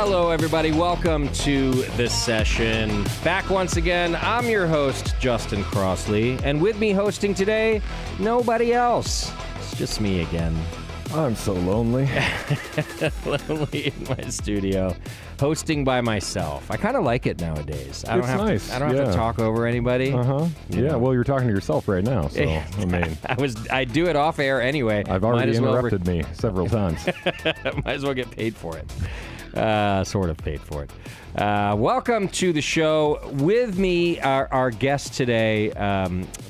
Hello, everybody. Welcome to this session. Back once again, I'm your host, Justin Crossley, and with me hosting today, nobody else. It's just me again. I'm so lonely. Lonely in my studio, hosting by myself. I kind of like it nowadays. I don't It's have nice. I don't have to talk over anybody. Yeah, well, you're talking to yourself right now, so, I mean. I do it off air anyway. I've already interrupted me several times. Might as well get paid for it. Sort of paid for it. Welcome to the show. With me, our guest today,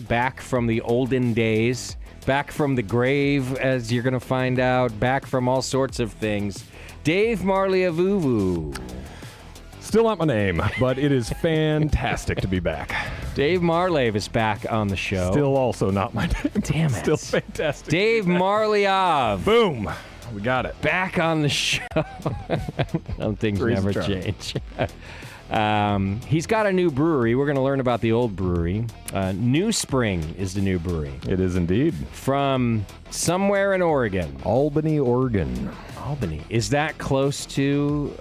back from the olden days, back from the grave, as you're going to find out, back from all sorts of things, Dave Marley-Avuvu. Still not my name, but it is fantastic to be back. Dave Marley is back on the show. Still also not my name. Damn it. Still fantastic. Dave Marley-Av. Boom. We got it. Back on the show. Some things never change. He's got a new brewery. We're going to learn about the old brewery. New Spring is the new brewery. It is indeed. From somewhere in Oregon. Albany, Oregon. Albany. Is that close to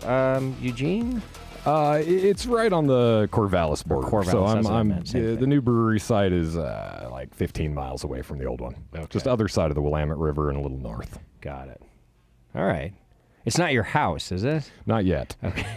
Eugene? It's right on the Corvallis border. Corvallis, so the new brewery site is like 15 miles away from the old one. Okay. Just other side of the Willamette River and a little north. Got it. All right. It's not your house, is it? Not yet. Okay.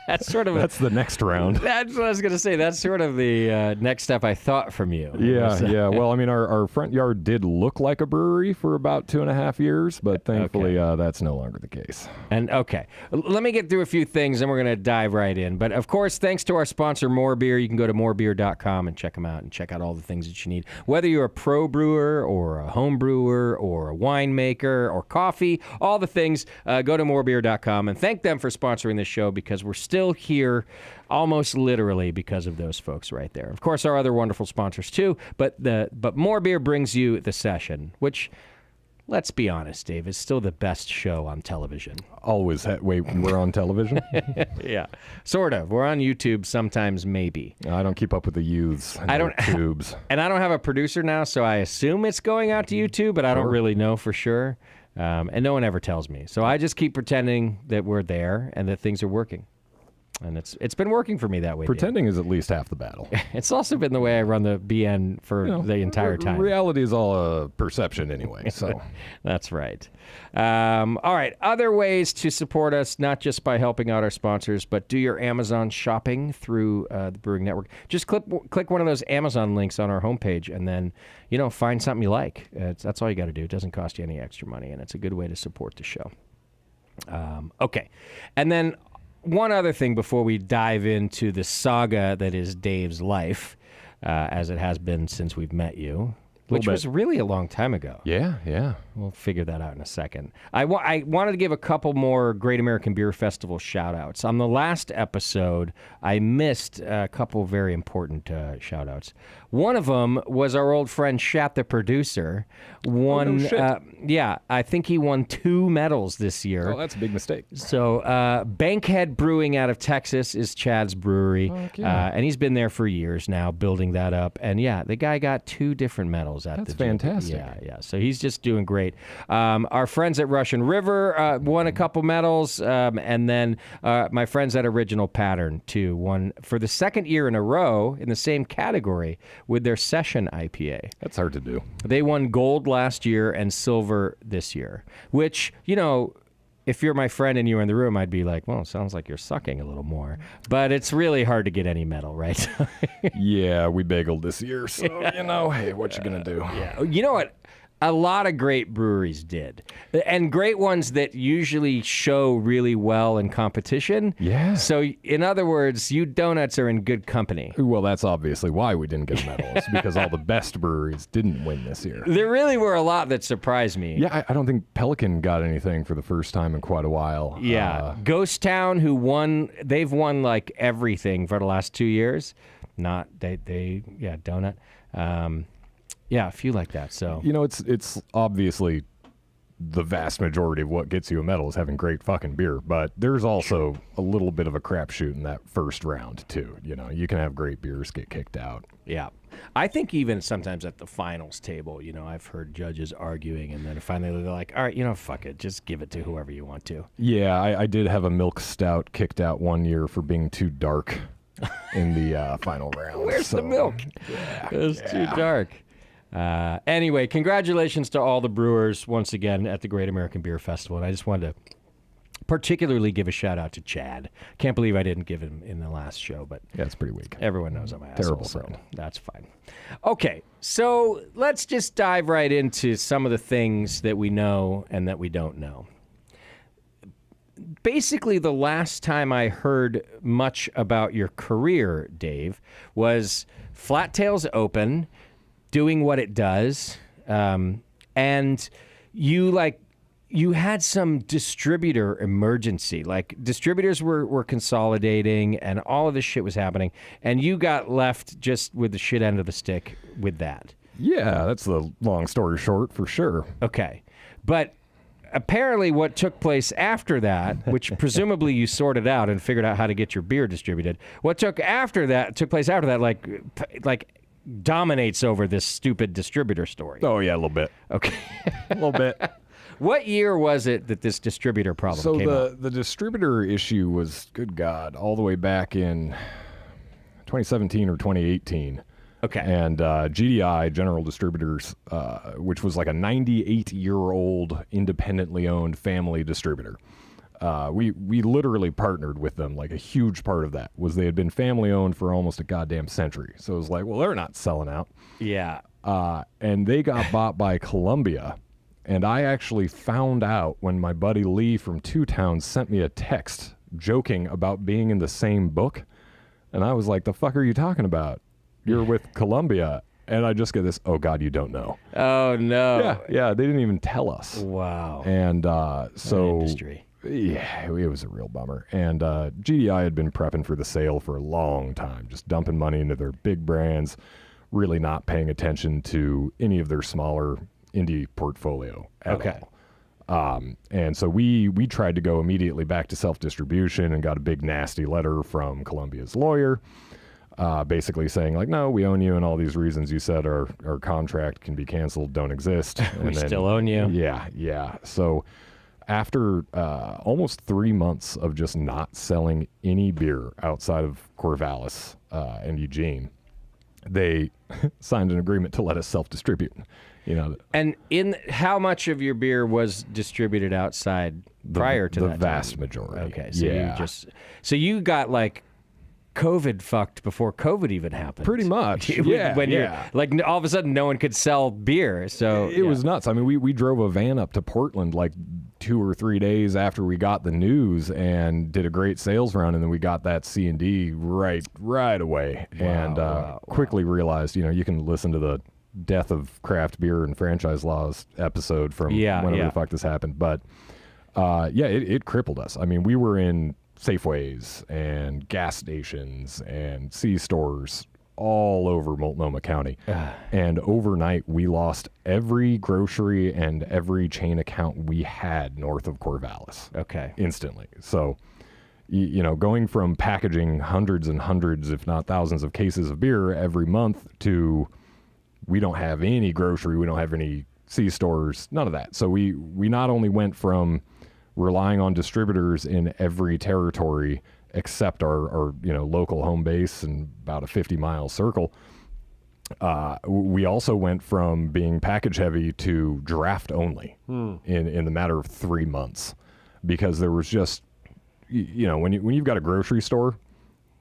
That's sort of that's the next round. That's what I was going to say. That's sort of the next step I thought from you. Yeah. Well, I mean, our front yard did look like a brewery for about 2.5 years, but thankfully that's no longer the case. And okay, let me get through a few things and we're going to dive right in. But of course, thanks to our sponsor, More Beer, you can go to morebeer.com and check them out and check out all the things that you need. Whether you're a pro brewer or a home brewer or a winemaker or coffee, all the things, go to morebeer.com and thank them for sponsoring this show, because we're still here almost literally because of those folks right there. Of course, our other wonderful sponsors too, but More Beer brings you the session, which, let's be honest, Dave, is still the best show on television. Always. Wait, we're on television? Yeah, sort of. We're on YouTube sometimes, maybe. I don't keep up with the youths and their tubes. And I don't have a producer now, so I assume it's going out to YouTube, but I don't really know for sure. And no one ever tells me. So I just keep pretending that we're there and that things are working. And it's been working for me that way. Pretending is at least half the battle. It's also been the way I run the BN for the entire time. Reality is all a perception anyway, so. That's right. All right. Other ways to support us, not just by helping out our sponsors, but do your Amazon shopping through the Brewing Network. Just click one of those Amazon links on our homepage and then, find something you like. That's all you got to do. It doesn't cost you any extra money, and it's a good way to support the show. Okay. And then one other thing before we dive into the saga that is Dave's life, as it has been since we've met you, which was really a long time ago. Yeah. We'll figure that out in a second. I wanted to give a couple more Great American Beer Festival shout-outs. On the last episode, I missed a couple very important shout-outs. One of them was our old friend Shat, the producer. I think he won 2 medals this year. Oh, that's a big mistake. So Bankhead Brewing out of Texas is Chad's brewery, and he's been there for years now, building that up. And the guy got 2 different medals at That's fantastic. Yeah. So he's just doing great. Our friends at Russian River won a couple medals, and then my friends at Original Pattern too won for the second year in a row in the same category with their Session IPA. That's hard to do. They won gold last year and silver this year, which, if you're my friend and you were in the room, I'd be like, well, it sounds like you're sucking a little more. But it's really hard to get any medal, right? Yeah, we bageled this year, so, hey, what you going to do? Yeah. You know what? A lot of great breweries did. And great ones that usually show really well in competition. Yeah. So, in other words, you donuts are in good company. Well, that's obviously why we didn't get a medal. It's because all the best breweries didn't win this year. There really were a lot that surprised me. Yeah, I don't think Pelican got anything for the first time in quite a while. Yeah. Ghost Town, they've won like everything for the last 2 years. Donut. Yeah, a few like that. So it's obviously the vast majority of what gets you a medal is having great fucking beer, but there's also a little bit of a crapshoot in that first round too. You can have great beers get kicked out. Yeah. I think even sometimes at the finals table, I've heard judges arguing, and then finally they're like, all right, fuck it. Just give it to whoever you want to. Yeah, I did have a milk stout kicked out one year for being too dark in the final round. Where's the milk? Yeah, it was too dark. Anyway, congratulations to all the brewers once again at the Great American Beer Festival. And I just wanted to particularly give a shout out to Chad. Can't believe I didn't give him in the last show, but yeah, it's pretty weak. Everyone knows I'm an Terrible asshole, friend. so that's fine. Okay, so let's just dive right into some of the things that we know and that we don't know. Basically, the last time I heard much about your career, Dave, was Flat Tails Open, doing what it does, and you had some distributor emergency. Like, distributors were consolidating and all of this shit was happening, and you got left just with the shit end of the stick with that. Yeah, that's the long story short for sure. Okay. But apparently what took place after that, which presumably you sorted out and figured out how to get your beer distributed, what took place after that, like dominates over this stupid distributor story. Oh, yeah, a little bit. Okay. A little bit. What year was it that this distributor problem came up? So the distributor issue was, good God, all the way back in 2017 or 2018. Okay. And GDI, General Distributors, which was like a 98-year-old independently owned family distributor. We literally partnered with them. Like, a huge part of that was they had been family owned for almost a goddamn century. So it was like, well, they're not selling out. Yeah. And they got bought by Columbia. And I actually found out when my buddy Lee from Two Towns sent me a text joking about being in the same book. And I was like, the fuck are you talking about? You're with Columbia. And I just get this, oh, God, you don't know. Oh, no. Yeah, they didn't even tell us. Wow. And so, industry. Yeah, it was a real bummer. And GDI had been prepping for the sale for a long time, just dumping money into their big brands, really not paying attention to any of their smaller indie portfolio at all. And so we tried to go immediately back to self-distribution and got a big nasty letter from Columbia's lawyer, basically saying, like, no, we own you, and all these reasons you said our contract can be canceled don't exist. We still own you. Yeah. So after almost 3 months of just not selling any beer outside of Corvallis and Eugene, they signed an agreement to let us self-distribute. And in how much of your beer was distributed outside prior to that? The vast majority. Okay, so you got like COVID fucked before COVID even happened. Pretty much. When you're like, all of a sudden no one could sell beer. So it was nuts. I mean, we drove a van up to Portland like 2 or 3 days after we got the news and did a great sales round, and then we got that C&D right away. Wow, quickly realized, you can listen to the Death of Craft Beer and Franchise Laws episode from whenever the fuck this happened. But it crippled us. I mean, we were in Safeways and gas stations and C-stores all over Multnomah County. And overnight, we lost every grocery and every chain account we had north of Corvallis. Okay. Instantly. So, going from packaging hundreds and hundreds, if not thousands of cases of beer every month to we don't have any grocery, we don't have any C-stores, none of that. So we not only went from relying on distributors in every territory except our local home base and about a 50-mile circle, we also went from being package heavy to draft only in the matter of 3 months, because there was just, when you've got a grocery store,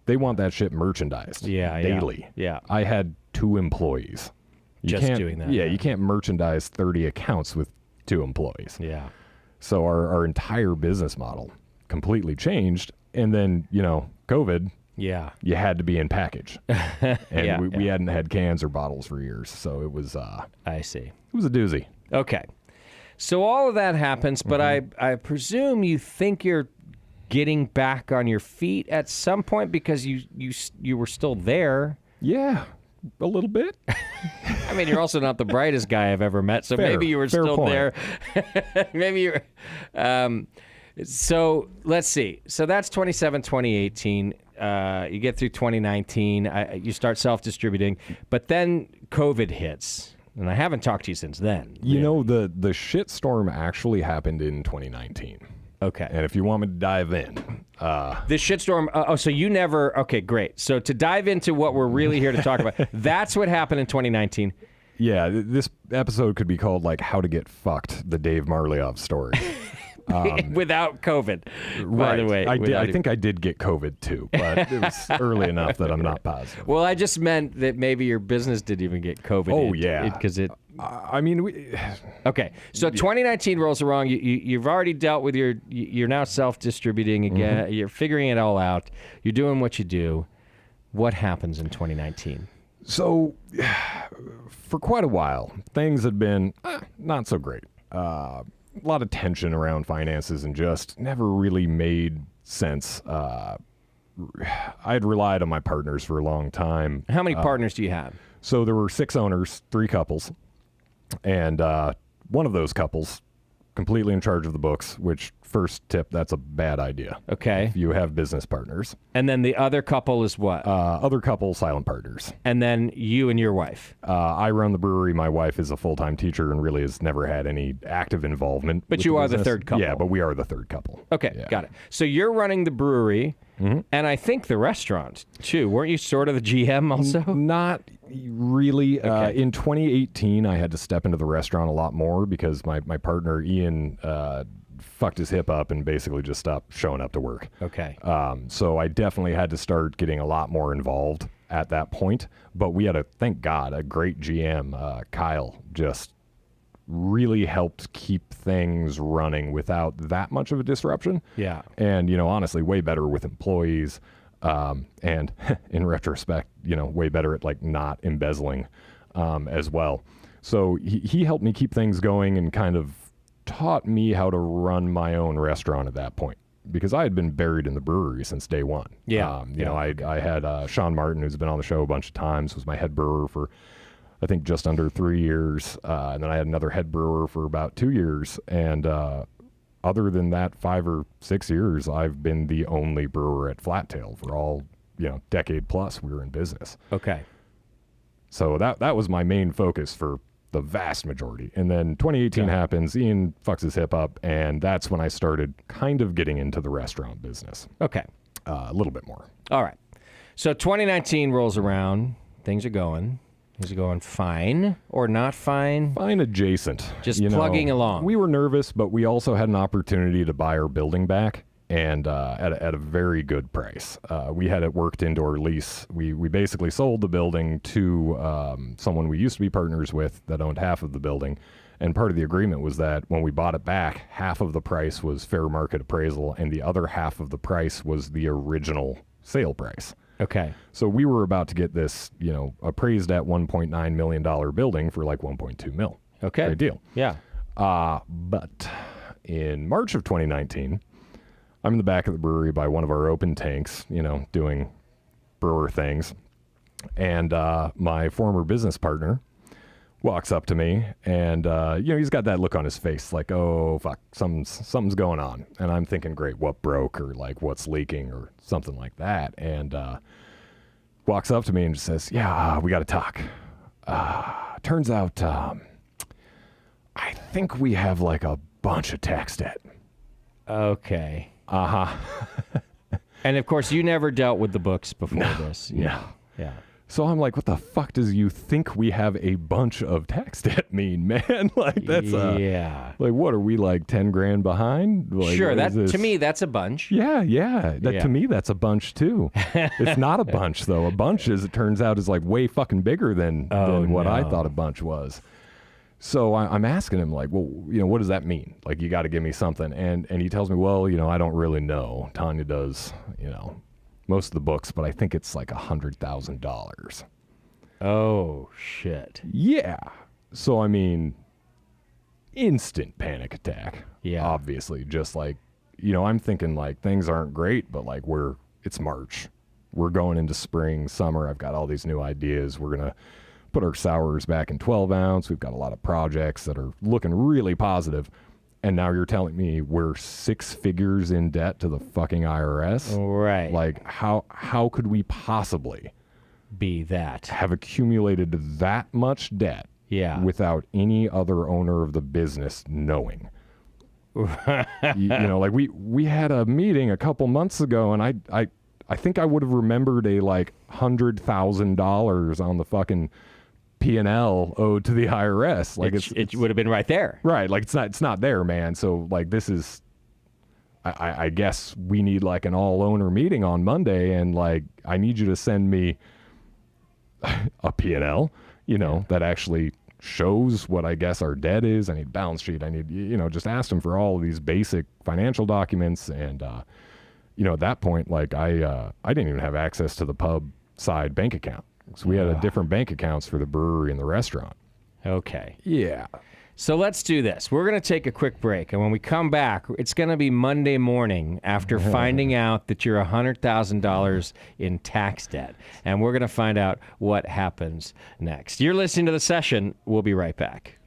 they want that shit merchandised daily. Yeah. I had 2 employees. You doing that. Yeah, you can't merchandise 30 accounts with 2 employees. Yeah. So our entire business model completely changed. And then, COVID, you had to be in package. And we hadn't had cans or bottles for years. So it was, I see. It was a doozy. Okay. So all of that happens, but I presume you think you're getting back on your feet at some point because you were still there. Yeah. A little bit. I mean, you're also not the brightest guy I've ever met, so maybe you were still point. there. Maybe you were. So let's see. So that's 2018. You get through 2019. You start self-distributing, but then COVID hits, and I haven't talked to you since then. You know, the shitstorm actually happened in 2019. Okay. And if you want me to dive in, the shitstorm. So you never. Okay, great. So to dive into what we're really here to talk about, that's what happened in 2019. Yeah, this episode could be called like "How to Get Fucked," the Dave Marlioff story. Without COVID, by the way. I think I did get COVID too, but it was early enough that I'm not positive. Well, I just meant that maybe your business didn't even get COVID. Oh, yeah. Because it. I mean, Okay, so 2019 rolls around. You've already dealt with you're now self-distributing again. You're figuring it all out. You're doing what you do. What happens in 2019? So, for quite a while, things had been not so great. A lot of tension around finances and just never really made sense. I had relied on my partners for a long time. How many partners do you have? So there were 6 owners, 3 couples, and one of those couples completely in charge of the books, which, first tip, that's a bad idea. Okay. If you have business partners. And then the other couple is what? Other couple, silent partners. And then you and your wife. I run the brewery. My wife is a full-time teacher and really has never had any active involvement. But you are the third couple. Yeah, but we are the third couple. Okay, Yeah. got it. So you're running the brewery, and I think the restaurant, too. Weren't you sort of the GM also? Not really. Okay. In 2018, I had to step into the restaurant a lot more because my partner, Ian, fucked his hip up and basically just stopped showing up to work. Okay. So I definitely had to start getting a lot more involved at that point. But we had thank God, a great GM, Kyle, just really helped keep things running without that much of a disruption. Yeah. And, honestly, way better with employees. And in retrospect, way better at like not embezzling as well. So he helped me keep things going and kind of taught me how to run my own restaurant at that point because I had been buried in the brewery since day one. Yeah. I had Sean Martin, who's been on the show a bunch of times, was my head brewer for I think just under 3 years. And then I had another head brewer for about 2 years. And other than that, 5 or 6 years, I've been the only brewer at Flat Tail for all, decade plus we were in business. Okay. So that was my main focus for the vast majority. And then 2018 happens, Ian fucks his hip up, and that's when I started kind of getting into the restaurant business. Okay. A little bit more. All right. So 2019 rolls around. Things are going. Things are going fine or not fine? Fine adjacent. Just plugging along. We were nervous, but we also had an opportunity to buy our building back and at a very good price. We had it worked into our lease. We basically sold the building to someone we used to be partners with that owned half of the building. And part of the agreement was that when we bought it back, half of the price was fair market appraisal and the other half of the price was the original sale price. Okay. So we were about to get this, appraised at $1.9 million building for like 1.2 mil. Okay. Great deal. Yeah. But in March of 2019, I'm in the back of the brewery by one of our open tanks, doing brewer things. And my former business partner walks up to me and, he's got that look on his face like, oh, fuck, something's going on. And I'm thinking, great, what broke or like what's leaking or something like that. And walks up to me and just says, yeah, we got to talk. Turns out I think we have like a bunch of tax debt. Okay. Uh-huh. And of course, you never dealt with the books before this. Yeah. Yeah. So I'm like, what the fuck does you think we have a bunch of tax debt mean, man? Like that's yeah. Like what are we like 10 grand behind? Like, Sure, that to me that's a bunch. Yeah. To me that's a bunch too. It's not a bunch though. A bunch, as it turns out, is like way fucking bigger than what I thought a bunch was. So I'm asking him like, well, what does that mean? Like you got to give me something, and he tells me, well, I don't really know. Tanya does, most of the books, but I think it's like $100,000. Oh, shit. Yeah. So, I mean, instant panic attack. Yeah. Obviously. Just like, I'm thinking like things aren't great, but like it's March. We're going into spring, summer. I've got all these new ideas. We're going to put our sours back in 12 ounce. We've got a lot of projects that are looking really positive. And now you're telling me we're 6 figures in debt to the fucking IRS? Right. Like, how could we possibly Be that. have accumulated that much debt Yeah. without any other owner of the business knowing? You know, like we had a meeting a couple months ago, and I think I would have remembered a like $100,000 on the fucking P&L owed to the IRS. Like it would have been right there. right. Like it's not there, man. So like this is, I guess we need like an all owner meeting on Monday, and like I need you to send me a P&L, you know, that actually shows what I guess our debt is. I need balance sheet. I need, you know, just ask them for all of these basic financial documents. And, you know, at that point, like I didn't even have access to the pub side bank account. So we had a different bank accounts for the brewery and the restaurant. Okay. Yeah. So let's do this. We're going to take a quick break. And when we come back, it's going to be Monday morning after finding out that you're $100,000 in tax debt. And we're going to find out what happens next. You're listening to The Session. We'll be right back.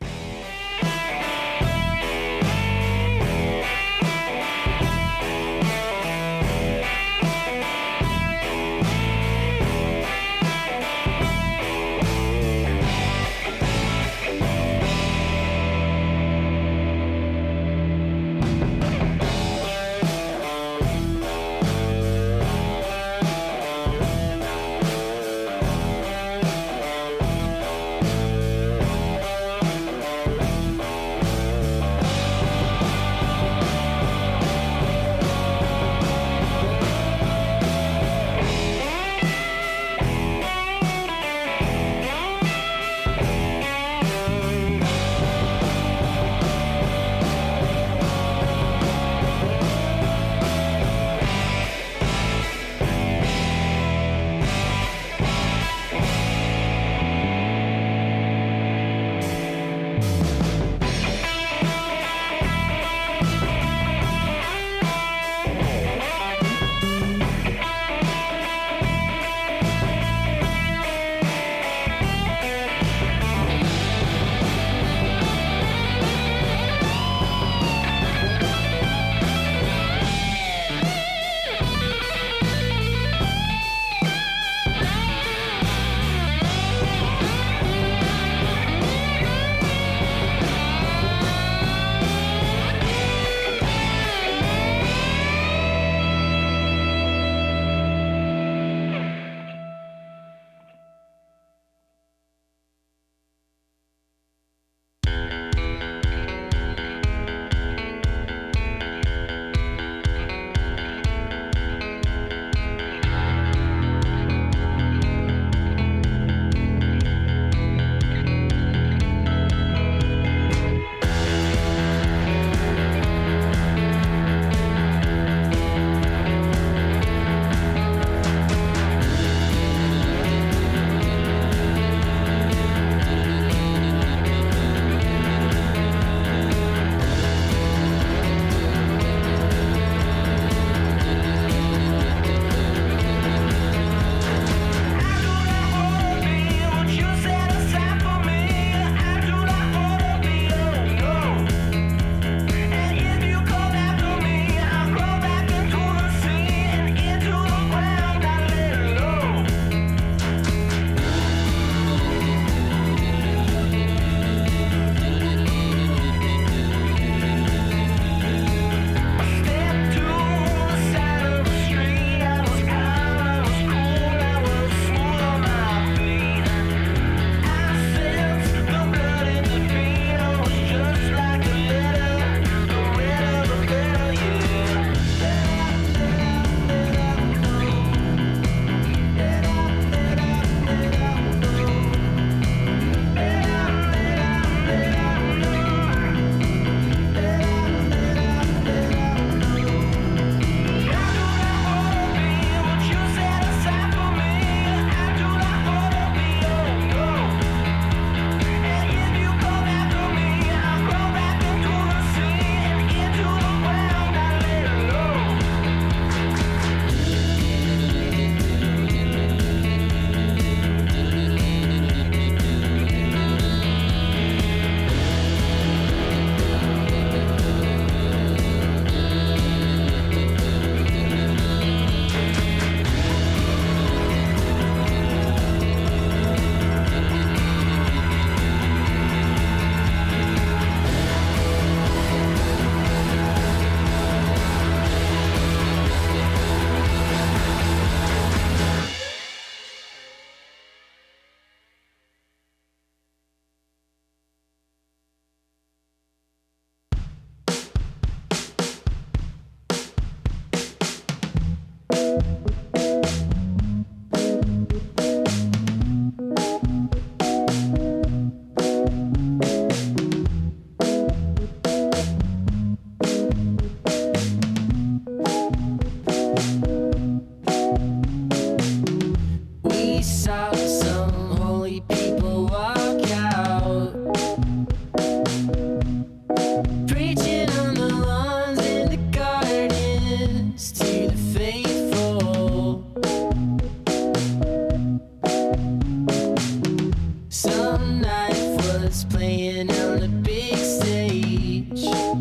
Strumming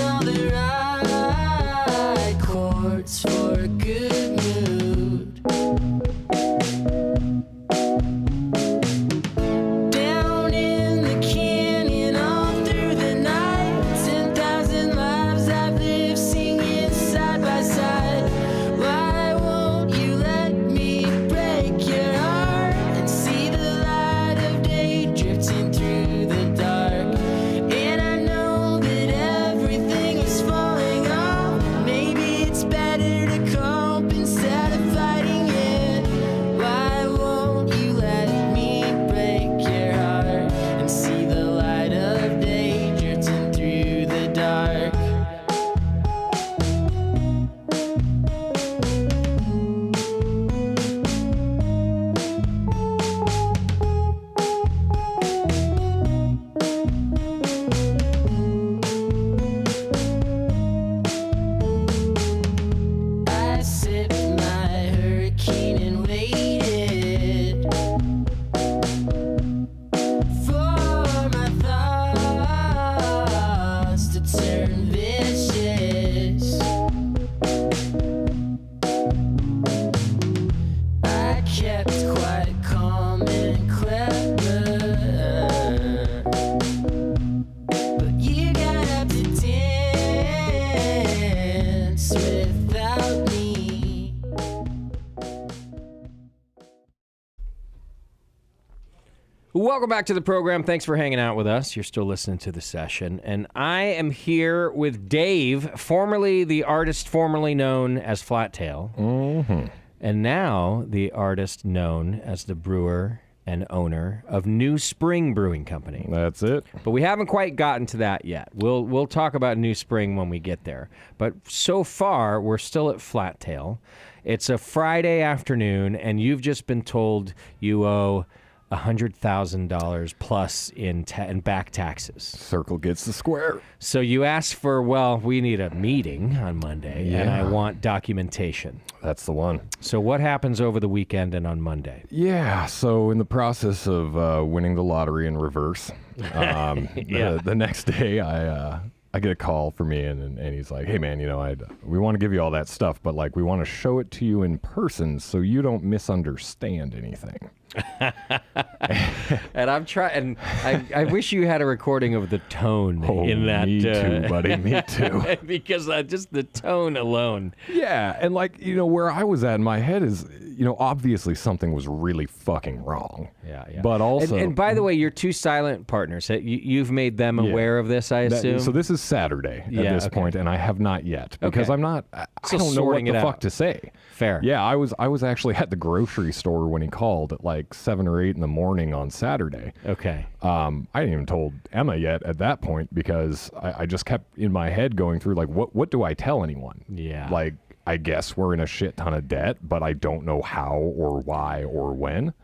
all the right chords for a good mood. Down in the canyon all through the night, 10,000 lives I've lived singing side by side. Why won't you let me break your heart and see the light of day drifting through the dark? And I know that everything is falling off. Maybe it's better to cope instead of fighting it. Why won't you let me break your heart and see the light of day drifting through the dark? I sipped my hurricane and waited for my thoughts to turn vicious. I kept quite calm and clever, but you got up to dance without me. Welcome back to the program. Thanks for hanging out with us. You're still listening to the session. And I am here with Dave, formerly the artist formerly known as Flattail, and now the artist known as the brewer and owner of New Spring Brewing Company. That's it. But we haven't quite gotten to that yet. We'll talk about New Spring when we get there. But so far, we're still at Flattail. It's a Friday afternoon, and you've just been told you owe $100,000 plus in back taxes. Circle gets the square. So you asked for, well, we need a meeting on Monday, and I Yeah. want documentation. That's the one. So what happens over the weekend and on Monday? Yeah, so in the process of winning the lottery in reverse, Yeah. the next day I get a call from me and he's like, hey man, we want to give you all that stuff, but like we want to show it to you in person so you don't misunderstand anything. And I'm trying. I wish you had a recording of the tone in that. Me too, buddy. Me too. Because just the tone alone. Yeah, and like where I was at in my head is obviously something was really fucking wrong. Yeah. But also, And by the way, your two silent partners, you've made them aware of this, I assume. So this is Saturday at this point, and I have not yet because Okay. I'm not. I Still don't know what sorting the it fuck out. to say. Fair. Yeah, I was actually at the grocery store when he called at like 7 or 8 in the morning on Saturday. Okay. I hadn't even told Emma yet at that point because I just kept in my head going through like what do I tell anyone? Yeah. Like I guess we're in a shit ton of debt, but I don't know how or why or when.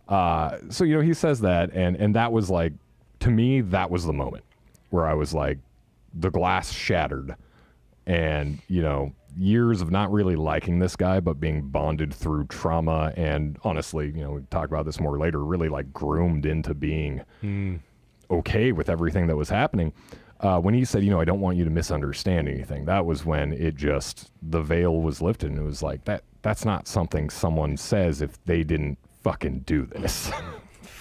So he says that and that was like, to me, that was the moment where I was like, the glass shattered and years of not really liking this guy, but being bonded through trauma and honestly, we talk about this more later, really like groomed into being okay with everything that was happening. When he said, I don't want you to misunderstand anything, that was when the veil was lifted and it was like, that's not something someone says if they didn't fucking do this.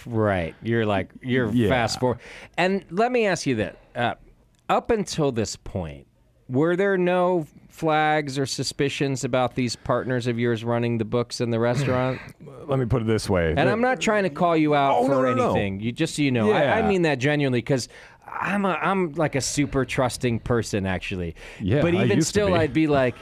Right. You're Yeah. fast forward. And let me ask you this. Up until this point, were there no flags or suspicions about these partners of yours running the books in the restaurant? Let me put it this way. And I'm not trying to call you out Oh, for no. anything. You just so you know, I Yeah. mean that genuinely because I'm like a super trusting person actually. Yeah, but I even used to still, be. I'd be like,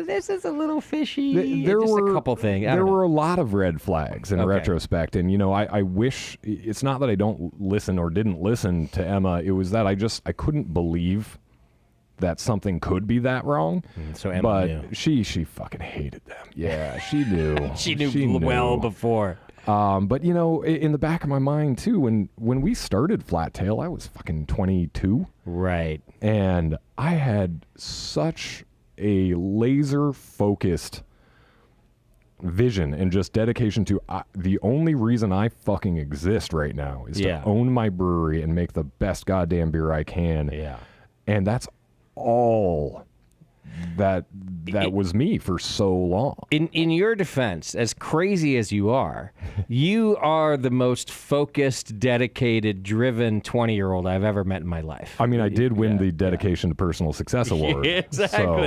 this is a little fishy. There just were a couple things. I There don't know. were a lot of red flags in Okay. retrospect, and I wish it's not that I don't listen or didn't listen to Emma. It was that I couldn't believe that something could be that wrong. So Emma but knew. she fucking hated them. Yeah, she knew. She knew well before. But in the back of my mind too, when we started Flattail, I was fucking 22. Right. And I had such a laser focused vision and just dedication to the only reason I fucking exist right now is to own my brewery and make the best goddamn beer I can. Yeah. And that's all that was me for so long. In your defense, as crazy as you are the most focused, dedicated, driven 20-year-old I've ever met in my life. I mean, I did win the Dedication to Personal Success Award. Exactly. So, you're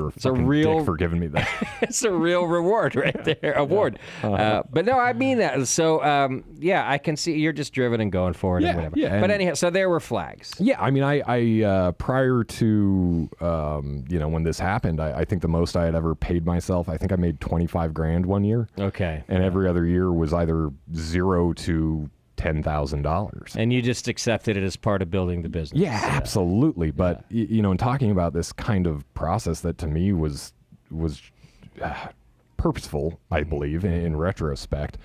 a fucking dick for giving me that. It's a real reward right there. Award. But no, I mean that. So, I can see you're just driven and going for it and whatever. Yeah, but anyhow, so there were flags. Yeah, I mean, I prior to, when this happened, I think the most I had ever paid myself, I think I made $25,000 one year. Okay. And every other year was either $0 to $10,000. And you just accepted it as part of building the business. Yeah, absolutely. But, in talking about this kind of process that to me was purposeful, I believe, in retrospect,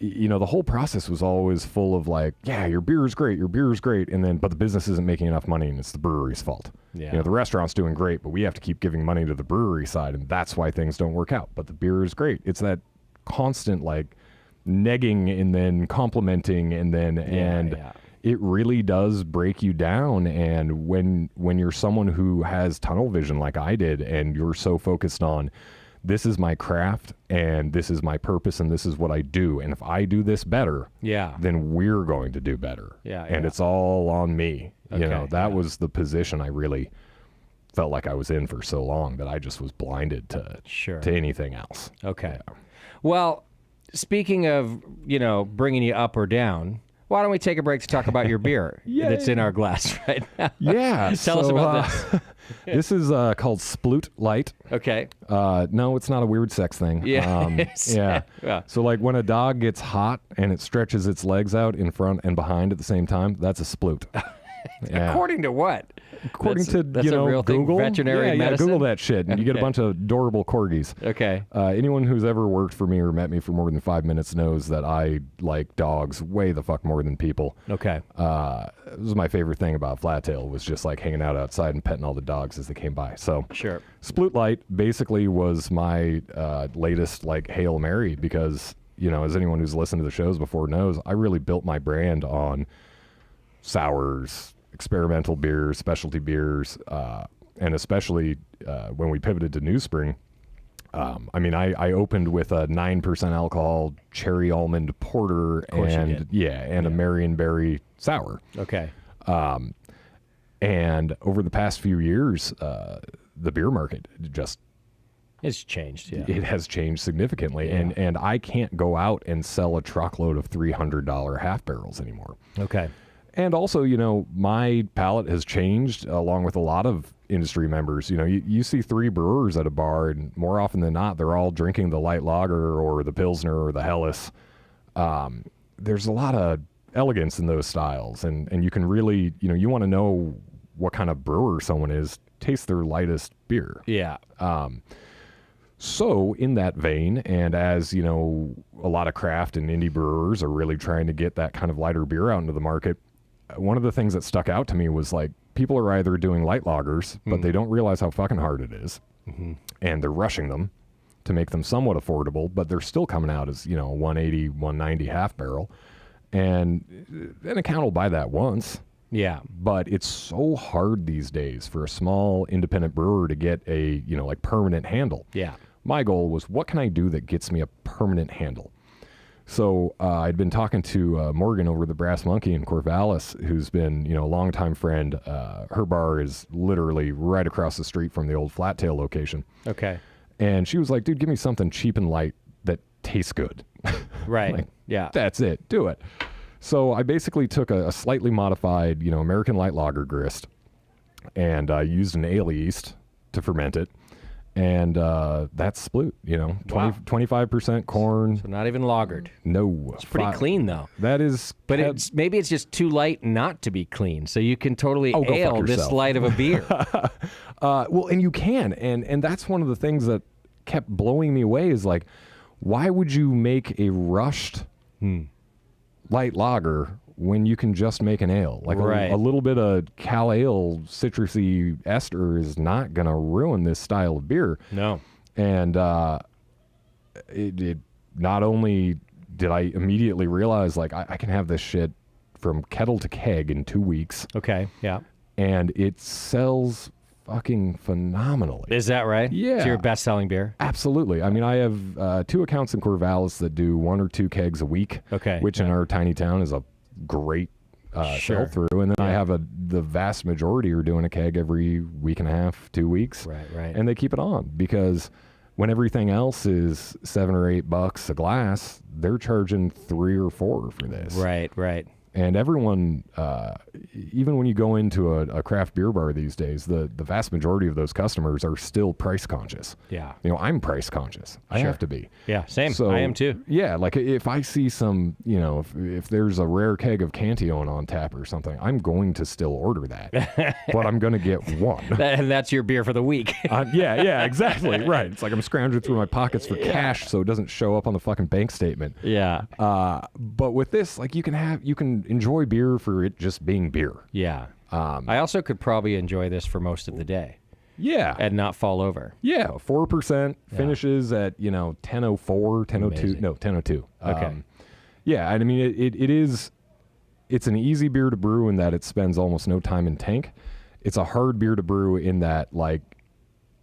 the whole process was always full of like, yeah, your beer is great, and then, but the business isn't making enough money and it's the brewery's fault. Yeah. The restaurant's doing great, but we have to keep giving money to the brewery side, and that's why things don't work out. But the beer is great. It's that constant like negging and then complimenting and then it really does break you down. And when you're someone who has tunnel vision like I did, and you're so focused on, this is my craft and this is my purpose and this is what I do, and if I do this better, then we're going to do better. And it's all on me. That was the position I really felt like I was in for so long, that I just was blinded to anything else. Okay. Well, speaking of, bringing you up or down, why don't we take a break to talk about your beer that's in our glass right now? Yeah. Tell us about this. This is called Splot Light. Okay. No, it's not a weird sex thing. Yeah. So like when a dog gets hot and it stretches its legs out in front and behind at the same time, that's a sploot. According to what? According to that's a real Google, thing, veterinary medicine? Google that shit, and you get a bunch of adorable corgis. Okay. Anyone who's ever worked for me or met me for more than 5 minutes knows that I like dogs way the fuck more than people. Okay. This was my favorite thing about Flat Tail, was just like hanging out outside and petting all the dogs as they came by. So sure. Splot Light basically was my latest like Hail Mary, because as anyone who's listened to the shows before knows, I really built my brand on sours, experimental beers, specialty beers, and especially when we pivoted to New Spring. I opened with a 9% alcohol cherry almond porter and a Marionberry sour. Okay. And over the past few years, the beer market it's changed. Yeah. It has changed significantly, and I can't go out and sell a truckload of $300 half barrels anymore. Okay. And also, my palate has changed along with a lot of industry members. You see 3 brewers at a bar, and more often than not, they're all drinking the light lager or the Pilsner or the Helles. There's a lot of elegance in those styles, and you can really, you want to know what kind of brewer someone is, taste their lightest beer. Yeah. So in that vein, and as, a lot of craft and indie brewers are really trying to get that kind of lighter beer out into the market, one of the things that stuck out to me was like, people are either doing light lagers, but they don't realize how fucking hard it is. Mm-hmm. And they're rushing them to make them somewhat affordable, but they're still coming out as, 180, 190 half barrel. And an account will buy that once. Yeah. But it's so hard these days for a small independent brewer to get a, permanent handle. Yeah. My goal was, what can I do that gets me a permanent handle? So I'd been talking to Morgan over the Brass Monkey in Corvallis, who's been, a longtime friend. Her bar is literally right across the street from the old Flat Tail location. Okay. And she was like, dude, give me something cheap and light that tastes good. Right. Like, yeah. That's it. Do it. So I basically took a slightly modified, American light lager grist, and used an ale yeast to ferment it. And that's Splot, 25% corn. So not even lagered. No. It's pretty clean, though. That is. But maybe it's just too light not to be clean. So you can totally ale this light of a beer. Well, and you can. And that's one of the things that kept blowing me away is like, why would you make a rushed light lager when you can just make an ale? Like a little bit of Cal Ale citrusy ester is not going to ruin this style of beer. No. And it not only did I immediately realize, like, I can have this shit from kettle to keg in 2 weeks. Okay. Yeah. And it sells fucking phenomenally. Is that right? Yeah. It's your best-selling beer? Absolutely. I mean, I have 2 accounts in Corvallis that do 1 or 2 kegs a week. Okay. Which in our tiny town is a great Sure. sell through. And then I have the vast majority are doing a keg every week and a half, 2 weeks. Right. And they keep it on because when everything else is $7 or $8 a glass, they're charging $3 or $4 for this. Right. And everyone, even when you go into a craft beer bar these days, the vast majority of those customers are still price conscious. Yeah. You know, I'm price conscious. I have to be. Yeah, same. So, I am too. Yeah, like if I see some, you know, if there's a rare keg of Cantillon on tap or something, I'm going to still order that. But I'm going to get one. And that's your beer for the week. Yeah, exactly. Right. It's like I'm scrounging through my pockets for cash so it doesn't show up on the fucking bank statement. Yeah. But with this, like you can enjoy beer for it just being beer. Yeah. I also could probably enjoy this for most of the day Yeah. and not fall over. Yeah, 4% finishes at, 10:04, 10:02. Amazing. No, 10:02. Okay. Yeah, I mean it's an easy beer to brew in that it spends almost no time in tank. It's a hard beer to brew in that, like,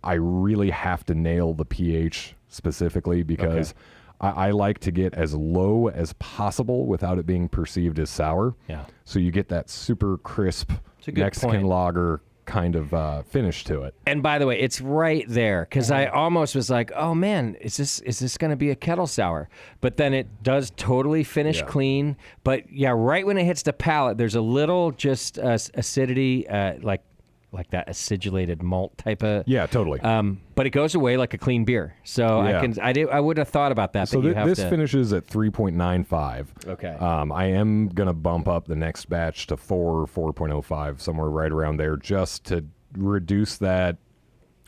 I really have to nail the pH specifically because I like to get as low as possible without it being perceived as sour. Yeah. So you get that super crisp a good Mexican point. lager kind of finish to it. And by the way, it's right there because I almost was like, "Oh man, is this going to be a kettle sour?" But then it does totally finish clean. But yeah, right when it hits the palate, there's a little just acidity, like that acidulated malt type of. Yeah, totally. But it goes away like a clean beer. So Yeah. I wouldn't have thought about that. So that you have this to, finishes at 3.95. Okay. I am going to bump up the next batch to 4.05, somewhere right around there, just to reduce that.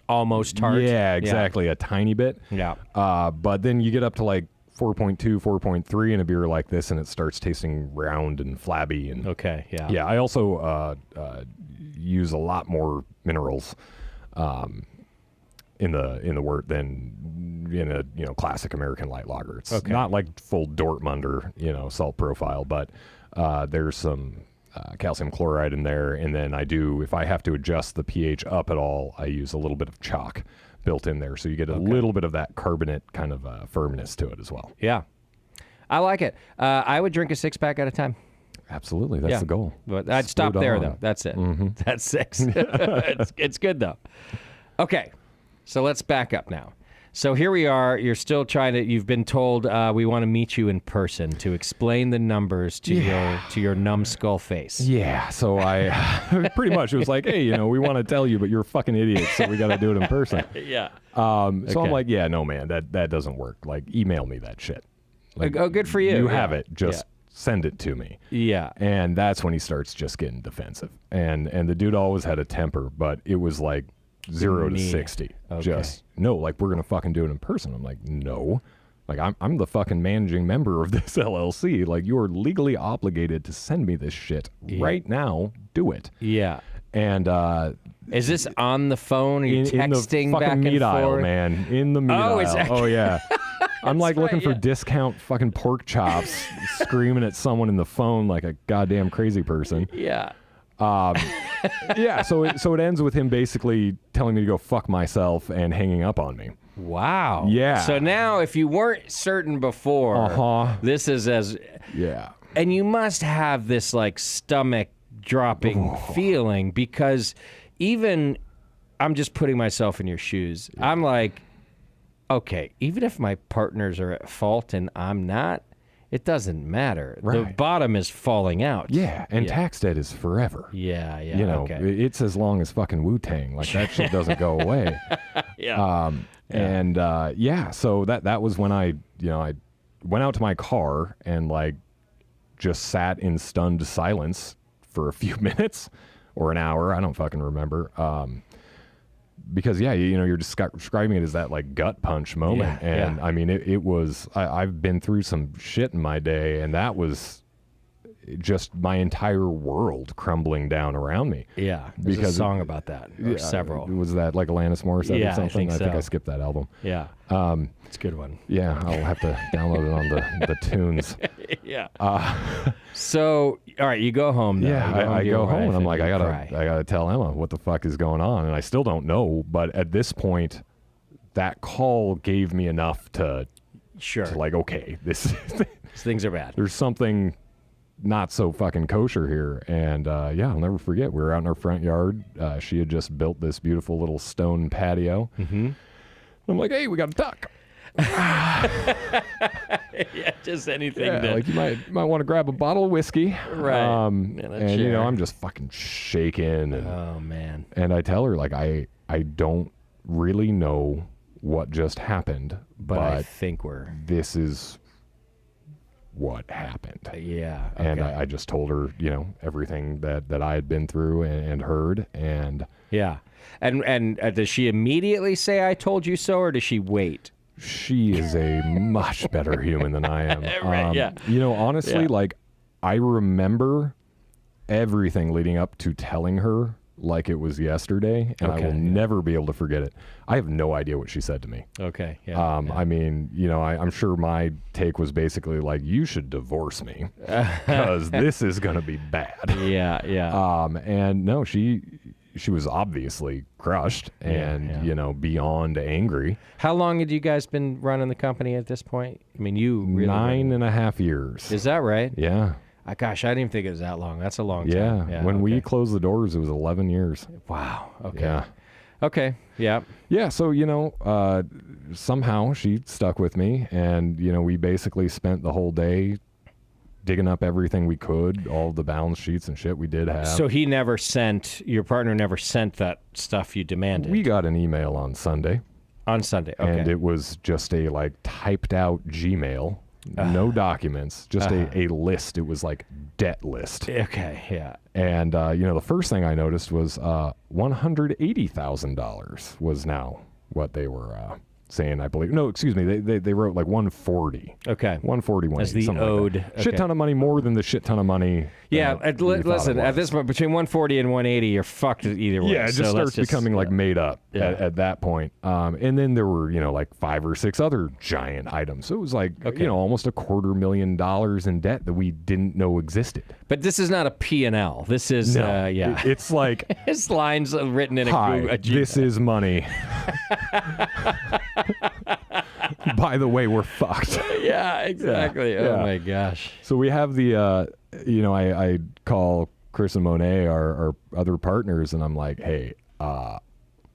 almost tart. Yeah, exactly. A tiny bit. Yeah. But then you get up to like 4.2, 4.3 in a beer like this, and it starts tasting round and flabby. And Okay. Yeah. yeah, I also use a lot more minerals in the wort than in a classic American light lager. It's not like full Dortmunder salt profile, but there's some calcium chloride in there, and then if I have to adjust the pH up at all, I use a little bit of chalk built in there, so you get a little bit of that carbonate kind of firmness to it as well. Yeah. I like it. I would drink a 6-pack at a time. Absolutely, that's the goal. But I'd stop Split there, on. though. That's it. That's 6. It's good, though. Okay, so let's back up now. So here we are. You're still you've been told we want to meet you in person to explain the numbers to your numbskull face. Yeah, so I pretty much it was like, hey, we want to tell you, but you're a fucking idiot, so we got to do it in person. Yeah. So I'm like, yeah, no, man, that doesn't work. Like, email me that shit. Like, Oh, good for you. You Yeah. have it. Just send it to me. Yeah. And that's when he starts just getting defensive. And the dude always had a temper, but it was like 0 to 60. Okay. Just, no, like, we're going to fucking do it in person. I'm like, no. Like, I'm the fucking managing member of this LLC. Like, you are legally obligated to send me this shit right now. Do it. Yeah. And Is this on the phone? Are you in texting the back fucking and meat aisle, forth? man. In the meat aisle. it's actually- Oh, yeah. I'm like looking for yeah. discount fucking pork chops, screaming at someone in the phone like a goddamn crazy person. Yeah. Yeah, so it ends with him basically telling me to go fuck myself and hanging up on me. Wow. Yeah. So now, if you weren't certain before, this is as... Yeah. And you must have this, like, stomach-dropping feeling because even... I'm just putting myself in your shoes. Yeah. I'm like, okay, even if my partners are at fault and I'm not, it doesn't matter. Right. The bottom is falling out. Yeah, and tax debt is forever. Yeah, okay. It's as long as fucking Wu-Tang. Like, that shit doesn't go away. Yeah. And so that was when I went out to my car and, like, just sat in stunned silence for a few minutes or an hour. I don't fucking remember. Because you're describing it as that, like, gut punch moment. I mean, it was, I've been through some shit in my day, and that was, just my entire world crumbling down around me. Yeah, there's a Because- song about that, or several. Was that like Alanis Morissette Yeah, or I something? think I think so. I skipped that album. Yeah, it's a good one. Yeah, I'll have to download it on the tunes. Yeah. So, all right, you go home. Though. Yeah, You I to your go home wife and I'm like, you I cry. gotta tell Emma what the fuck is going on, and I still don't know. But at this point, that call gave me enough to Sure. like, okay, this Things are bad. there's something not so fucking kosher here. And yeah, I'll never forget. We were out in our front yard. She had just built this beautiful little stone patio. Mm-hmm. I'm like, hey, we got a duck. Yeah, just anything. Yeah, to, like you might want to grab a bottle of whiskey. Right. And that's you know, sure. I'm just fucking shaking. And, oh man. and I tell her, like, I don't really know what just happened, But I think we're. this is what happened. Yeah. And okay. I just told her, you know, everything that I had been through and heard. And Yeah. And does she immediately say I told you so, or does she wait? she is a much better human than I am. Right, yeah. You know, honestly, Yeah. like, I remember everything leading up to telling her like it was yesterday, and I Okay, will yeah. never be able to forget it. I have no idea what she said to me. Okay. Yeah. I mean, you know, I'm sure my take was basically like, you should divorce me because this is going to be bad. yeah. Yeah. And no, she was obviously crushed and, yeah. you know, beyond angry. How long had you guys been running the company at this point? I mean, you really 9.5 years. Is that right? Yeah. Gosh, I didn't even think it was that long. That's a long Yeah. time. When we okay. closed the doors, it was 11 years. Wow. Okay. Yeah. Okay. Yeah. Yeah. So, you know, somehow she stuck with me, and, you know, we basically spent the whole day digging up everything we could, all the balance sheets and shit we did have. So your partner never sent that stuff you demanded we got an email on Sunday, on Sunday. Okay. and it was just a like typed out Gmail, no documents, just a list. It was like debt list. Okay. Yeah. And, you know, the first thing I noticed was $180,000 was now what they were saying, I believe. No, excuse me. They wrote like 140. Okay. 141 As the something like ode. that. Shit Okay. ton of money, more than the shit ton of money. Yeah. that we thought Listen, it at was. this point, between 140 and 180, you're fucked either way. Yeah, it So just let's starts becoming like made up Yeah. at that point. And then there were, you know, like 5 or 6 other giant items. So it was like, Okay. you know, almost $250,000 in debt that we didn't know existed. But this is not a P&L. This is, yeah. It's like, His lines are written in a hi, Google. this is money. By the way, we're fucked. Yeah, exactly. Yeah, Oh yeah. my gosh. So we have the, you know, I call Chris and Monet, our other partners, and I'm like, hey,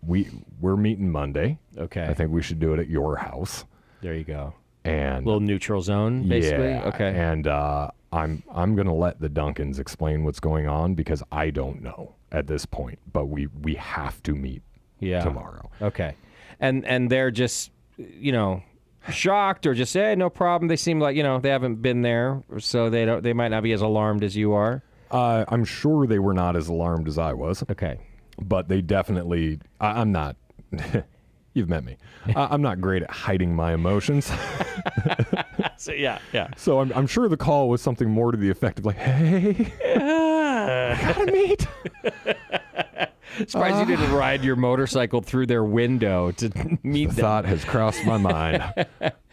we're meeting Monday. Okay. I think we should do it at your house. There you go. And Little neutral zone, basically. yeah, Okay. And I'm gonna let the Duncans explain what's going on because I don't know at this point. But we have to meet Yeah. tomorrow. Okay. And they're just, you know, shocked or just say, hey, no problem. They seem like, you know, they haven't been there, so they might not be as alarmed as you are. I'm sure they were not as alarmed as I was, Okay. but they definitely. I'm not. You've met me. I'm not great at hiding my emotions. So yeah. So I'm sure the call was something more to the effect of like, hey, gotta meet. Surprised you didn't ride your motorcycle through their window to meet The them. thought has crossed my mind.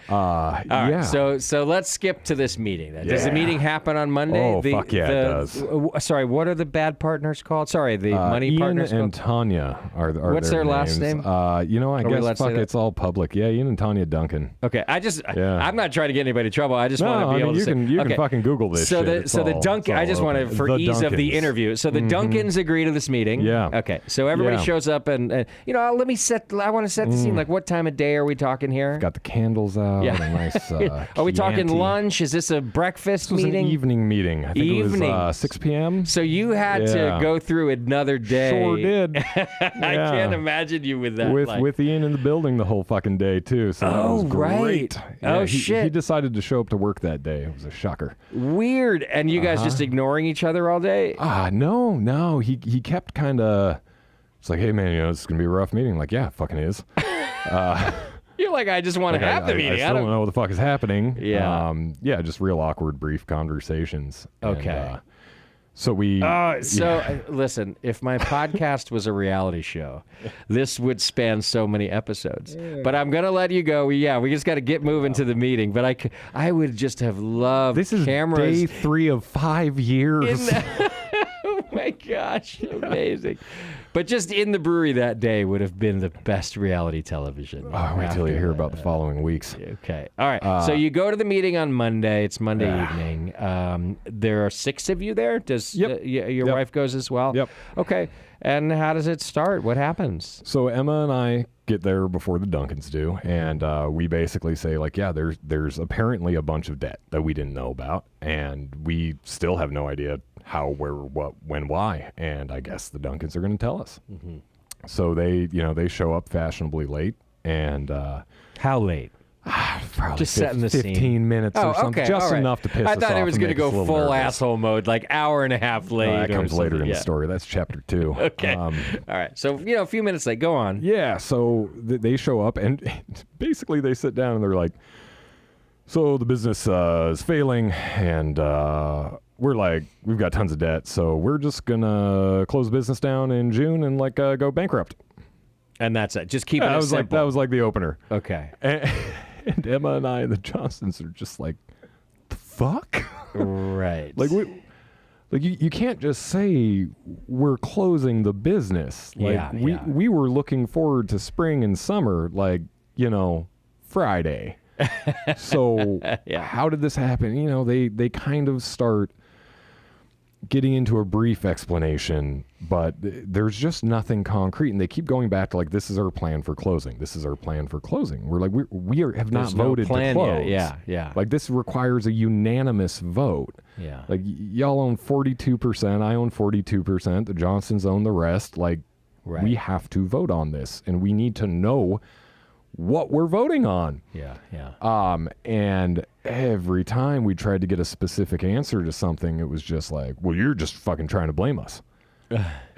All right, yeah. so let's skip to this meeting then. Does the Yeah. meeting happen on Monday? Oh, fuck yeah, it does. Sorry, what are the bad partners called? Sorry, the money Ian partners and called? Tanya are What's their last names. name? You know, I we allowed guess to say fuck, that? it's all public. Yeah, Ian and Tanya Duncan. Okay, Yeah. I'm not trying to get anybody in trouble. I just No, want to be I able mean, to you say. can okay. fucking Google this So shit. the It's so the all- Duncan. it's I just all want to open. for The ease of the Duncans. interview. So the Duncans agree to this meeting. Yeah. Okay. So everybody Yeah. shows up and you know, let me set. I want to set the scene. Like, what time of day are we talking here? Got the candles out. Yeah. A nice. Are we talking Chianti. lunch? Is this a breakfast This was meeting? an evening meeting. I think it Evening. was 6 p.m. So you had to Yeah. go through another day. Sure did. I can't imagine you with that. With Ian in the building the whole fucking day too. So that Oh, was great. right. Yeah, Oh, he, shit. He decided to show up to work that day. It was a shocker. Weird. And you guys just ignoring each other all day? No. He kept kind of. It's like, hey man, you know, this is gonna be a rough meeting. Like, yeah, it fucking is. You're like, I just want to have the meeting. I still don't know what the fuck is happening. Yeah. Yeah, just real awkward, brief conversations. Okay. And, so we... Listen, if my podcast was a reality show, this would span so many episodes. But I'm going to let you go. We just got to get moving to the meeting. But I would just have loved This is cameras. day 3 of 5 years. Oh my gosh, amazing. But just in the brewery that day would have been the best reality television. Oh, wait till you hear about the following weeks. Okay. All right. So you go to the meeting on Monday. It's Monday evening. There are 6 of you there. Does your wife goes as well? Yep. Okay. And how does it start? What happens? So Emma and I get there before the Duncans do, and we basically say, like, yeah, there's apparently a bunch of debt that we didn't know about, and we still have no idea how, where, what, when, why, and I guess the Duncans are going to tell us. Mm-hmm. So they show up fashionably late, and How late? probably Just setting the scene. 15 minutes or something, just all right. enough to piss us off. I thought it was going to go full nervous. asshole mode, like hour and a half late. That or comes later something. in the story. That's chapter 2. Okay. All right. So, a few minutes late. Go on. Yeah, so they show up, and basically they sit down, and they're like, so the business is failing, and we're like, we've got tons of debt, so we're just going to close business down in June and, like, go bankrupt. And that's it. Just keep it simple. That was like the opener. Okay. And Emma and I and the Johnsons are just like, the fuck? Right. Like, you can't just say we're closing the business. Like, we were looking forward to spring and summer, like, Friday. So how did this happen? They kind of start getting into a brief explanation, but there's just nothing concrete, and they keep going back to, like, this is our plan for closing. This is our plan for closing. We're like, have not voted to close. Yeah. Like, this requires a unanimous vote. Yeah. Like, y'all own 42%, I own 42%, the Johnsons own the rest. Like, we have to vote on this, and we need to know what we're voting on. Yeah. And every time we tried to get a specific answer to something, it was just like, well, you're just fucking trying to blame us.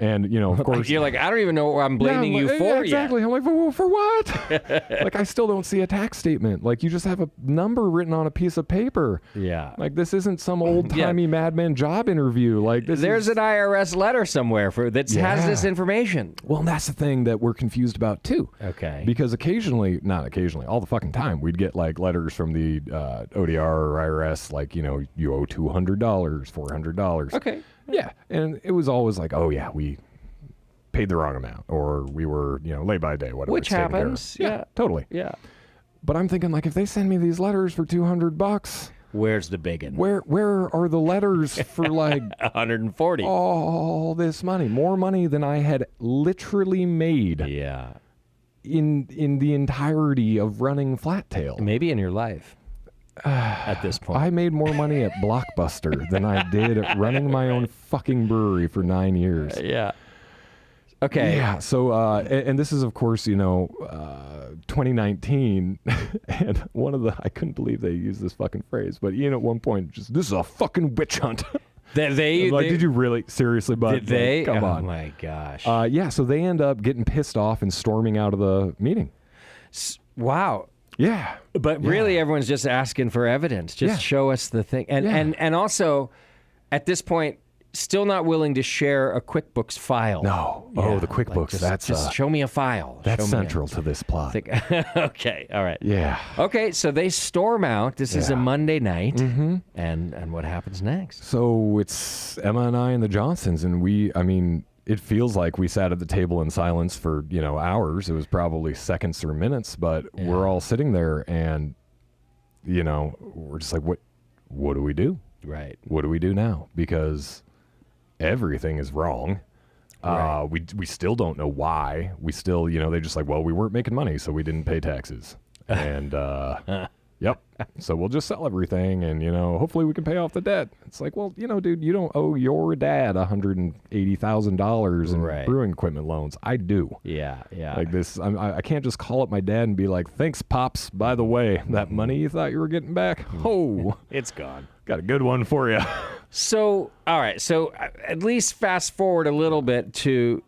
And, of course... You're like, I don't even know what I'm blaming you for yet. Exactly. I'm like, well, for what? Like, I still don't see a tax statement. Like, you just have a number written on a piece of paper. Yeah. Like, this isn't some old-timey Mad Men job interview. Like, There's an IRS letter somewhere that has this information. Well, and that's the thing that we're confused about, too. Okay. Because not occasionally, all the fucking time, we'd get, like, letters from the ODR or IRS, like, you owe $200, $400. Okay. Yeah, and it was always like, oh yeah, we paid the wrong amount, or we were, late by a day, whatever. Which happens. Yeah, totally. Yeah. But I'm thinking, like, if they send me these letters for $200, where's the biggin? Where are the letters for, like, 140? All this money, more money than I had literally made. Yeah. In the entirety of running Flat Tail. Maybe in your life. At this point, I made more money at Blockbuster than I did at running my own fucking brewery for 9 years. Yeah. Okay. Yeah. So, and this is, of course, 2019, and I couldn't believe they used this fucking phrase, but at one point, this is a fucking witch hunt. Did you really? Seriously, bud? Did they? Like, come on. Oh my gosh. Yeah. So they end up getting pissed off and storming out of the meeting. Wow. Yeah. But really, everyone's just asking for evidence. Just show us the thing. And also, at this point, still not willing to share a QuickBooks file. No. Oh, the QuickBooks. Like just show me a file. That's central to this plot. Okay. All right. Yeah. Okay. So they storm out. This is a Monday night. Mm-hmm. And what happens next? So it's Emma and I and the Johnsons, and it feels like we sat at the table in silence for, hours. It was probably seconds or minutes, but we're all sitting there and, we're just like, what do we do? Right. What do we do now? Because everything is wrong. Right. We still don't know why. We still, they just like, well, we weren't making money, so we didn't pay taxes. And, yep. So we'll just sell everything and, hopefully we can pay off the debt. It's like, well, dude, you don't owe your dad $180,000 in brewing equipment loans. I do. Yeah. Like this, I can't just call up my dad and be like, thanks, Pops. By the way, that money you thought you were getting back, it's gone. Got a good one for you. So, all right. So at least fast forward a little bit to...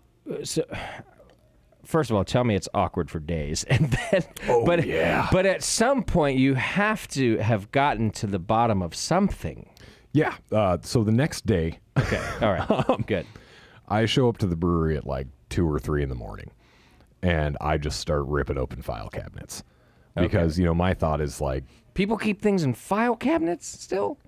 first of all, tell me it's awkward for days, and then, but at some point you have to have gotten to the bottom of something. Yeah. So the next day, Okay, all right, good. I show up to the brewery at like 2 or 3 in the morning, and I just start ripping open file cabinets because my thought is like, People keep things in file cabinets still?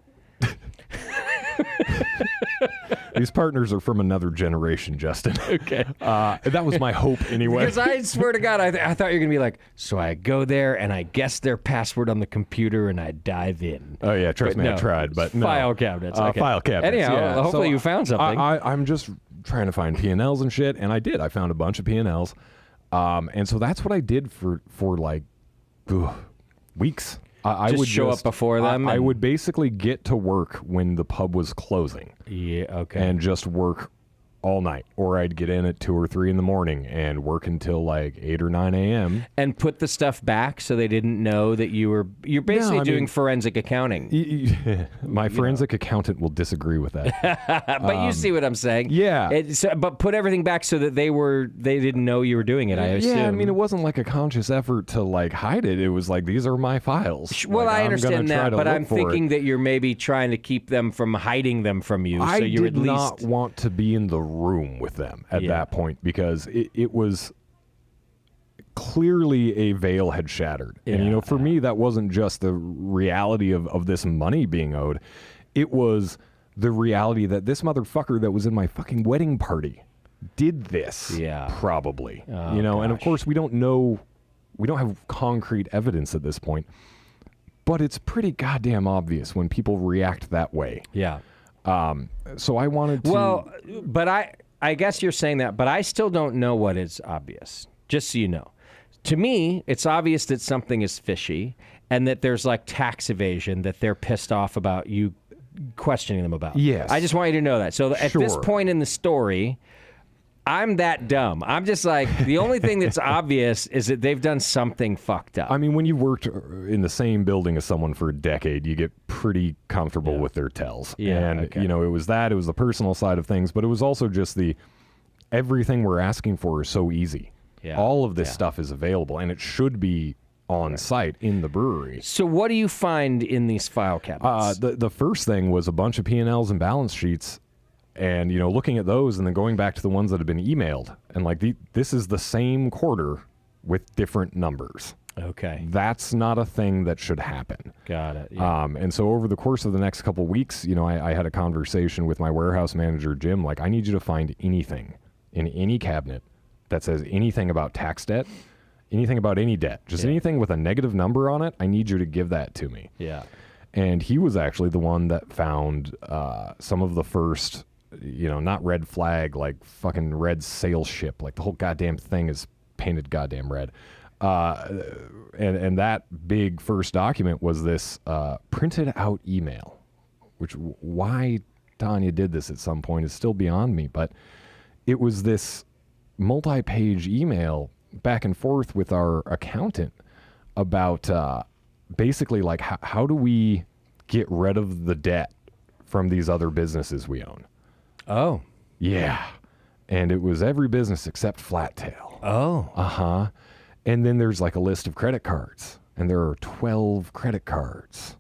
these partners are from another generation, Justin. Okay. That was my hope anyway. Because I swear to God, I thought you were going to be like, so I go there and I guess their password on the computer and I dive in. Oh, yeah, trust me, no, I tried, but no. File cabinets. Okay. File cabinets, Anyhow, yeah. hopefully So you found something. I'm just trying to find P&Ls and shit, and I did. I found a bunch of P&Ls. And so that's what I did for like weeks. I Just would show up before them I and- would basically get to work when the pub was closing. Yeah, okay. And just work all night, or I'd get in at 2 or 3 in the morning and work until like 8 or 9 a.m. And put the stuff back so they didn't know that you're basically I doing mean- forensic accounting. My forensic accountant will disagree with that. But you see what I'm saying? yeah. But put everything back so that they didn't know you were doing it, I assume. Yeah, I mean, it wasn't like a conscious effort to like hide it. It was like, these are my files. Well, Like, I I'm understand gonna try that, to but look I'm for it. thinking that you're maybe trying to keep them from hiding them from you. I so you're did at least not want to be in the room with them at Yeah. that point because it was clearly a veil had shattered. And, for me, that wasn't just the reality of this money being owed. It was the reality that this motherfucker that was in my fucking wedding party did this. Yeah. Probably. Oh, and of gosh. course, we don't know. We don't have concrete evidence at this point. But it's pretty goddamn obvious when people react that way. Yeah. So I wanted to... Well, but I guess you're saying that, but I still don't know what is obvious, just so you know. To me, it's obvious that something is fishy and that there's like tax evasion that they're pissed off about you questioning them about. Yes. I just want you to know that. So at this Sure. point in the story, I'm that dumb. I'm just like, the only thing that's obvious is that they've done something fucked up. I mean, when you've worked in the same building as someone for a decade, you get pretty comfortable with their tells. Yeah, And, okay. it was the personal side of things, but it was also just everything we're asking for is so easy. Yeah, All of this yeah. stuff is available, and it should be on site in the brewery. So what do you find in these file cabinets? The first thing was a bunch of P&Ls and balance sheets, and looking at those and then going back to the ones that had been emailed, and like this is the same quarter with different numbers. Okay. That's not a thing that should happen. Got it. Yeah. And so over the course of the next couple weeks, I had a conversation with my warehouse manager, Jim. Like, I need you to find anything in any cabinet that says anything about tax debt, anything about any debt, just anything with a negative number on it. I need you to give that to me. Yeah. And he was actually the one that found some of the first, not red flag, like fucking red sail ship. Like the whole goddamn thing is painted goddamn red. And that big first document was this printed out email, which why Tanya did this at some point is still beyond me. But it was this multi-page email back and forth with our accountant about basically like how do we get rid of the debt from these other businesses we own. Oh. Yeah. And it was every business except Flat Tail. Oh. Uh-huh. And then there's like a list of credit cards, and there are 12 credit cards.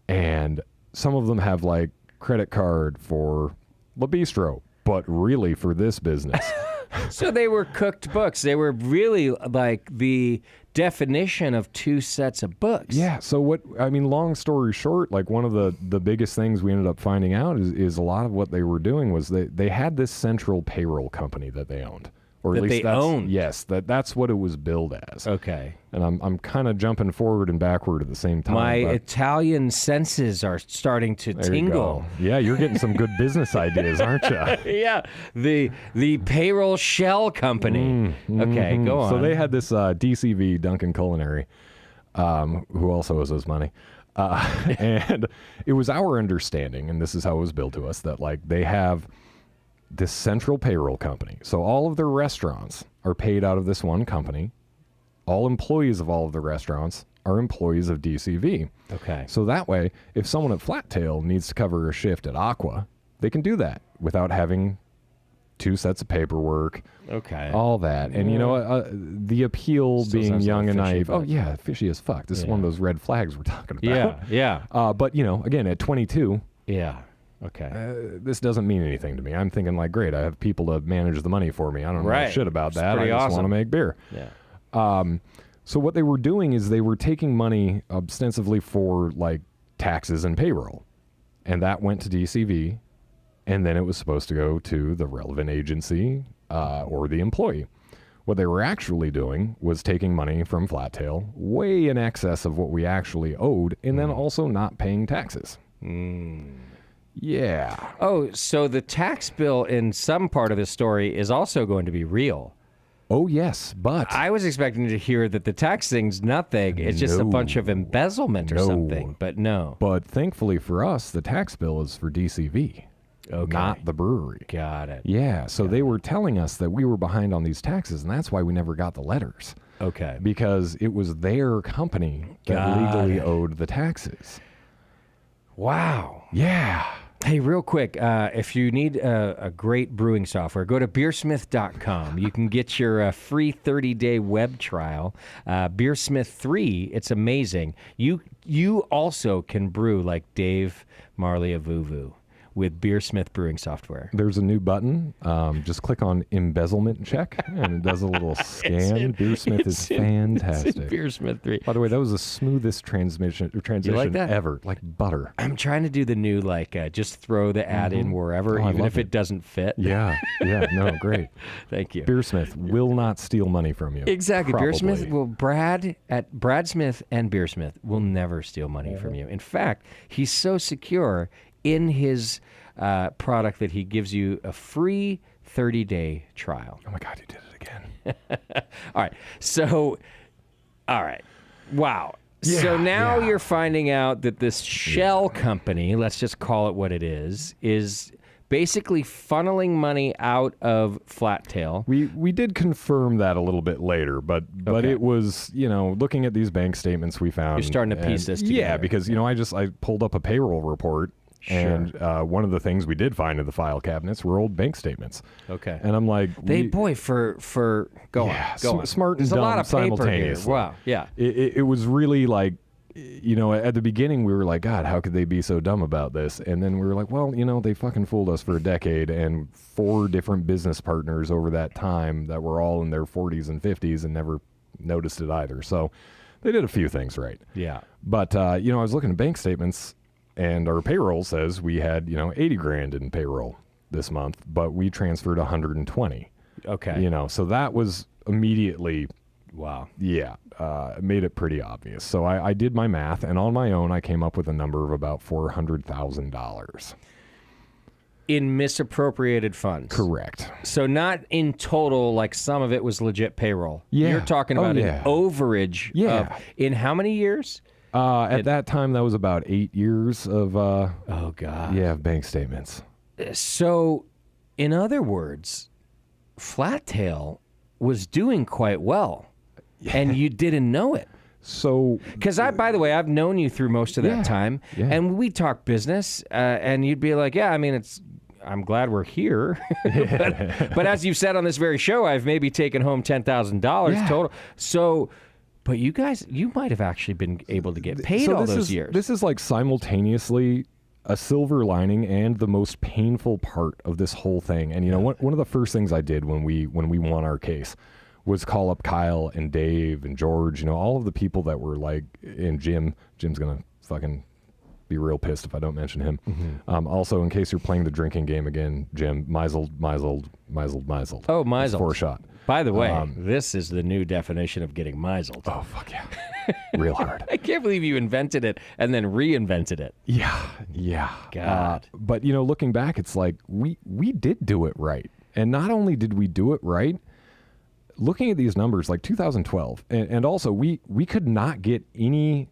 And some of them have like credit card for La Bistro, but really for this business. So they were cooked books. They were really like the definition of two sets of books. Yeah. So long story short, like one of the biggest things we ended up finding out is a lot of what they were doing was they had this central payroll company that they owned. Or That at least they owned. Yes, that's what it was billed as. Okay. And I'm kind of jumping forward and backward at the same time. My but Italian senses are starting to there you tingle. go. Yeah, you're getting some good business ideas, aren't you? Yeah. The payroll shell company. Okay, go on. So they had this DCV, Duncan Culinary, who also owes us money. And it was our understanding, and this is how it was billed to us, that like they have this central payroll company. So all of their restaurants are paid out of this one company. All employees of all of the restaurants are employees of DCV. Okay. So that way, if someone at Flat Tail needs to cover a shift at Aqua, they can do that without having 2 sets of paperwork, Okay. all that. And, you know, the appeal Still being sounds young like and fishy, naive. but- Oh, yeah, fishy as fuck. This is one of those red flags we're talking about. Yeah. Yeah. But, you know, again, at 22, Yeah. Okay. this doesn't mean anything to me. I'm thinking, like, great, I have people to manage the money for me. I don't know Right. shit about It's that. I pretty just want awesome. to make beer. Yeah. So what they were doing is they were taking money ostensibly for, like, taxes and payroll. And that went to DCV. And then it was supposed to go to the relevant agency or the employee. What they were actually doing was taking money from Flat Tail way in excess of what we actually owed, and then also not paying taxes. Yeah. Oh, so the tax bill in some part of the story is also going to be real. Oh, yes, but I was expecting to hear that the tax thing's nothing. It's just a bunch of embezzlement or No. something. But no. but thankfully for us, the tax bill is for DCV, not the brewery. Got it. Yeah, so they were telling us that we were behind on these taxes, and that's why we never got the letters. Okay. Because it was their company that Got legally it. owed the taxes. Wow. Yeah. Hey, real quick, if you need a great brewing software, go to beersmith.com. You can get your free 30-day web trial. Beersmith 3, it's amazing. You also can brew like Dave Marley of Vuvu with Beersmith brewing software. There's a new button. Just click on embezzlement check, and it does a little scan. Beersmith is fantastic. It's in Beersmith 3. By the way, that was the smoothest transition that? ever, like butter. I'm trying to do the new, like, just throw the ad in wherever, Oh, I even love if it doesn't fit. Yeah, no, great. Thank you. Beersmith will not steal money from you. Exactly. Probably. Beersmith will Brad Smith and Beersmith will never steal money from you. In fact, he's so secure in his product that he gives you a free 30-day trial. Oh my God, you did it again. All right. Wow. So now you're finding out that this shell company, let's just call it what it is basically funneling money out of Flat Tail. We did confirm that a little bit later, but Okay. it was, you know, looking at these bank statements we found. You're starting to piece and- this Yeah, together. because, you know, I pulled up a payroll report, and one of the things we did find in the file cabinets were old bank statements. Okay. And I'm like, for go on. smart and There's dumb a lot of paper here. simultaneously. Wow. Yeah. It was really like, you know, at the beginning we were like, God, how could they be so dumb about this? And then we were like, well, you know, they fucking fooled us for a decade, and 4 different business partners over that time that were all in their 40s and 50s and never noticed it either. So they did a few things right. Yeah. But, you know, I was looking at bank statements, and our payroll says we had, you know, 80 grand in payroll this month, but we transferred 120. Okay. You know, so that was immediately, Wow. yeah, made it pretty obvious. So I did my math, and on my own, I came up with a number of about $400,000. In misappropriated funds. Correct. So not in total, like some of it was legit payroll. Yeah. You're talking Oh, about yeah. an overage. Yeah. In how many years? At that time, that was about 8 years of, Oh, God. yeah, bank statements. So, in other words, Flat Tail was doing quite well, and you didn't know it. So, Because by the way, I've known you through most of that Yeah, time, yeah. and we talk business, and you'd be like, "Yeah, I mean, I'm glad we're here." but as you've said on this very show, I've maybe taken home $10,000 Yeah. total. So, but you guys, you might have actually been able to get paid all those years. This is like simultaneously a silver lining and the most painful part of this whole thing. And you know, one of the first things I did when we won our case was call up Kyle and Dave and George, you know, all of the people that were like, and Jim. Jim's gonna fucking be real pissed if I don't mention him. Also, in case you're playing the drinking game again, Jim, misled. Oh, It's misled. 4-shot. By the way, this is the new definition of getting misled. Oh, fuck yeah. Real hard. I can't believe you invented it and then reinvented it. Yeah. God. But, you know, looking back, it's like we did do it right. And not only did we do it right, looking at these numbers, like 2012, and also we could not get any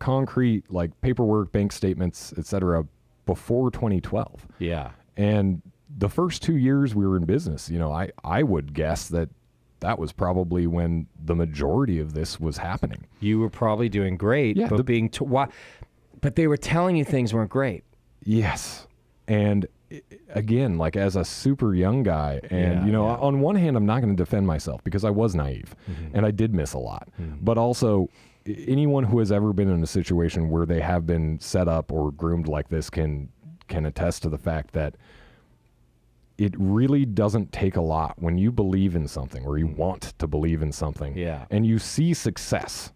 concrete, like, paperwork, bank statements, et cetera, before 2012. Yeah. And the first 2 years we were in business, you know, I would guess that was probably when the majority of this was happening. You were probably doing great, Yeah, but but they were telling you things weren't great. Yes. And again, like as a super young guy, and on one hand, I'm not going to defend myself because I was naive and I did miss a lot. But also, anyone who has ever been in a situation where they have been set up or groomed like this can attest to the fact that it really doesn't take a lot when you believe in something or you want to believe in something and you see success.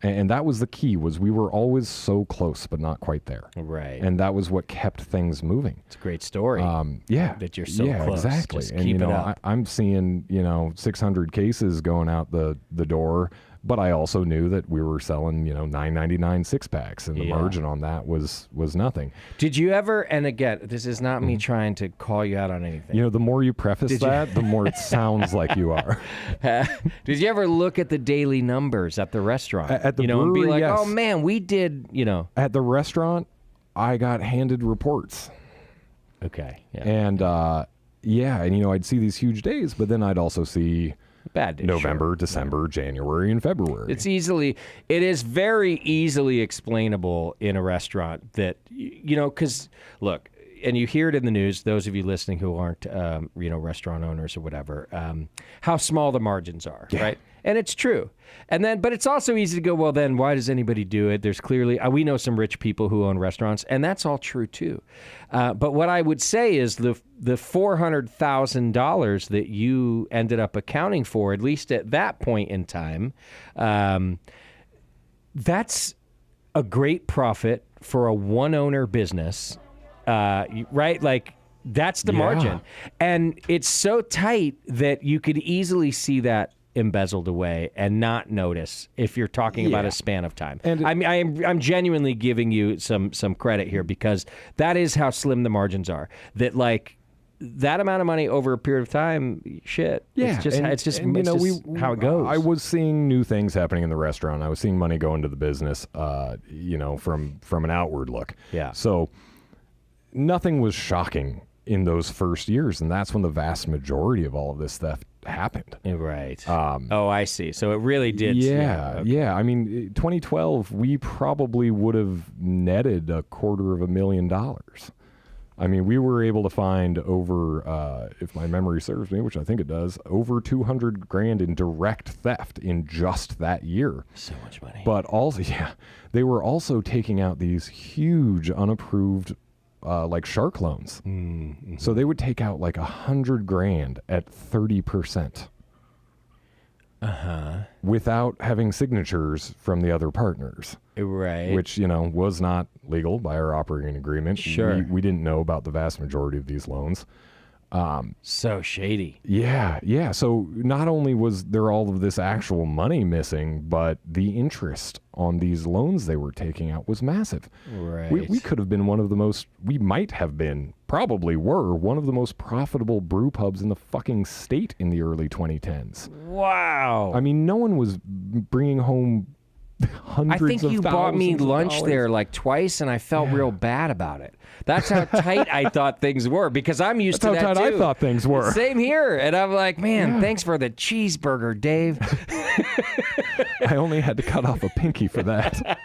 And that was the key, was we were always so close, but not quite there. Right. And that was what kept things moving. It's a great story. That you're so close. Exactly. Just and, keep it up. I'm seeing, 600 cases going out the door, but I also knew that we were selling, $9.99 six-packs, and the margin on that was nothing. Did you ever, and again, this is not me trying to call you out on anything. The more you preface that, the more it sounds like you are. Did you ever look at the daily numbers at the restaurant? At the and brewery, be like, yes. oh man, we did, At the restaurant, I got handed reports. Okay. Yeah. And, and I'd see these huge days, but then I'd also see bad days, November, December, January, and February. It is very easily explainable in a restaurant that, because look, and you hear it in the news, those of you listening who aren't, restaurant owners or whatever, how small the margins are, right? And it's true. But it's also easy to go, well, then why does anybody do it? There's clearly, we know some rich people who own restaurants, and that's all true too. But what I would say is the $400,000 that you ended up accounting for, at least at that point in time, that's a great profit for a one-owner business, right? Like, that's the margin. And it's so tight that you could easily see that embezzled away and not notice if you're talking about a span of time. And I'm genuinely giving you some credit here, because that is how slim the margins are. That like that amount of money over a period of time, shit. Yeah, it's just how it goes. I was seeing new things happening in the restaurant. I was seeing money go into the business, from an outward look. Yeah. So nothing was shocking in those first years, and that's when the vast majority of all of this theft happened. Right. I see. So it really did. Yeah. I mean, 2012, we probably would have netted $250,000. I mean, we were able to find over, if my memory serves me, which I think it does, over $200,000 in direct theft in just that year. So much money. But also, they were also taking out these huge unapproved like shark loans. Mm-hmm. So they would take out like $100,000 at 30%. Without having signatures from the other partners. Right. Which, was not legal by our operating agreement. Sure. We didn't know about the vast majority of these loans. So shady. Yeah. So not only was there all of this actual money missing, but the interest on these loans they were taking out was massive. Right. We could have been we might have been, probably were, one of the most profitable brew pubs in the fucking state in the early 2010s. Wow. I mean, no one was bringing home hundreds of thousands. I think you bought me lunch dollars there like twice, and I felt real bad about it. That's how tight I thought things were, because I'm used to that too. That's how tight I thought things were. Same here. And I'm like, man, thanks for the cheeseburger, Dave. I only had to cut off a pinky for that.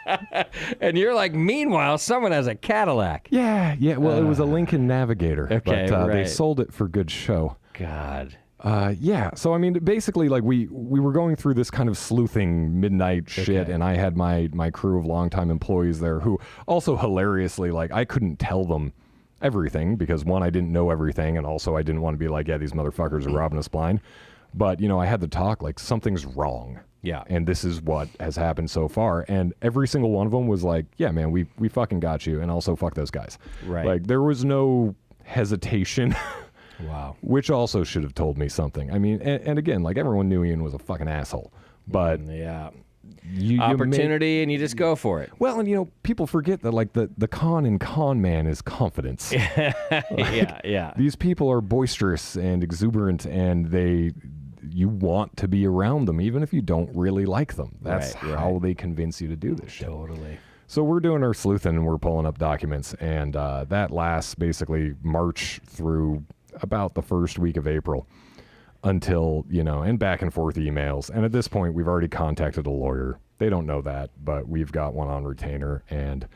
And you're like, meanwhile, someone has a Cadillac. Yeah. Well, it was a Lincoln Navigator. Okay, but right. They sold it for good show. God. So I mean, basically, like we were going through this kind of sleuthing midnight shit, and I had my crew of longtime employees there who also hilariously, like, I couldn't tell them everything because, one, I didn't know everything, and also I didn't want to be like, yeah, these motherfuckers are robbing us blind. But, I had the talk, like, something's wrong. Yeah. And this is what has happened so far. And every single one of them was like, yeah, man, we fucking got you, and also fuck those guys. Right. Like, there was no hesitation. Wow. Which also should have told me something. I mean, and again, like, everyone knew Ian was a fucking asshole. But you opportunity, and you just go for it. Well, and people forget that, like, the con in con man is confidence. Yeah. These people are boisterous and exuberant, and you want to be around them, even if you don't really like them. That's how they convince you to do this shit. Totally. So we're doing our sleuthing, and we're pulling up documents, and that lasts basically March through about the first week of April until, and back and forth emails. And at this point, we've already contacted a lawyer. They don't know that, but we've got one on retainer. And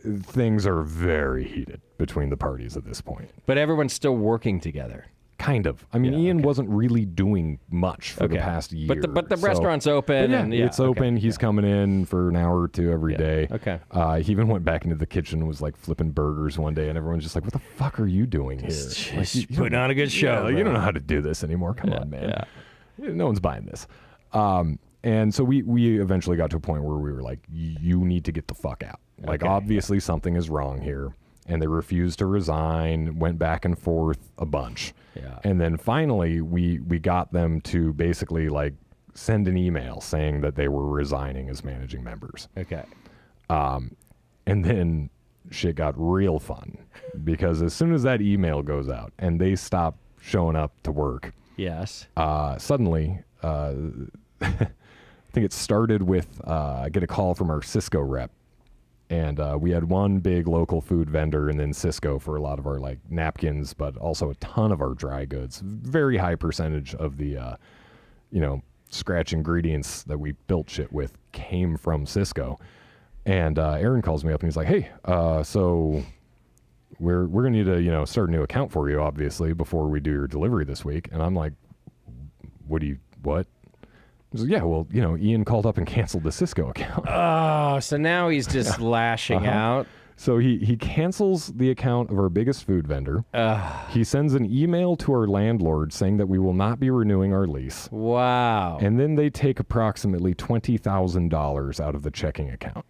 things are very heated between the parties at this point. But everyone's still working together. Kind of. I mean, Yeah, Ian wasn't really doing much for the past year. But the so- restaurant's open. Yeah, and, it's open. He's coming in for an hour or two every day. Okay. He even went back into the kitchen and was like flipping burgers one day, and everyone's just like, "What the fuck are you doing here? Like, you putting on a good show. Yeah, like, you bro. don't know how to do this anymore. Come on, man. yeah. No one's buying this." And so we eventually got to a point where we were like, "You need to get the fuck out. Like, Okay. obviously something is wrong here." And they refused to resign, went back and forth a bunch. Yeah. And then finally, we got them to basically like send an email saying that they were resigning as managing members. Okay. And then shit got real fun because as soon as that email goes out and they stop showing up to work, Yes. suddenly, I think it started with I get a call from our Cisco rep. And we had one big local food vendor and then Cisco for a lot of our like napkins, but also a ton of our dry goods. Very high percentage of the, scratch ingredients that we built shit with came from Cisco. And Aaron calls me up and he's like, "Hey, so we're gonna need to start a new account for you, obviously, before we do your delivery this week." And I'm like, what? He's like, "Yeah, well, Ian called up and canceled the Cisco account." Oh, so now he's just lashing out. So he cancels the account of our biggest food vendor. He sends an email to our landlord saying that we will not be renewing our lease. Wow. And then they take approximately $20,000 out of the checking account.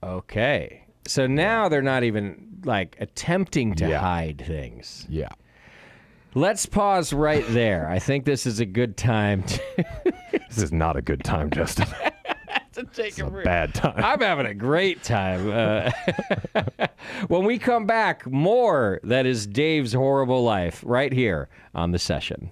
Okay. So now they're not even like attempting to Yeah. hide things. Yeah. Let's pause right there. I think this is a good time to This is not a good time, Justin. take It's a bad time. I'm having a great time. When we come back, more that is Dave's horrible life right here on The Session.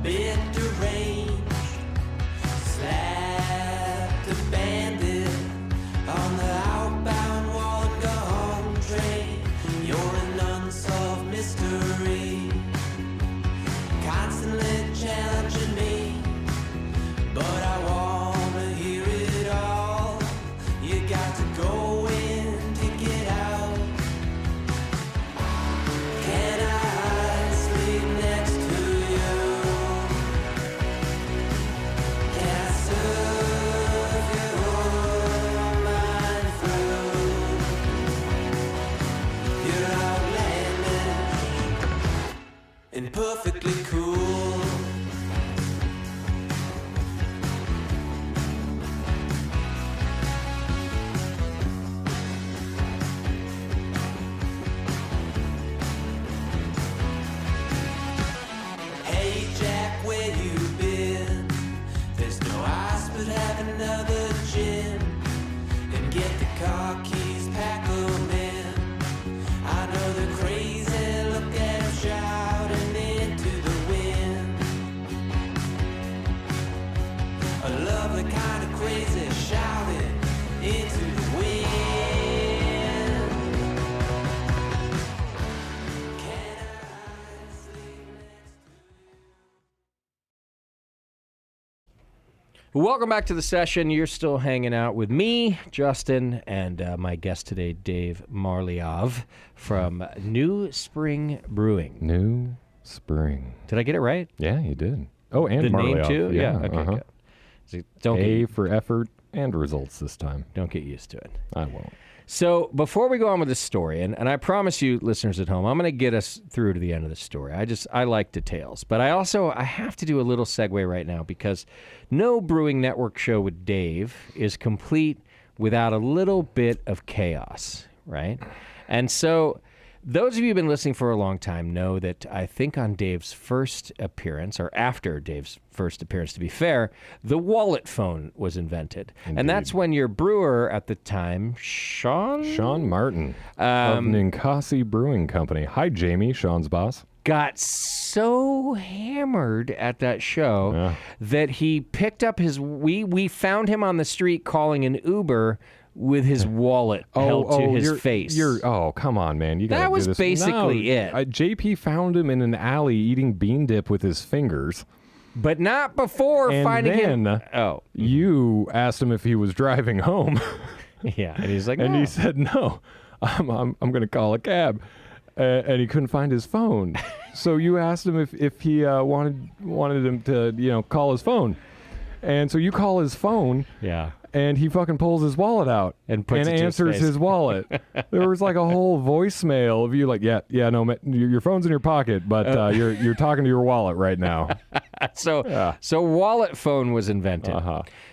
bit deranged. Slapped a bandit on the outbound one-gone train. You're an unsolved mystery, constantly challenging me, but I wanna hear it all. You got to go in to get out. Can I sleep next to you? Can I serve your mind through? You're outlandish and perfectly cool. Hey Jack, where you been? There's no ice, but have another gin. And get the car keys, pack 'em in. I know they're crazy, look at 'em shouting into the wind. I love the kind of crazy shouting into the wind. Can I sleep next to Welcome back to the session. You're still hanging out with me, Justin, and my guest today, Dave Marliov from New Spring Brewing. New Spring. Did I get it right? Yeah, you did. Oh, and The name Marliov. too? Yeah. Okay, good. So don't A get, for effort and results this time. don't get used to it. I won't. So before we go on with this story, and I promise you, listeners at home, I'm going to get us through to the end of the story. I like details, but I have to do a little segue right now because no Brewing Network show with Dave is complete without a little bit of chaos, right? And so those of you who've been listening for a long time know that I think on Dave's first appearance, or after Dave's first appearance to be fair, the wallet phone was invented. And that's when your brewer at the time, Sean Martin of Ninkasi Brewing Company. Hi, Jamie, Sean's boss. got so hammered at that show that he picked up his, we found him on the street calling an Uber with his wallet held to his face. Oh, come on, man. You gotta That do was this. basically it. JP found him in an alley eating bean dip with his fingers. But not before And finding then him. Oh, you asked him if he was driving home. yeah. And he's like, And "No." he said, no, I'm going to call a cab. And he couldn't find his phone. So you asked him if he wanted him to, call his phone. And so you call his phone. Yeah. And he fucking pulls his wallet out And puts it to his answers face. his wallet. There was like a whole voicemail of you like, no, your phone's in your pocket, but you're talking to your wallet right now. So wallet phone was invented.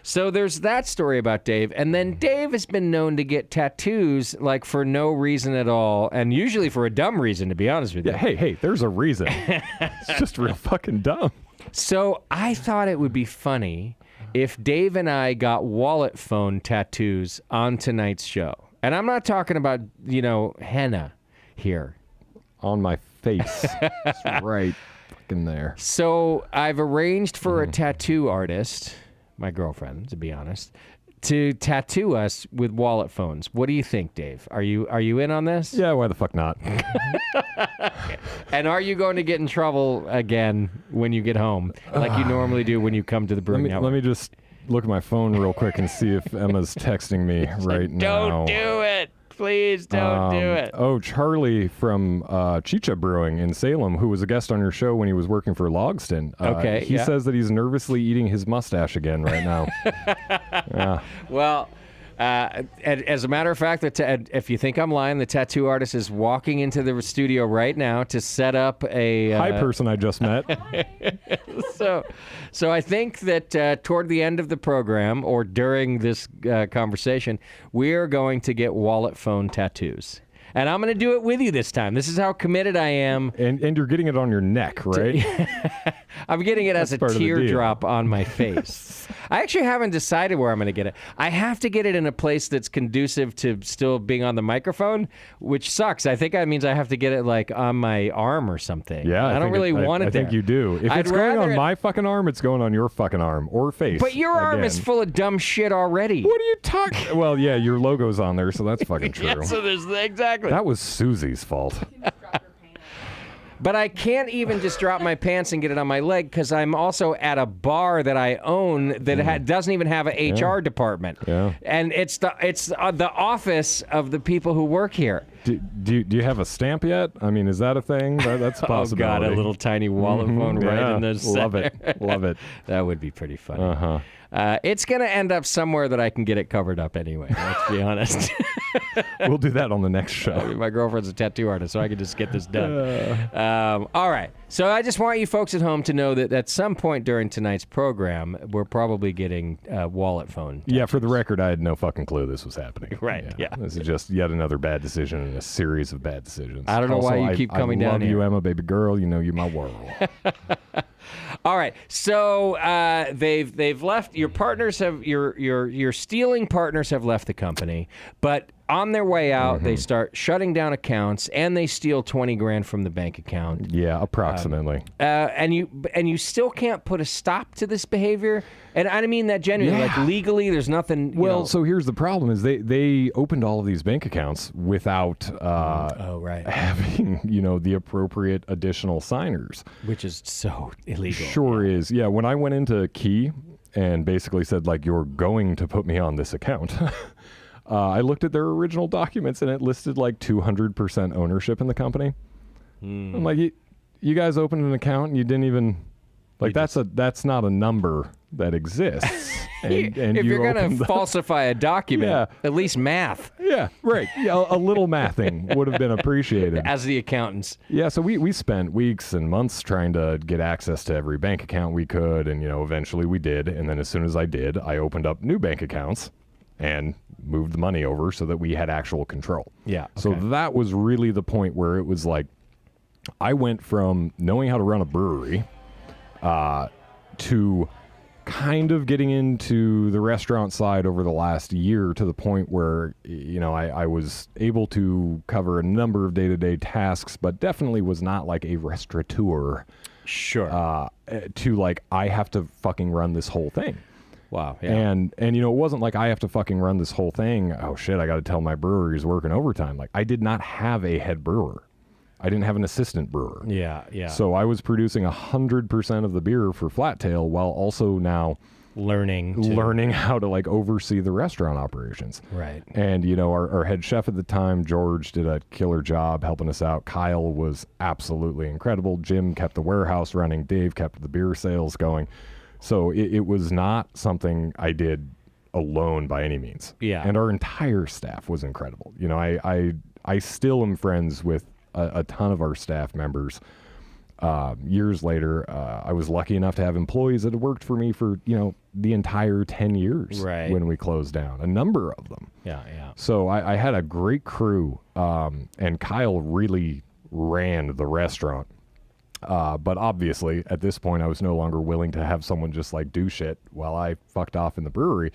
So there's that story about Dave. And then Dave has been known to get tattoos like for no reason at all, and usually for a dumb reason, to be honest with you. Yeah, hey, there's a reason. It's just real fucking dumb. So I thought it would be funny if Dave and I got wallet phone tattoos on tonight's show. And I'm not talking about, henna here. On my face. It's right fucking there. So I've arranged for a tattoo artist, my girlfriend, to be honest, to tattoo us with wallet phones. What do you think, Dave? Are you in on this? Yeah, why the fuck not? And are you going to get in trouble again when you get home, like you normally do when you come to the Brewing Network? Let me just look at my phone real quick and see if Emma's texting me right now. Don't do it. Please don't do it. Oh, Charlie from Chicha Brewing in Salem, who was a guest on your show when he was working for Logston. Okay, He yeah. says that he's nervously eating his mustache again right now. Yeah. Well, as a matter of fact, if you think I'm lying, the tattoo artist is walking into the studio right now to set up a... Hi, person I just met. So I think that toward the end of the program or during this conversation, we are going to get wallet phone tattoos. And I'm going to do it with you this time. This is how committed I am. And you're getting it on your neck, right? I'm getting it as a part of the deal. teardrop on my face. I actually haven't decided where I'm going to get it. I have to get it in a place that's conducive to still being on the microphone, which sucks. I think that means I have to get it like on my arm or something. Yeah, I don't really want it I there. think you do. If I'd it's going rather on my fucking arm, it's going on your fucking arm or face. But your arm is again. full of dumb shit already. What are you talking? Well, yeah, your logo's on there, so that's fucking true. Yeah, so there's exactly. That was Susie's fault. But I can't even just drop my pants and get it on my leg because I'm also at a bar that I own that doesn't even have an HR department. Yeah. And it's the office of the people who work here. Do you have a stamp yet? I mean, is that a thing? That's a Oh, possibility. God, a little tiny wallet phone right in the center. Love it. Love it. That would be pretty funny. Uh-huh. It's going to end up somewhere that I can get it covered up anyway, let's be honest. We'll do that on the next show. My girlfriend's a tattoo artist, so I can just get this done. All right. So I just want you folks at home to know that at some point during tonight's program, we're probably getting wallet phone. Yeah, for the record, I had no fucking clue this was happening. Right, yeah. This is just yet another bad decision in a series of bad decisions. I don't know why you keep coming I down love here. you, Emma, baby girl. You know you're my world. All right. So they've left. Your partners have your stealing partners have left the company, but on their way out, they start shutting down accounts and they steal $20,000 from the bank account. Yeah, approximately. And you still can't put a stop to this behavior. And I mean that genuinely. Yeah. Like legally, there's nothing. You Well, know. so here's the problem: is they opened all of these bank accounts without Oh, right. having the appropriate additional signers. Which is so illegal. Sure is. Yeah, when I went into Key and basically said like you're going to put me on this account. I looked at their original documents and it listed like 200% ownership in the company. I'm like, you guys opened an account and you didn't even like that's not a number that exists. And If you're going to falsify a document, Yeah. at least math Yeah, right. Yeah, a little mathing would have been appreciated. as the accountants. Yeah, so we spent weeks and months trying to get access to every bank account we could, and eventually we did. And then as soon as I did, I opened up new bank accounts and moved the money over so that we had actual control. Yeah. So okay. that was really the point where it was like I went from knowing how to run a brewery to kind of getting into the restaurant side over the last year to the point where I was able to cover a number of day-to-day tasks, but definitely was not like a restaurateur Sure. to like I have to fucking run this whole thing. Wow. Yeah. And it wasn't like I have to fucking run this whole thing. Oh shit, I got to tell my brewery is working overtime. Like I did not have a head brewer. I didn't have an assistant brewer. yeah. Yeah. So I was producing 100% of the beer for Flat Tail while also now learning how to like oversee the restaurant operations. Right. And our head chef at the time, George, did a killer job helping us out. Kyle was absolutely incredible. Jim kept the warehouse running. Dave kept the beer sales going. So it was not something I did alone by any means. Yeah. And our entire staff was incredible. I still am friends with a ton of our staff members. Years later, I was lucky enough to have employees that had worked for me for, the entire 10 years Right. when we closed down, a number of them. Yeah. Yeah. So I had a great crew, and Kyle really ran the restaurant. But obviously, at this point, I was no longer willing to have someone just like do shit while I fucked off in the brewery.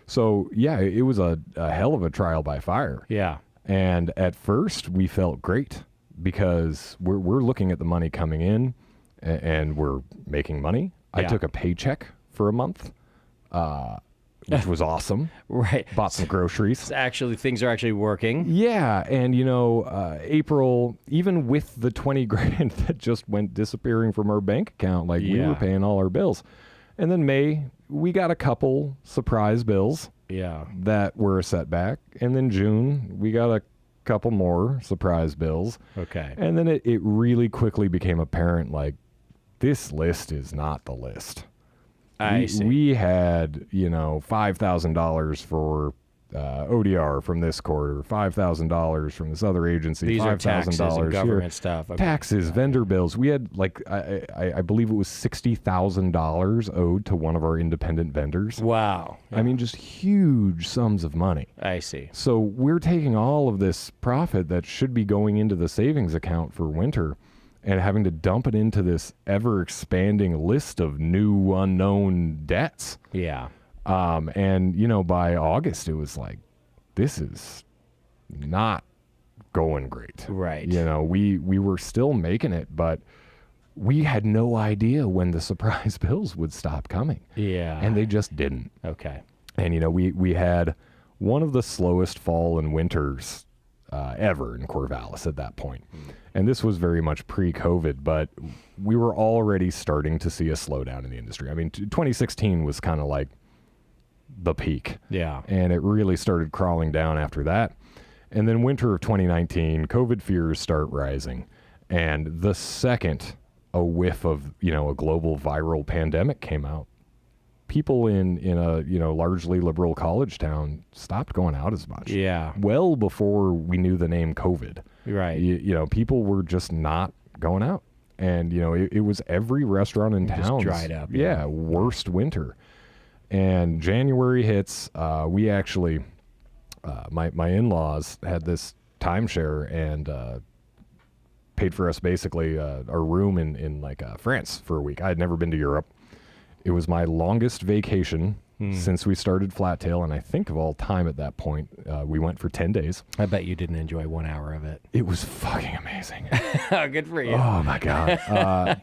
So yeah, it was a hell of a trial by fire. Yeah. And at first, we felt great because we're looking at the money coming in, and we're making money. I Yeah. took a paycheck for a month, which was awesome. Right. Bought some groceries. Actually, things are actually working. Yeah, and April, even with the $20,000 that just went disappearing from our bank account, like we Yeah. were paying all our bills. And then May, we got a couple surprise bills Yeah. that were a setback. And then June, we got a couple more surprise bills. Okay. And then it really quickly became apparent, like, this list is not the list. I see. We had, $5,000 for ODR from this quarter, $5,000 from this other agency, These are $5,000 taxes and here. government stuff. Okay. Taxes, vendor bills. We had like I believe it was $60,000 owed to one of our independent vendors. Wow. I mean, just huge sums of money. I see. So we're taking all of this profit that should be going into the savings account for winter and having to dump it into this ever-expanding list of new unknown debts. Yeah. And, you know, by August, it was like, this is not going great. Right. You know, we were still making it, but we had no idea when the surprise bills would stop coming. Yeah. And they just didn't. Okay. And, you know, we had one of the slowest fall and winters ever in Corvallis at that point. And this was very much pre-COVID, but we were already starting to see a slowdown in the industry. I mean, 2016 was kind of like the peak. Yeah. And it really started crawling down after that. And then winter of 2019, COVID fears start rising. And the second a whiff of, you know, a global viral pandemic came out, people in a, you know, largely liberal college town stopped going out as much. Yeah. Well before we knew the name COVID. Right. You know, people were just not going out. And, you know, it was every restaurant in town. Just dried up. Yeah, worst winter. And January hits. We actually, my in-laws had this timeshare and paid for us basically a room in like France for a week. I had never been to Europe. It was my longest vacation since we started Flat Tail, and I think of all time at that point. We went for 10 days. I bet you didn't enjoy 1 hour of it. It was fucking amazing. Good for you. Oh my god,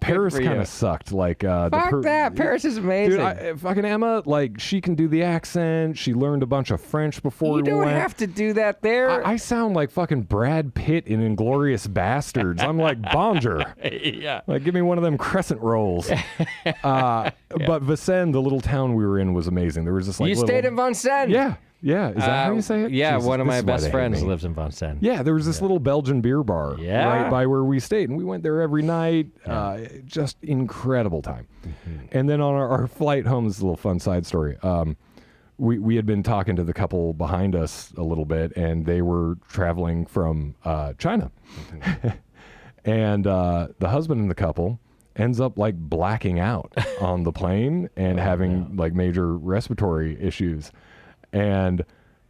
Paris for you. kind of sucked. Like Fuck that. Paris is amazing. Dude, fucking Emma, like she can do the accent. She learned a bunch of French before You we don't went. have to do that there. I sound like fucking Brad Pitt in Inglourious Bastards. I'm like Bonjour. Yeah. Like, give me one of them crescent rolls. But Vincennes, the little town we were in, was amazing. There was this like You stayed in Vincennes. Yeah. Is that how you say it? Yeah, Jesus, one of this my is why best they hate friends me. lives in Vincennes. Yeah, there was this little Belgian beer bar right by where we stayed, and we went there every night. Just incredible time. And then on our flight home, this is a little fun side story. We had been talking to the couple behind us a little bit, and they were traveling from China. And the husband and the couple ends up like blacking out on the plane and having like major respiratory issues. And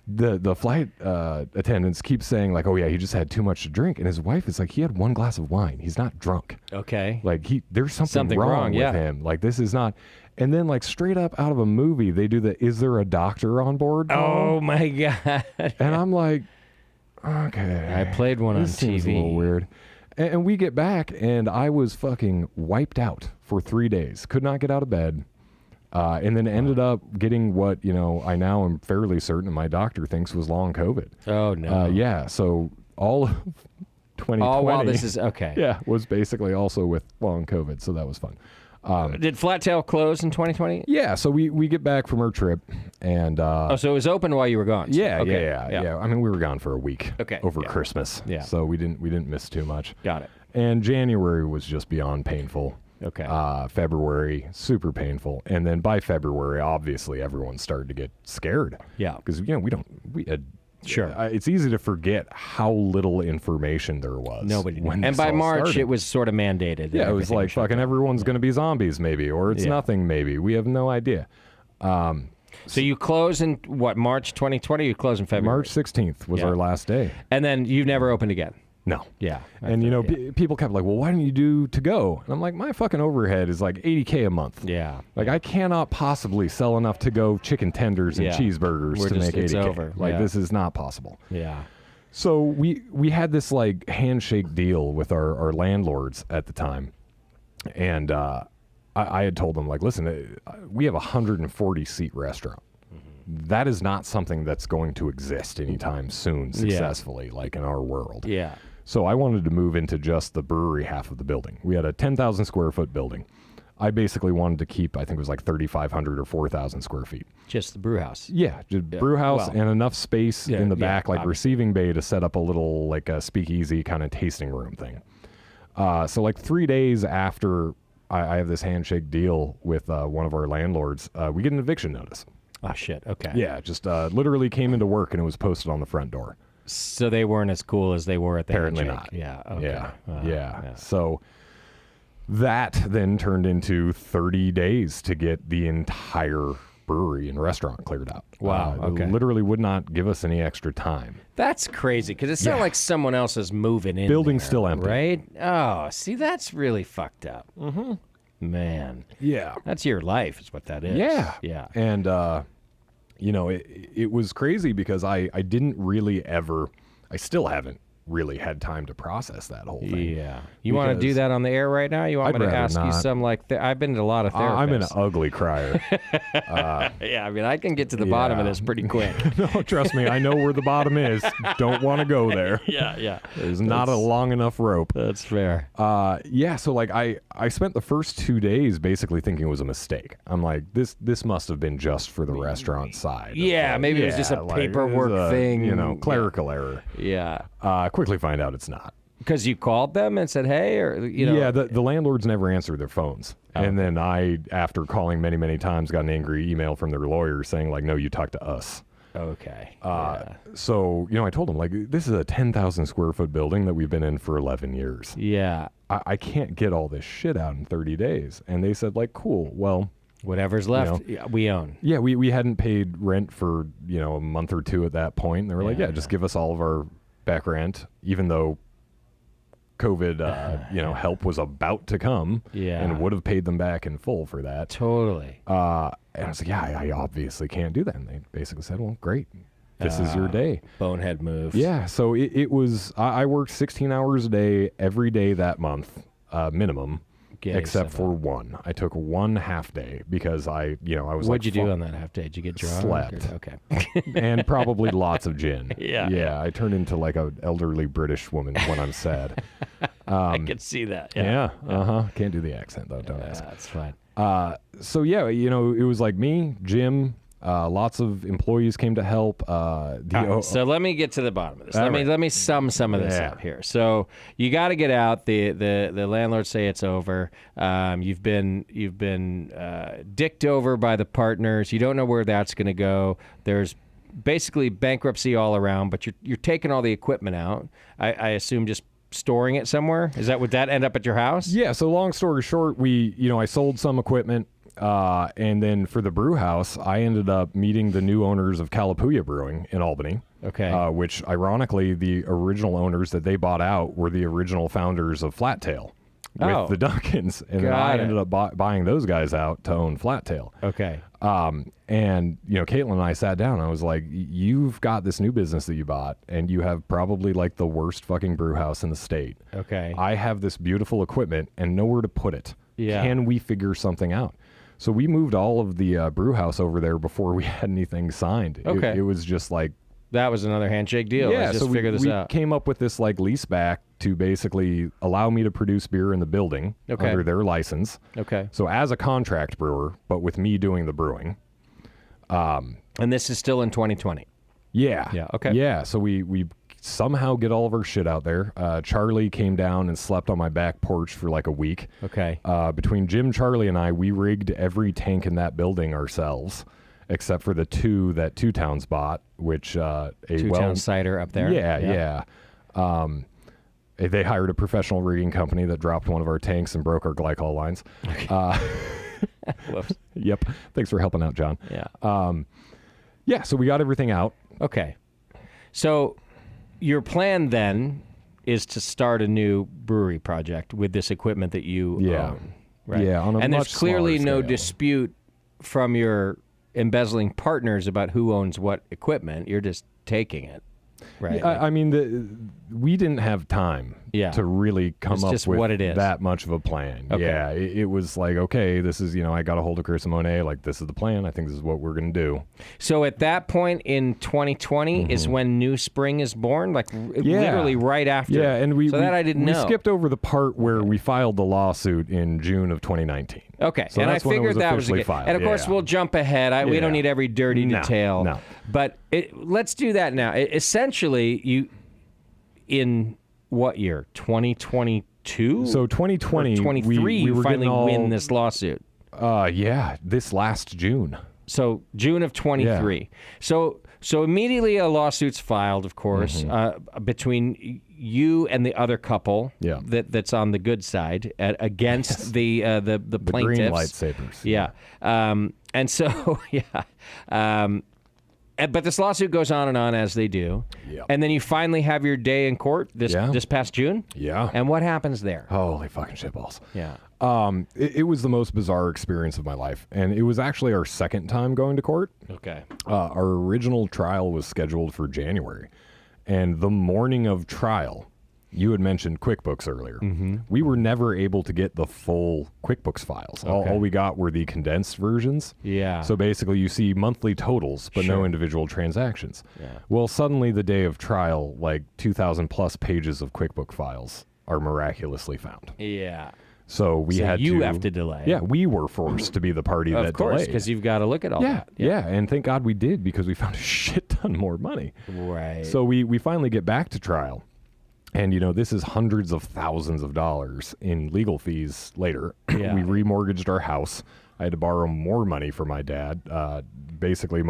the flight attendants keep saying like, oh yeah, he just had too much to drink. And his wife is like, he had 1 glass of wine. He's not drunk. Okay. Like there's something wrong with yeah. him. Like this is not. And then like straight up out of a movie, they do the, is there a doctor on board? Oh my God. And I'm like, okay. I played one on This seems TV. a little weird. And we get back, and I was fucking wiped out for 3 days. Could not get out of bed. And then ended up getting what, you know, I now am fairly certain my doctor thinks was long COVID. Oh, no. Yeah, so all of 2020. Oh, well, this is okay. Yeah, was basically also with long COVID, so that was fun. Did Flat Tail close in 2020? Yeah, so we get back from our trip, and Oh, so it was open while you were gone. yeah, Okay. yeah. I mean, we were gone for a week over yeah. Christmas, Yeah. so we didn't miss too much. Got it. And January was just beyond painful. Okay. February, super painful. And then by February, obviously, everyone started to get scared. Yeah. Because, you know, we had... Sure. It's easy to forget how little information there was. Nobody knew. when And this by all March, started. it was sort of mandated. that Yeah, it was everything like shut fucking down. everyone's going to be zombies, maybe, or it's Yeah. nothing, maybe. We have no idea. So you close in, what, March 2020? You close in February? March 16th was Yeah. our last day. And then you've never opened again? No. Yeah. And, you know, people kept like, well, why don't you do to go? And I'm like, my fucking overhead is like $80K a month. Yeah. Like, I cannot possibly sell enough to go chicken tenders and Yeah. cheeseburgers We're to just- make it's 80K. over. Like, Yeah. this is not possible. Yeah. So we had this like handshake deal with our landlords at the time. And I had told them, like, listen, we have a 140 seat restaurant. That is not something that's going to exist anytime soon successfully, like in our world. Yeah. So I wanted to move into just the brewery half of the building. We had a 10,000 square foot building. I basically wanted to keep, I think it was like 3,500 or 4,000 square feet. Just the brew house. Yeah, just brew house Well, and enough space yeah, in the yeah, back, like obviously. receiving bay to set up a little like a speakeasy kind of tasting room thing. So like 3 days after I have this handshake deal with one of our landlords, we get an eviction notice. Oh, shit. Okay. Yeah, just literally came into work and it was posted on the front door. So they weren't as cool as they were at the Apparently handshake. not. Yeah. Okay. Yeah. Yeah. So that then turned into 30 days to get the entire brewery and restaurant cleared out. Wow, okay. Literally would not give us any extra time. That's crazy because it's not like someone else is moving in. Building's there, still empty. right? Oh, see, that's really fucked up. Mm-hmm. Man, Yeah. that's your life, is what that is. Yeah. Yeah. And, it was crazy because I didn't really ever, I still haven't really had time to process that whole thing. Yeah. You want to do Because that on the air right now? You want I'd me to rather ask you not. some I've been to a lot of therapists. I'm an ugly crier. Yeah, I mean, I can get to the bottom of Yeah. this pretty quick. No, trust me, I know where the bottom is. Don't want to go there. Yeah. There's not a long enough rope. That's fair. Yeah, so like I spent the first 2 days basically thinking it was a mistake. I'm like, this must have been just for the restaurant side. Yeah, Like, maybe it was just a like, paperwork it was a, thing. clerical error. Yeah. Quickly find out it's not. Because you called them and said, hey, or, Yeah, the landlords never answered their phones. And then I, after calling many, many times, got an angry email from their lawyer saying, like, no, you talk to us. Okay. So, I told them, like, this is a 10,000 square foot building that we've been in for 11 years. Yeah. I can't get all this shit out in 30 days. And they said, like, cool, well, Whatever's left, we own. yeah, we hadn't paid rent for, a month or two at that point. And they were like, yeah, just give us all of our back rent, even though COVID, help was about to come, and would have paid them back in full for that. Totally. And I was like, yeah, I obviously can't do that. And they basically said, well, great, this is your day. Bonehead move. Yeah, so it was, I worked 16 hours a day every day that month, minimum, except for one. I took one half day because I was What'd you do on that half day? Did you get drunk? Slept. Okay. and probably lots of gin. Yeah. I turned into like an elderly British woman when I'm sad. I could see that. Yeah. Can't do the accent though. Don't ask. That's fine. So yeah, it was like me, Jim. Lots of employees came to help. So let me get to the bottom of this. Let me sum some of this up here. So you got to get out. The landlords say it's over. You've been dicked over by the partners. You don't know where that's going to go. There's basically bankruptcy all around. But you're taking all the equipment out. I assume just storing it somewhere. Would that end up at your house? Yeah. So long story short, I sold some equipment. And then for the brew house, I ended up meeting the new owners of Calapooya Brewing in Albany. Okay. Which, ironically, the original owners that they bought out were the original founders of Flattail with the Duncans. And then I ended up buying those guys out to own Flattail. Okay. And, Caitlin and I sat down and I was like, you've got this new business that you bought and you have probably like the worst fucking brew house in the state. Okay. I have this beautiful equipment and nowhere to put it. Yeah. Can we figure something out? So we moved all of the brew house over there before we had anything signed. Okay. It was just like... That was another handshake deal. Yeah, Let's just so figure this we out. came up with this like lease back to basically allow me to produce beer in the building under their license. Okay. So as a contract brewer, but with me doing the brewing. And this is still in 2020? Yeah. Yeah, okay. Yeah, so we somehow get all of our shit out there. Charlie came down and slept on my back porch for like a week. Okay. Between Jim, Charlie, and I, we rigged every tank in that building ourselves, except for the two that Two Towns bought, which Two Towns cider up there. Yeah. They hired a professional rigging company that dropped one of our tanks and broke our glycol lines. Whoops. Yep. Thanks for helping out, John. Yeah. Yeah. So we got everything out. Okay. So your plan then is to start a new brewery project with this equipment that you own, right? Yeah, on a and much there's clearly smaller no scale. dispute from your embezzling partners about who owns what equipment. You're just taking it, right? Yeah, I mean, we didn't have time to really come up just with what it is. that much of a plan. Okay. Yeah, it was like, okay, this is, I got a hold of Chris and Monet, like, this is the plan. I think this is what we're going to do. So at that point in 2020 is when New Spring is born, like literally right after. Yeah, and I didn't know. We skipped over the part where we filed the lawsuit in June of 2019. Okay, So and I that's when it figured was that was officially good. filed. And of course, Yeah. we'll jump ahead. We don't Yeah. need every dirty detail. No. But let's do that now. Essentially, you in what year? 2022. So 2020, 23. we you were finally getting all, win this lawsuit. Yeah, this last June. So June of 23. So immediately a lawsuit's filed, of course, between you and the other couple that's on the good side against the plaintiffs. Green lightsabers. Yeah. And so, but this lawsuit goes on and on as they do. Yep. And then you finally have your day in court this past June. Yeah. And what happens there? Holy fucking shitballs. Yeah. It was the most bizarre experience of my life. And it was actually our second time going to court. Okay. Our original trial was scheduled for January. And the morning of trial, you had mentioned QuickBooks earlier. We were never able to get the full QuickBooks files. All we got were the condensed versions. Yeah. So basically you see monthly totals, but no individual transactions. Yeah. Well, suddenly the day of trial, like 2,000 plus pages of QuickBook files are miraculously found. Yeah. So we had you have to delay. Yeah, we were forced to be the party that Of course, delayed. because you've got to look at all that. Yeah, and thank God we did because we found a shit ton more money. Right. So we finally get back to trial. And, this is hundreds of thousands of dollars in legal fees later. Yeah. We remortgaged our house. I had to borrow more money from my dad. Basically,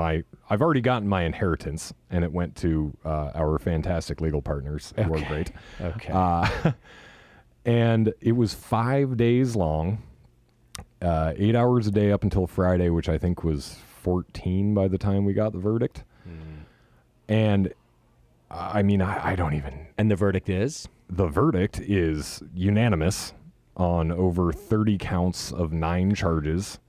I've already gotten my inheritance, and it went to our fantastic legal partners who are great. Okay. And it was 5 days long, 8 hours a day up until Friday, which I think was 14 by the time we got the verdict. And I mean, I don't even... And the verdict is? The verdict is unanimous on over 30 counts of 9 charges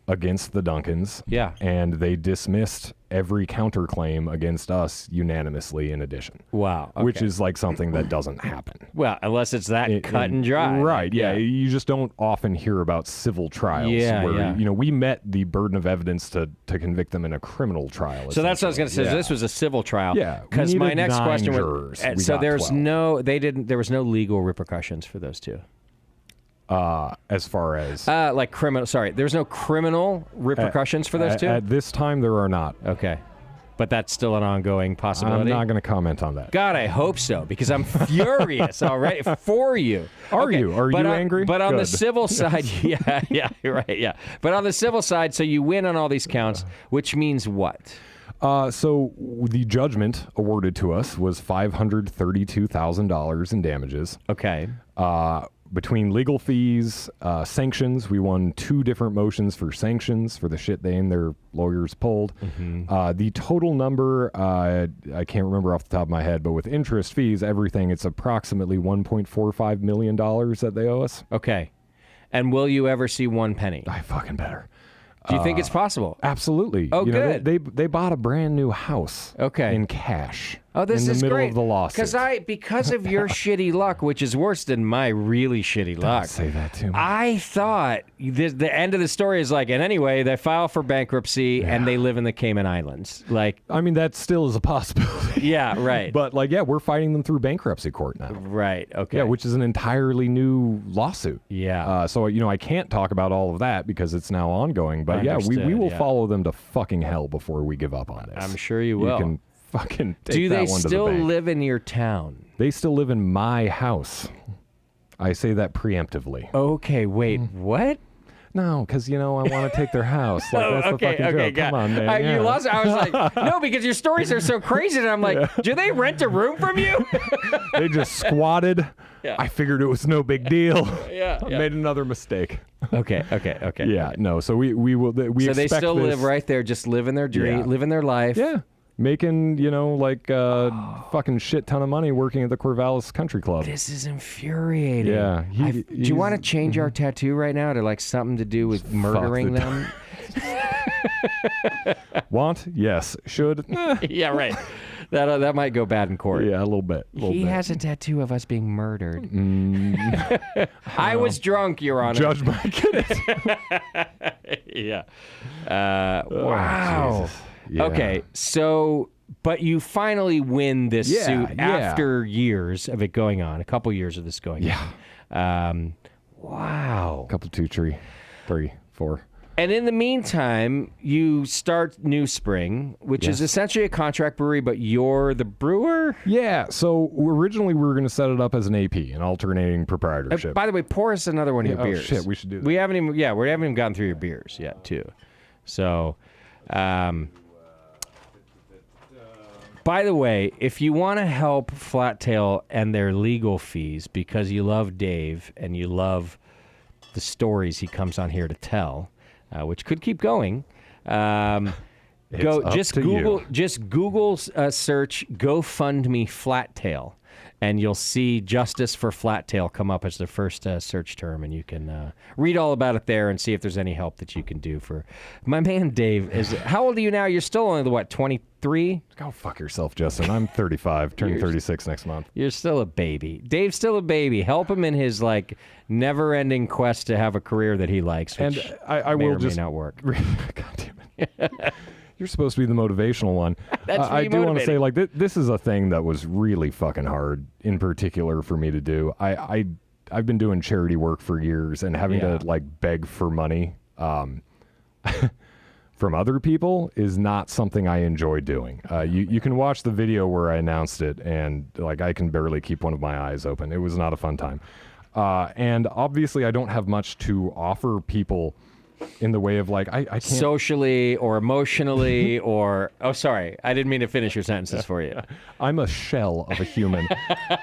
against the Duncans. Yeah. And they dismissed every counterclaim against us unanimously in addition. Wow. Okay. Which is like something that doesn't happen. Well, unless it's that cut and dry. Right, yeah. You just don't often hear about civil trials where, we met the burden of evidence to convict them in a criminal trial. So that's what I was going to say. So this was a civil trial. Yeah. Because my next 9 question jurors. was, so there was no legal repercussions for those two. As far as... like criminal, sorry, there's no criminal repercussions for those two? At this time, there are not. Okay. But that's still an ongoing possibility? I'm not going to comment on that. God, I hope so, because I'm furious already for you. Are you angry? But on Good. the civil side, yeah, you're right, yeah. But on the civil side, so you win on all these counts, which means what? So the judgment awarded to us was $532,000 in damages. Okay. Between legal fees, sanctions, we won 2 different motions for sanctions for the shit they and their lawyers pulled. The total number, I can't remember off the top of my head, but with interest, fees, everything, it's approximately $1.45 million that they owe us. Okay. And will you ever see one penny? I fucking better. Do you think it's possible? Absolutely. Oh, good. They bought a brand new house. In cash. Oh, this in is the middle great. of the lawsuit. Because of your shitty luck, which is worse than my really shitty luck. Don't say that to me. I thought the end of the story is like, and anyway, they file for bankruptcy and they live in the Cayman Islands. Like, I mean, that still is a possibility. Yeah, right. But we're fighting them through bankruptcy court now. Right. Okay. Yeah, which is an entirely new lawsuit. Yeah. So I can't talk about all of that because it's now ongoing. But we will follow them to fucking hell before we give up on this. I'm sure you will. You can fucking take Do that they one to the still bank. live in your town? They still live in my house. I say that preemptively. Okay, wait, what? No, because, I want to take their house. That's the fucking joke. Come on, man. You lost it. I was like, no, because your stories are so crazy. And I'm like, do they rent a room from you? They just squatted. Yeah. I figured it was no big deal. Yeah. I made another mistake. Okay. Yeah, no. So we will. We so they expect still this. live right there, just living their dream, living their life. Yeah. Making, fucking shit ton of money working at the Corvallis Country Club. This is infuriating. Yeah. Do you want to change our tattoo right now to something to do with murdering them? Want? Yes. Should? Yeah, right. That might go bad in court. Yeah, a little bit. He has a tattoo of us being murdered. I was drunk, Your Honor. Judge my goodness. Yeah. Wow. Jesus. Yeah. Okay, so, but you finally win this suit after years of it going on, a couple years of this going on. Wow. Couple, 2, 3, 4. And in the meantime, you start New Spring, which is essentially a contract brewery, but you're the brewer? Yeah, so originally we were going to set it up as an AP, an alternating proprietorship. By the way, pour us another one of your beers. Oh, shit, we should do that. We haven't even gotten through your beers yet, too. So... By the way, if you want to help Flattail and their legal fees because you love Dave and you love the stories he comes on here to tell, which could keep going, just Google search GoFundMe Flattail, and you'll see Justice for Flattail come up as the first search term, and you can read all about it there and see if there's any help that you can do for my man Dave. How old are you now? You're still only 23? Go fuck yourself, Justin. I'm 35, turning 36 next month. You're still a baby. Dave's still a baby. Help him in his never-ending quest to have a career that he likes, which and I may will or just may not work. God damn it. You're supposed to be the motivational one. That's I do want to say, this is a thing that was really fucking hard, in particular, for me to do. I've been doing charity work for years, and having to beg for money from other people is not something I enjoy doing. You can watch the video where I announced it, and I can barely keep one of my eyes open. It was not a fun time. And obviously, I don't have much to offer people in the way of I can't socially or emotionally or sorry, I didn't mean to finish your sentences for you. I'm a shell of a human.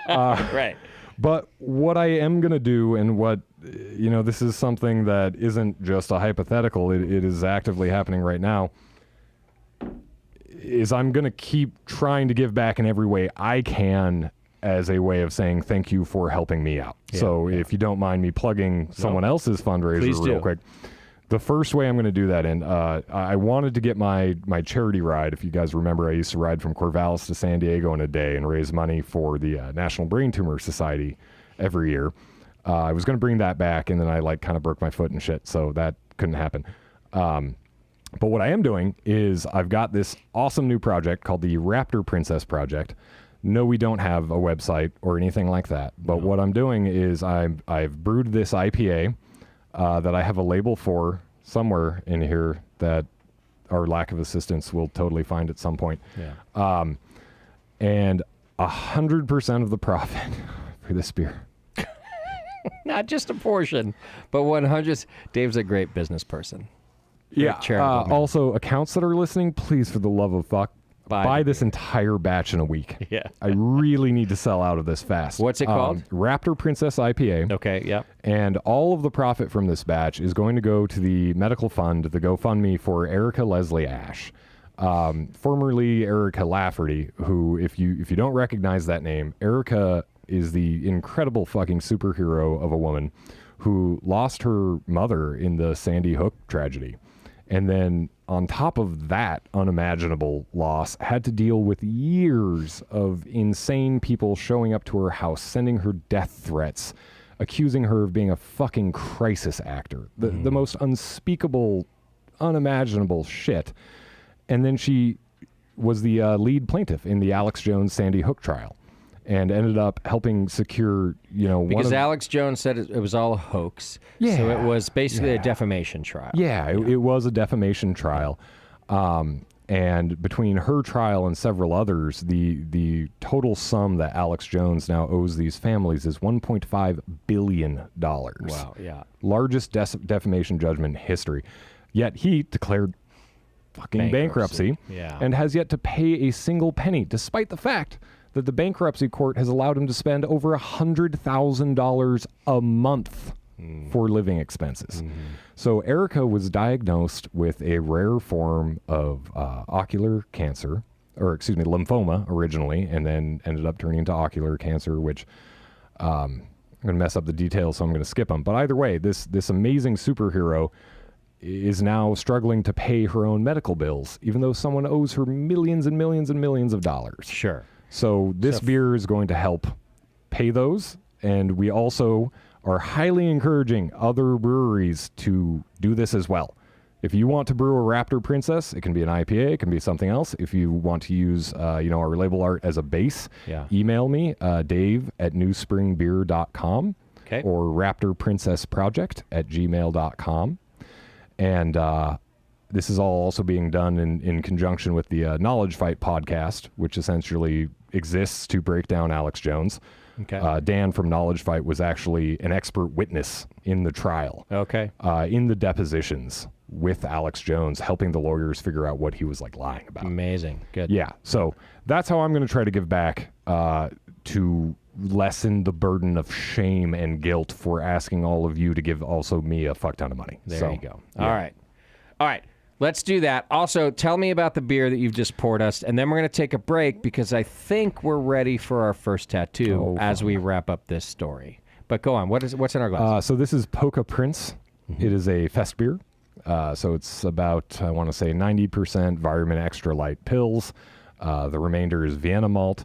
Right. But what I am going to do, and what this is something that isn't just a hypothetical, it is actively happening right now, is I'm going to keep trying to give back in every way I can as a way of saying thank you for helping me out. If you don't mind me plugging someone else's fundraiser real quick. The first way I'm going to do that in, I wanted to get my charity ride. If you guys remember, I used to ride from Corvallis to San Diego in a day and raise money for the National Brain Tumor Society every year. I was going to bring that back, and then I kind of broke my foot and shit, so that couldn't happen. But what I am doing is I've got this awesome new project called the Raptor Princess Project. No, we don't have a website or anything like that. But what I'm doing is I've brewed this IPA that I have a label for somewhere in here that our lack of assistance will totally find at some point. Yeah. And 100% of the profit for this beer. Not just a portion, but 100. Dave's a great business person. Yeah. Charitable man. Also, accounts that are listening, please, for the love of fuck, buy this entire batch in a week. Yeah. I really need to sell out of this fast. What's it called? Raptor Princess IPA. Okay, yeah. And all of the profit from this batch is going to go to the medical fund, the GoFundMe for Erica Leslie Ash, formerly Erica Lafferty, who, if you don't recognize that name, Erica is the incredible fucking superhero of a woman who lost her mother in the Sandy Hook tragedy. And then on top of that unimaginable loss, had to deal with years of insane people showing up to her house, sending her death threats, accusing her of being a fucking crisis actor. The most unspeakable, unimaginable shit. And then she was the lead plaintiff in the Alex Jones Sandy Hook trial, and ended up helping secure, because Alex Jones said it was all a hoax. Yeah. So it was basically a defamation trial. Yeah, it was a defamation trial. And between her trial and several others, the total sum that Alex Jones now owes these families is $1.5 billion. Wow, yeah. Largest defamation judgment in history. Yet he declared fucking bankruptcy and has yet to pay a single penny, despite the fact that the bankruptcy court has allowed him to spend over $100,000 a month for living expenses. So Erica was diagnosed with a rare form of ocular cancer, lymphoma originally, and then ended up turning into ocular cancer, which I'm going to mess up the details, so I'm going to skip them. But either way, this amazing superhero is now struggling to pay her own medical bills, even though someone owes her millions and millions and millions of dollars. Sure. So this beer is going to help pay those, and we also are highly encouraging other breweries to do this as well. If you want to brew a Raptor Princess, it can be an IPA, it can be something else. If you want to use our label art as a base, email me, dave@newspringbeer.com or raptorprincessproject@gmail.com. And this is all also being done in conjunction with the Knowledge Fight podcast, which essentially exists to break down Alex Jones. Okay. Dan from Knowledge Fight was actually an expert witness in the trial. Okay. In the depositions with Alex Jones, helping the lawyers figure out what he was like lying about. Amazing. Good. Yeah. So that's how I'm going to try to give back to lessen the burden of shame and guilt for asking all of you to give also me a fuck ton of money. There you go. All right. All right. Let's do that. Also, tell me about the beer that you've just poured us, and then we're going to take a break because I think we're ready for our first tattoo as we wrap up this story. But go on. What's in our glass? So this is Polka Prince. It is a fest beer. So it's about, I want to say, 90% Environment Extra Light pills. The remainder is Vienna malt,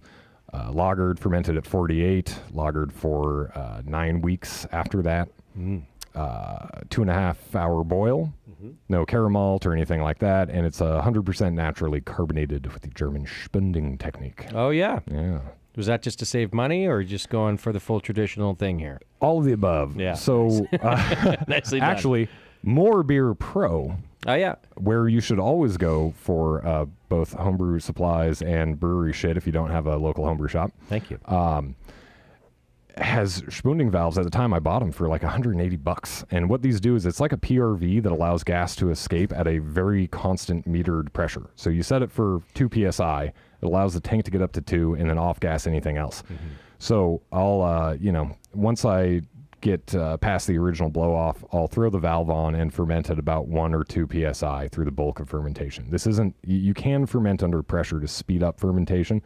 lagered, fermented at 48, lagered for 9 weeks after that. 2.5 hour boil, no caramel or anything like that, and it's 100% naturally carbonated with the German Spunding technique. Oh, yeah. Yeah. Was that just to save money or just going for the full traditional thing here? All of the above. Yeah. So Nicely done. actually, More Beer Pro, Oh, yeah. where you should always go for both homebrew supplies and brewery shit if you don't have a local homebrew shop, Thank you. has Spunding valves. At the time I bought them for like $180. And what these do is it's like a PRV that allows gas to escape at a very constant metered pressure. So you set it for 2 PSI. It allows the tank to get up to 2 and then off gas anything else. So I'll, once I get past the original blow off, I'll throw the valve on and ferment at about 1 or 2 PSI through the bulk of fermentation. This isn't, you can ferment under pressure to speed up fermentation.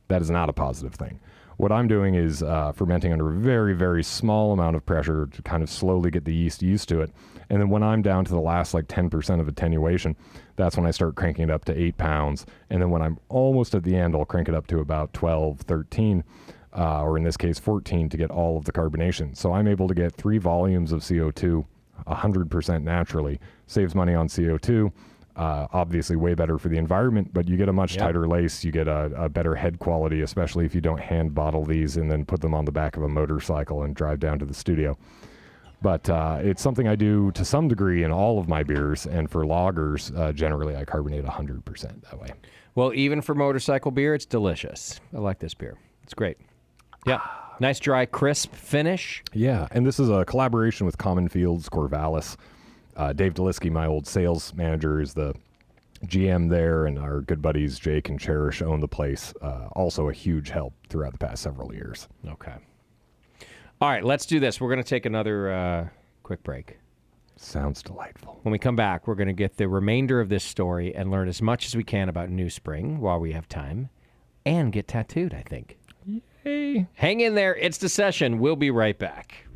That is not a positive thing. What I'm doing is fermenting under a very, very small amount of pressure to kind of slowly get the yeast used to it. And then when I'm down to the last like 10% of attenuation, that's when I start cranking it up to 8 pounds. And then when I'm almost at the end, I'll crank it up to about 12, 13, or in this case, 14 to get all of the carbonation. So I'm able to get 3 volumes of CO2 100% naturally. Saves money on CO2. Obviously way better for the environment, but you get a much tighter lace. You get a better head quality, especially if you don't hand bottle these and then put them on the back of a motorcycle and drive down to the studio. But it's something I do to some degree in all of my beers, and for lagers, generally I carbonate 100% that way. Well, even for motorcycle beer, it's delicious. I like this beer. It's great. Yeah. Nice, dry, crisp finish. Yeah, and this is a collaboration with Common Fields Corvallis. Dave Delisky, my old sales manager, is the GM there, and our good buddies Jake and Cherish own the place. Also a huge help throughout the past several years. Okay. All right, let's do this. We're going to take another quick break. Sounds delightful. When we come back, we're going to get the remainder of this story and learn as much as we can about New Spring while we have time, and get tattooed, I think. Yay. Hang in there. It's the session. We'll be right back.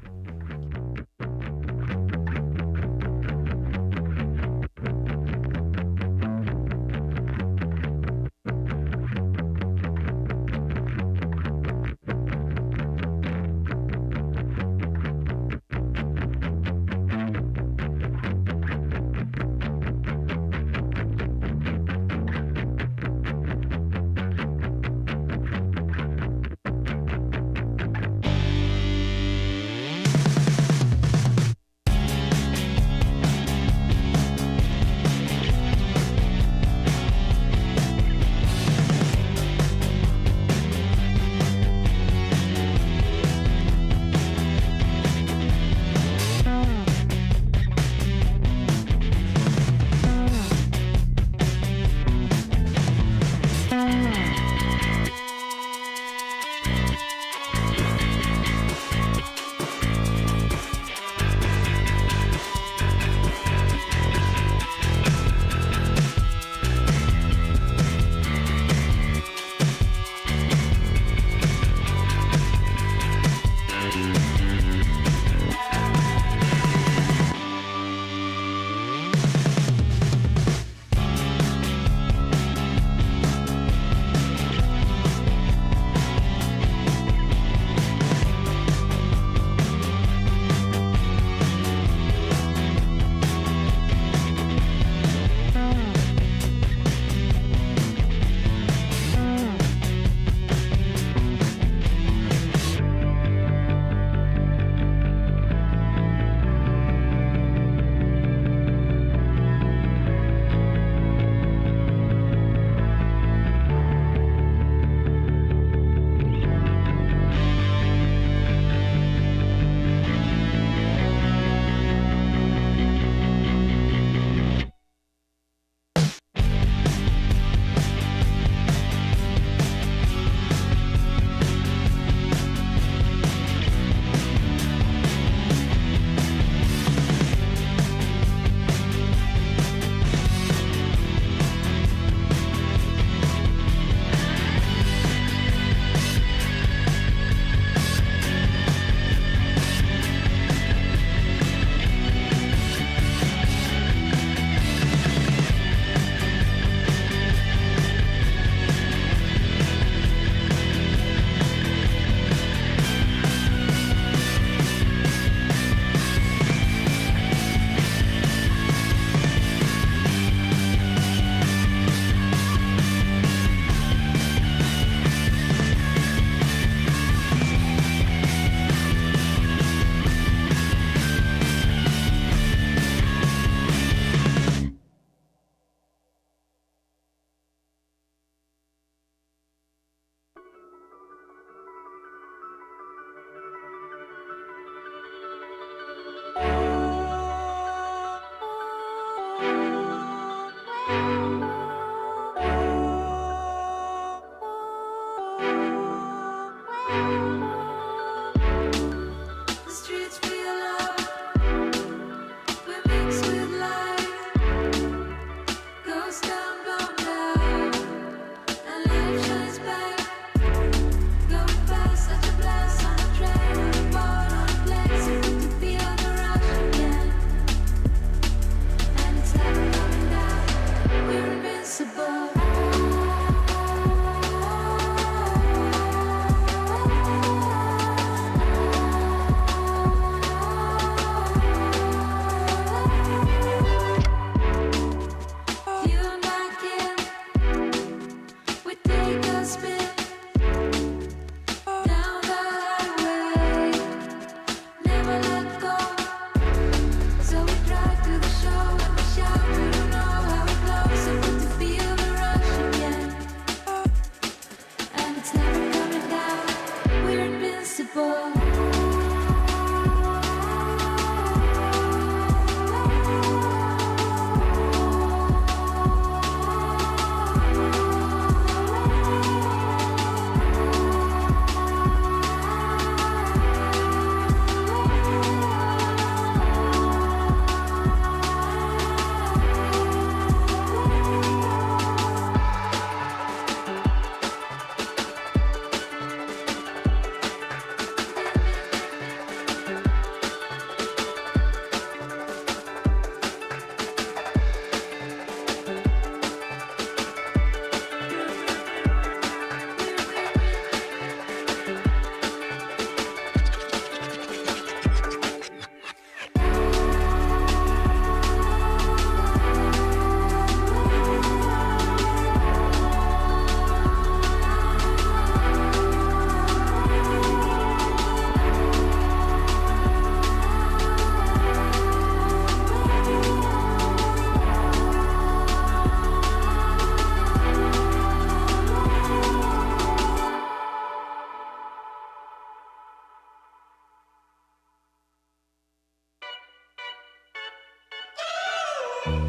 We're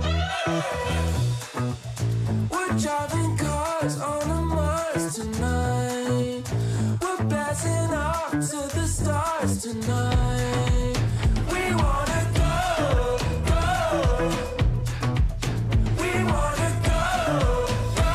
driving cars on a Mars tonight. We're blasting off to the stars tonight. We wanna go, go. We wanna go, go.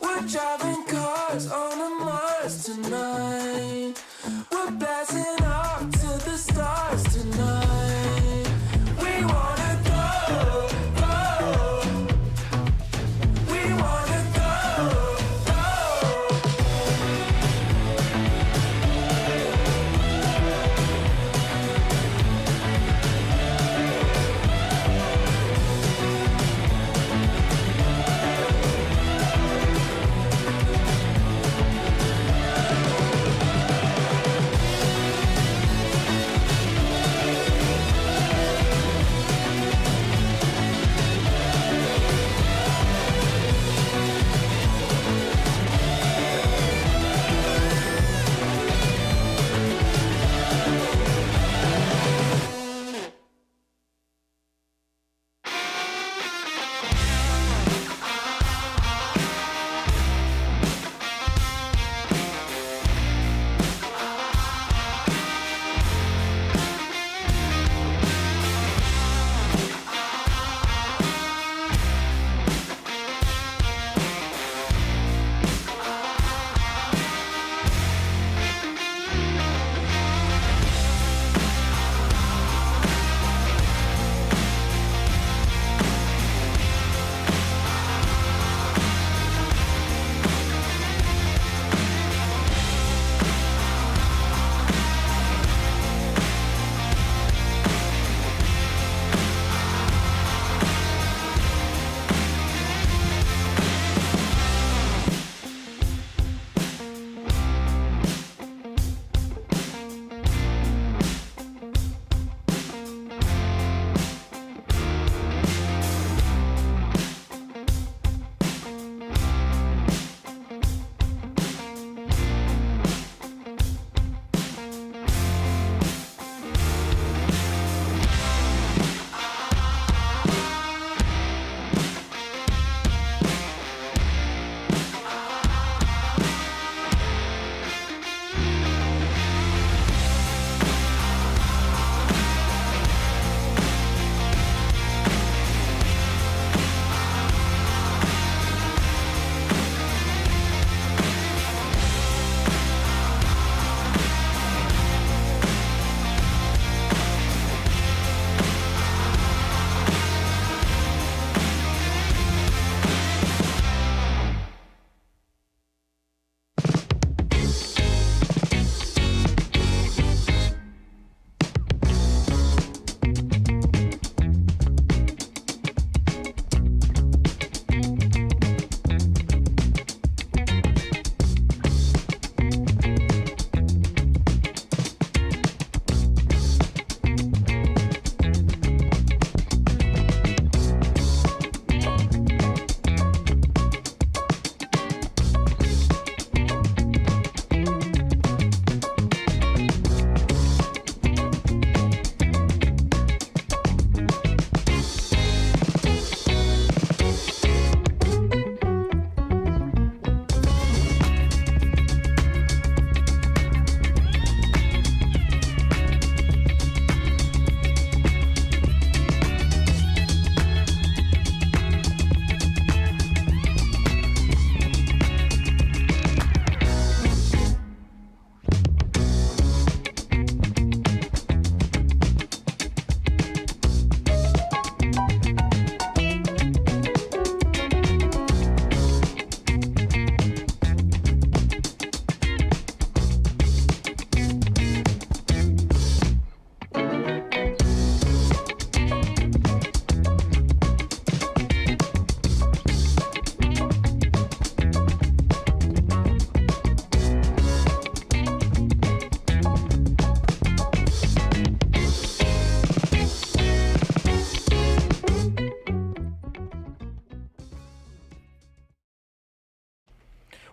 We're driving cars on a Mars tonight. We're blasting off to the stars tonight. We wanna go, go. We wanna go, go.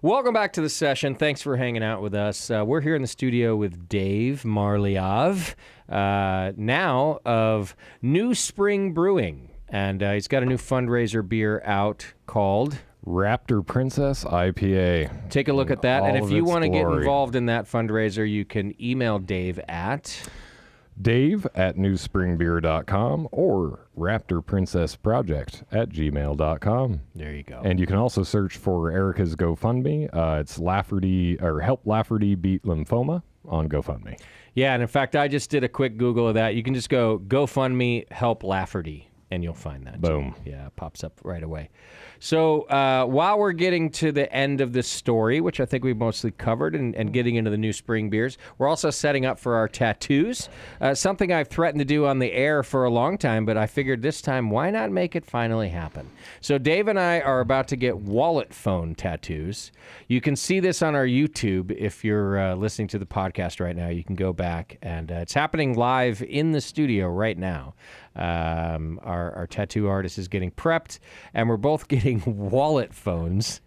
Welcome back to the session. Thanks for hanging out with us. We're here in the studio with Dave Marliov, now of New Spring Brewing. And he's got a new fundraiser beer out called Raptor Princess IPA. Take a look at that. And if you want to get glory. involved in that fundraiser, you can email Dave at Dave@newspringbeer.com or raptorprincessproject@gmail.com. There you go. And you can also search for Erica's GoFundMe. It's Lafferty, or Help Lafferty Beat Lymphoma on GoFundMe. Yeah, and in fact, I just did a quick Google of that. You can just go GoFundMe Help Lafferty, and you'll find that. Boom. Too. Yeah, it pops up right away. So while we're getting to the end of this story, which I think we've mostly covered, and getting into the new spring beers, we're also setting up for our tattoos, something I've threatened to do on the air for a long time, but I figured this time, why not make it finally happen? So Dave and I are about to get wallet phone tattoos. You can see this on our YouTube. If you're listening to the podcast right now, you can go back, and it's happening live in the studio right now. Our tattoo artist is getting prepped, and we're both getting wallet phones.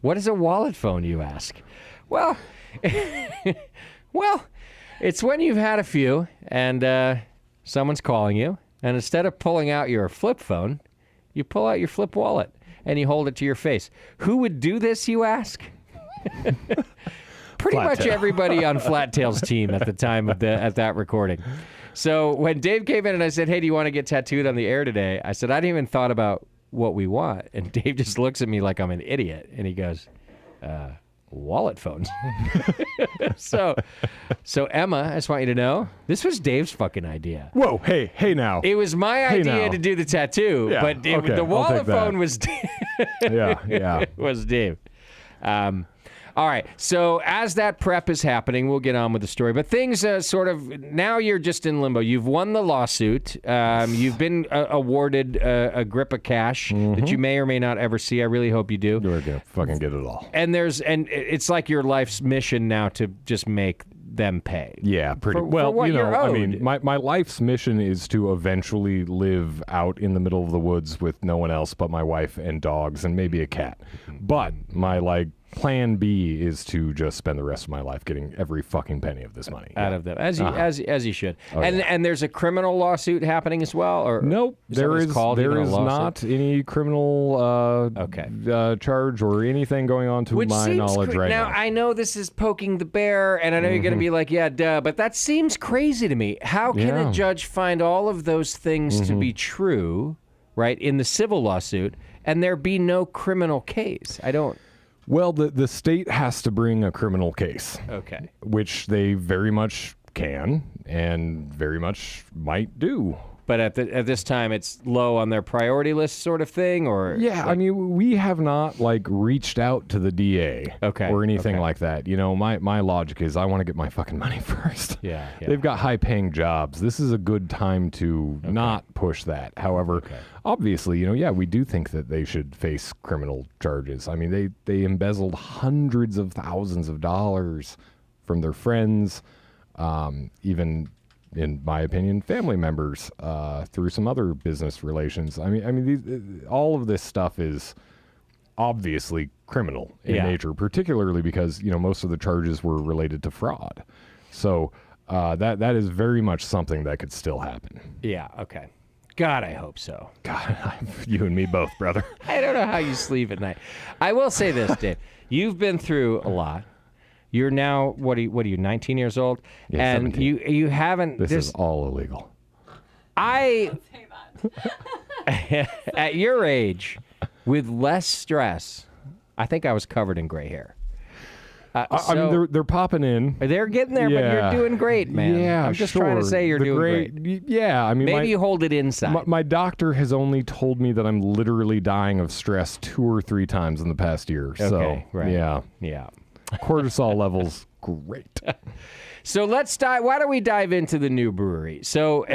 What is a wallet phone, you ask? Well, it's when you've had a few and someone's calling you, and instead of pulling out your flip phone, you pull out your flip wallet and you hold it to your face. Who would do this, you ask? Pretty much everybody on Flattail's team at the time of at that recording. So when Dave came in and I said, hey, do you want to get tattooed on the air today? I said, I didn't even thought about what we want. And Dave just looks at me like I'm an idiot. And he goes, wallet phones. So Emma, I just want you to know, this was Dave's fucking idea. Whoa, hey now. It was my idea to do the tattoo, Yeah, but okay, the I'll wallet take that. phone was Yeah. was Dave. All right, so as that prep is happening, we'll get on with the story. But things sort of, now you're just in limbo. You've won the lawsuit. You've been awarded a grip of cash that you may or may not ever see. I really hope you do. We're gonna fucking get it all. And it's like your life's mission now to just make them pay. Yeah, pretty For well. what You know, you're I owed. mean, my life's mission is to eventually live out in the middle of the woods with no one else but my wife and dogs and maybe a cat. But my plan B is to just spend the rest of my life getting every fucking penny of this money Out of them, as you should. Oh, and there's a criminal lawsuit happening as well, or Nope, there is not any criminal charge or anything going on to my knowledge right now. I know this is poking the bear, and I know you're going to be like, yeah, duh, but that seems crazy to me. How can a judge find all of those things to be true, right, in the civil lawsuit, and there be no criminal case? I don't... Well, the state has to bring a criminal case. Okay. Which they very much can and very much might do. But at this time, it's low on their priority list sort of thing, or... Yeah, I mean, we have not, reached out to the DA or anything like that. You know, my logic is I want to get my fucking money first. Yeah. They've got high-paying jobs. This is a good time to not push that. However, obviously, you know, we do think that they should face criminal charges. I mean, they embezzled hundreds of thousands of dollars from their friends, even... in my opinion, family members through some other business relations. I mean, all of this stuff is obviously criminal in nature, particularly because, you know, most of the charges were related to fraud. So that is very much something that could still happen. Yeah, okay. God, I hope so. God, you and me both, brother. I don't know how you sleep at night. I will say this, Dave. You've been through a lot. You're now, what are you, 19 years old? Yeah, and 17. you haven't... This is all illegal. At your age, with less stress, I think I was covered in gray hair. I mean, they're popping in. They're getting there, but you're doing great, man. Yeah, I'm just trying to say you're doing great. Yeah, I mean... Maybe you hold it inside. My doctor has only told me that I'm literally dying of stress 2 or 3 times in the past year. Okay, so, right. Yeah. Cortisol levels, great. So let's dive. Why don't we dive into the new brewery? So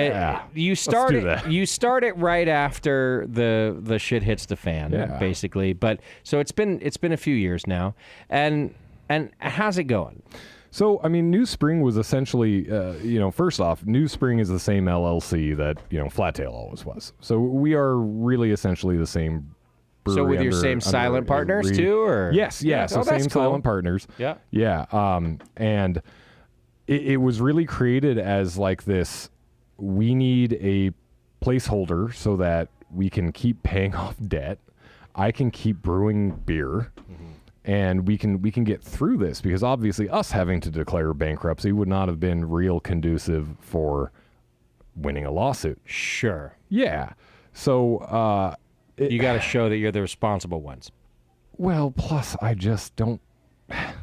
you start let's do that. You start it right after the shit hits the fan, basically. But so it's been a few years now, and how's it going? So, I mean, New Spring was essentially, first off, New Spring is the same LLC that, Flattail always was. So we are really essentially the same So with your same silent partners too, or yes, yeah, so that's same cool. silent partners. Yeah. And it was really created as like this. We need a placeholder so that we can keep paying off debt. I can keep brewing beer, and we can get through this, because obviously us having to declare bankruptcy would not have been real conducive for winning a lawsuit. Sure. Yeah. So You got to show that you're the responsible ones. well, plus I just don't. I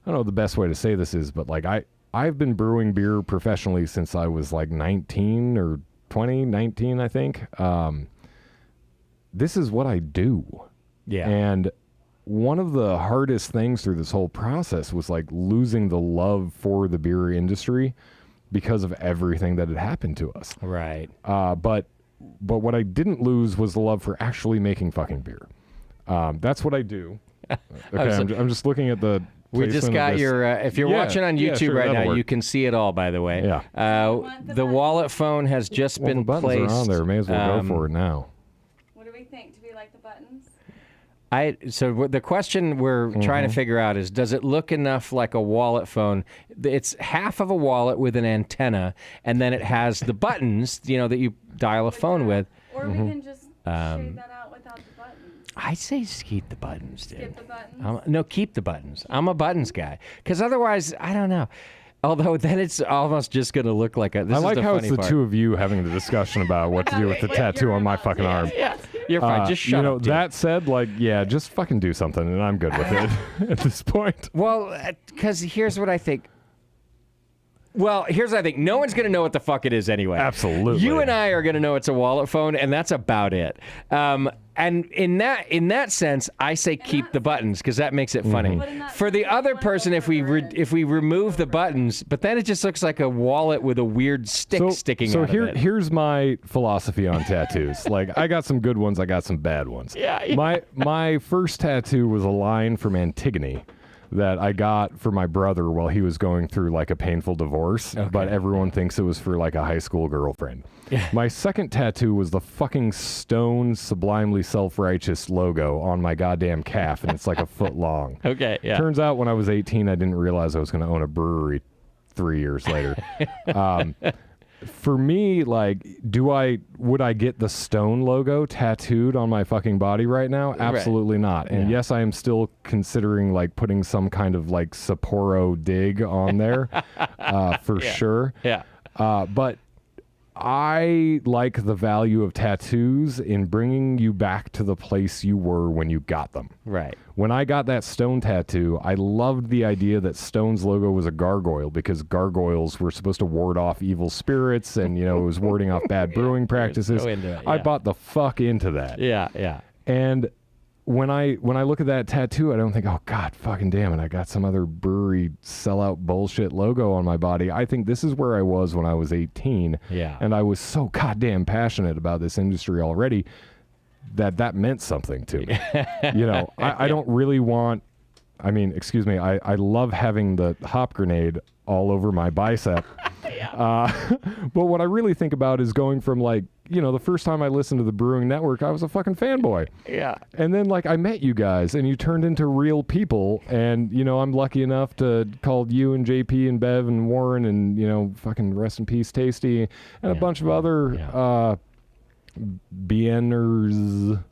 don't know the best way to say this is, but like I've been brewing beer professionally since I was like 19 or 19, I think. This is what I do. Yeah. And one of the hardest things through this whole process was like losing the love for the beer industry because of everything that had happened to us. Right. But what I didn't lose was the love for actually making fucking beer. That's what I do. Okay, I'm just looking at the. We just got this. your. If you're Yeah, watching on yeah, YouTube sure, right that'll now, work. you can see it all. By the way. Yeah. The wallet phone has just Well, been the buttons placed. are on there. May as well go for it now. What do we think? Do we like the buttons? The question we're trying to figure out is, does it look enough like a wallet phone? It's half of a wallet with an antenna, and then it has the buttons, that you dial a phone with. Or we can just shade that out without the buttons. I say keep the buttons, dude. Skip the buttons. No, keep the buttons. I'm a buttons guy. Because otherwise, I don't know. Although then it's almost just going to look like a. This I is like the how it's funny the part. two of you having the discussion about what to do with the tattoo on my fucking arm. Yeah, you're fine. Just shut up. Dude. That said, like, yeah, just fucking do something, and I'm good with it at this point. Well, because here's what I think. Well, here's what I think. No one's going to know what the fuck it is anyway. Absolutely. You and I are going to know it's a wallet phone, and that's about it. And in that sense, I say keep the buttons, because that makes it funny. But in that For the sense, other it's person, like if we remove the buttons, but then it just looks like a wallet with a weird stick sticking out of it. Here's my philosophy on tattoos. Like, I got some good ones, I got some bad ones. Yeah. My first tattoo was a line from Antigone that I got for my brother while he was going through like a painful divorce, but everyone thinks it was for like a high school girlfriend. My second tattoo was the fucking stone sublimely self-righteous logo on my goddamn calf, and it's like a foot long. Okay, yeah. Turns out when I was 18, I didn't realize I was going to own a brewery 3 years later. For me, like, would I get the stone logo tattooed on my fucking body right now? Absolutely not. And yes, I am still considering like putting some kind of like Sapporo dig on there for sure. Yeah. But I like the value of tattoos in bringing you back to the place you were when you got them. Right. When I got that Stone tattoo, I loved the idea that Stone's logo was a gargoyle, because gargoyles were supposed to ward off evil spirits, and it was warding off bad brewing practices. so into it, I yeah. bought the fuck into that. Yeah, yeah. And when I look at that tattoo, I don't think, oh God, fucking damn it, I got some other brewery sellout bullshit logo on my body. I think this is where I was when I was 18. Yeah. And I was so goddamn passionate about this industry already that meant something to me. I don't really want, I love having the hop grenade all over my bicep. But what I really think about is going from like, the first time I listened to the Brewing Network, I was a fucking fanboy. Yeah. And then like I met you guys and you turned into real people, and I'm lucky enough to call you and JP and Bev and Warren and fucking rest in peace Tasty and a bunch of other BNers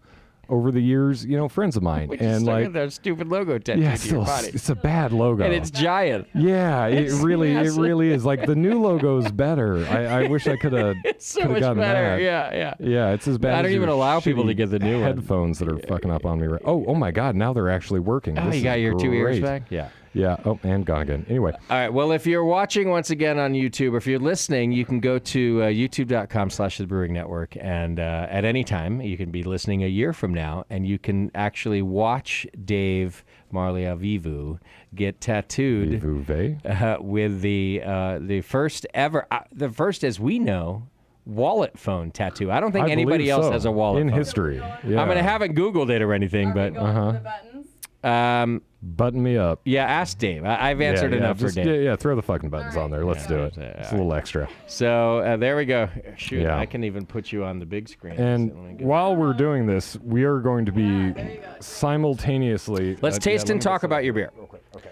over the years, friends of mine. Which and is like that stupid logo tattoo yeah, to your body. it's a bad logo. And it's giant. Yeah, it really is. Like the new logo's better. I wish I could have So much gotten better. that. Yeah. Yeah, it's as bad. I don't as even your allow people to shitty get the new one. headphones that are fucking up on me. Right. Oh my God! Now they're actually working. Oh, This you got is your 2 ears great. back? Yeah. Yeah. Oh, and gone again. Anyway, All right. Well, if you're watching once again on YouTube, or if you're listening, you can go to youtube.com/The Brewing Network, and at any time you can be listening a year from now, and you can actually watch Dave Marliavivu get tattooed with the first ever, the first as we know, wallet phone tattoo. I don't think I anybody believe else so, has a wallet in phone. history. Yeah. I haven't Googled it or anything, but The buttons. Button me up. Yeah, ask Dave. I've answered yeah, enough just, for Dave. Yeah, throw the fucking buttons on there. Let's do it. It's a little extra. So there we go. Shoot, Yeah. I can even put you on the big screen. And So let me go. while we're doing this, we are going to be simultaneously. Let's taste and talk about your beer. Okay.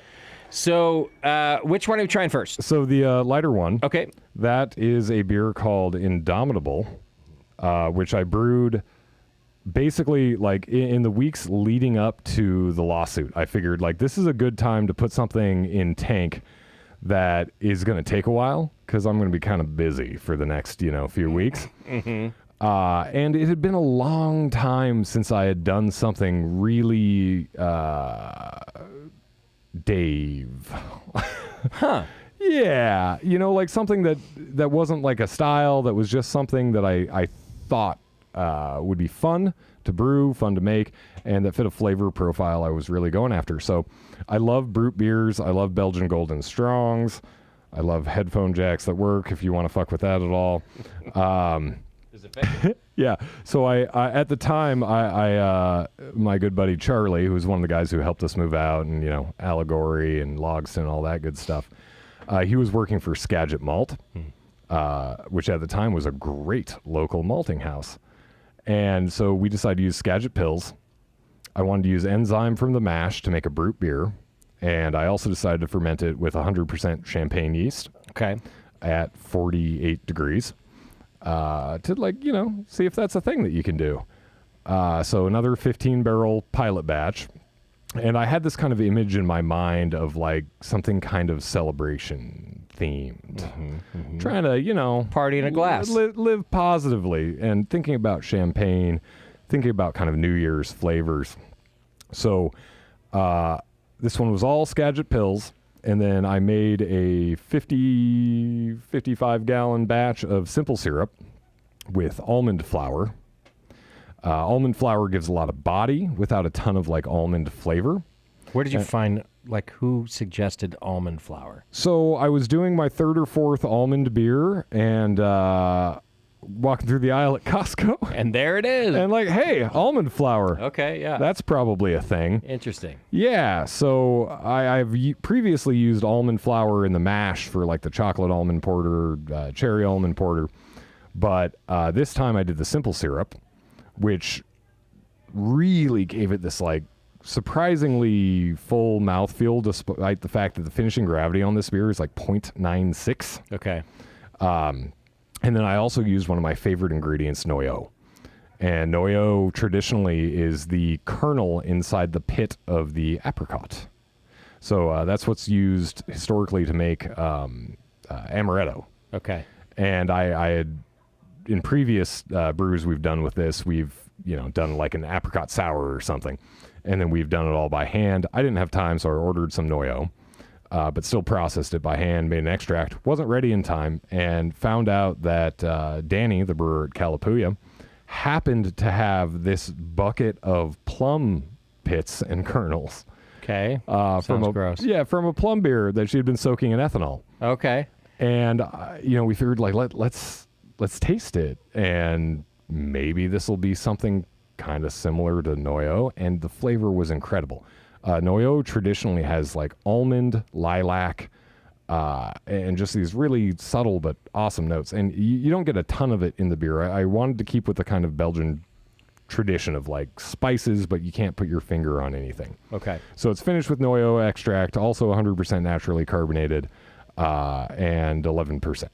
So which one are we trying first? So the lighter one. Okay. That is a beer called Indomitable, which I brewed basically like in the weeks leading up to the lawsuit. I figured like this is a good time to put something in tank that is going to take a while because I'm going to be kind of busy for the next few weeks. And it had been a long time since I had done something really Dave. Huh. Yeah, like something that wasn't like a style, that was just something that I thought would be fun to brew, fun to make, and that fit a flavor profile I was really going after. So I love brute beers. I love Belgian Golden Strongs. I love headphone jacks that work if you want to fuck with that at all. Is it Yeah. So I at the time, my good buddy Charlie, who was one of the guys who helped us move out, and Allegory and Logston, all that good stuff. He was working for Skagit Malt, which at the time was a great local malting house. And so we decided to use Skagit Pills. I wanted to use enzyme from the mash to make a brute beer. And I also decided to ferment it with 100% champagne yeast. Okay. At 48 degrees. To see if that's a thing that you can do. So another 15-barrel pilot batch. And I had this kind of image in my mind of like something kind of celebration themed. Trying to, Party in a glass. Live positively and thinking about champagne, thinking about kind of New Year's flavors. So this one was all Skagit Pills. And then I made a 55-gallon batch of simple syrup with almond flour. Almond flour gives a lot of body without a ton of like almond flavor. Where did you find, like, who suggested almond flour? So I was doing my third or fourth almond beer and walking through the aisle at Costco. And there it is. And like, hey, almond flour. Okay, yeah. That's probably a thing. Interesting. Yeah, so I've previously used almond flour in the mash for like the chocolate almond porter, cherry almond porter. But this time I did the simple syrup, which really gave it this like surprisingly full mouthfeel, despite the fact that the finishing gravity on this beer is like 0.96. Okay. And then I also used one of my favorite ingredients, Noyo. And Noyo traditionally is the kernel inside the pit of the apricot. So that's what's used historically to make amaretto. Okay. And I had, in previous brews we've done with this, we've done like an apricot sour or something. And then we've done it all by hand. I didn't have time, so I ordered some Noyo. But still processed it by hand, made an extract. Wasn't ready in time, and found out that Danny, the brewer at Calapooya, happened to have this bucket of plum pits and kernels. Okay. From gross. Yeah, from a plum beer that she had been soaking in ethanol. Okay. And we figured like let's taste it, and maybe this will be something kind of similar to Noyo, and the flavor was incredible. Noyo traditionally has like almond, lilac, and just these really subtle but awesome notes. And you don't get a ton of it in the beer. I wanted to keep with the kind of Belgian tradition of like spices, but you can't put your finger on anything. Okay. So it's finished with Noyo extract, also 100% naturally carbonated, and 11%.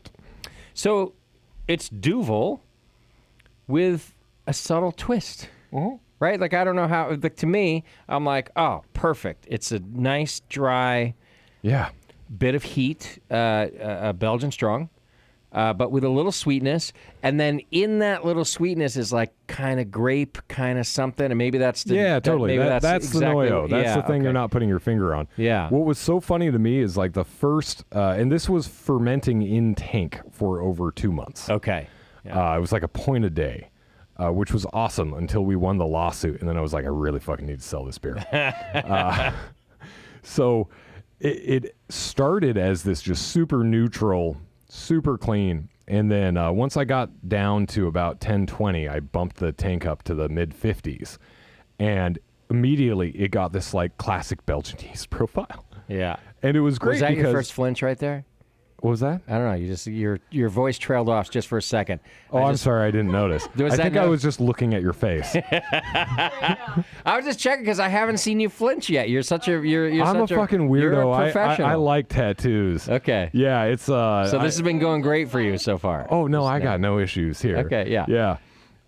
So it's Duvel with a subtle twist. Right? Like, I don't know how, like, to me, I'm like, oh, perfect. It's a nice, dry Yeah. bit of heat, a Belgian strong, but with a little sweetness. And then in that little sweetness is like kind of grape, kind of something. And maybe that's the... Yeah, totally. Maybe That's exactly, the Noyo. That's the thing you're not putting your finger on. Yeah. What was so funny to me is like the first, and this was fermenting in tank for over 2 months. Okay. Yeah. It was like a point a day. Which was awesome until we won the lawsuit. And then I was like, I really fucking need to sell this beer. So it started as this just super neutral, super clean. And then once I got down to about 10-20, I bumped the tank up to the mid-50s. And immediately it got this like classic Belgian yeast profile. Yeah. And it was great Was that because your first flinch right there? what was that? I don't know. You just your voice trailed off just for a second. Oh, I'm sorry, I didn't notice. I think I was just looking at your face. I was just checking because I haven't seen you flinch yet. You're such a I'm a fucking weirdo. You're a professional. I like tattoos. Okay. Yeah, it's So this has been going great for you so far. Oh no, I got no issues here. Okay, yeah. Yeah.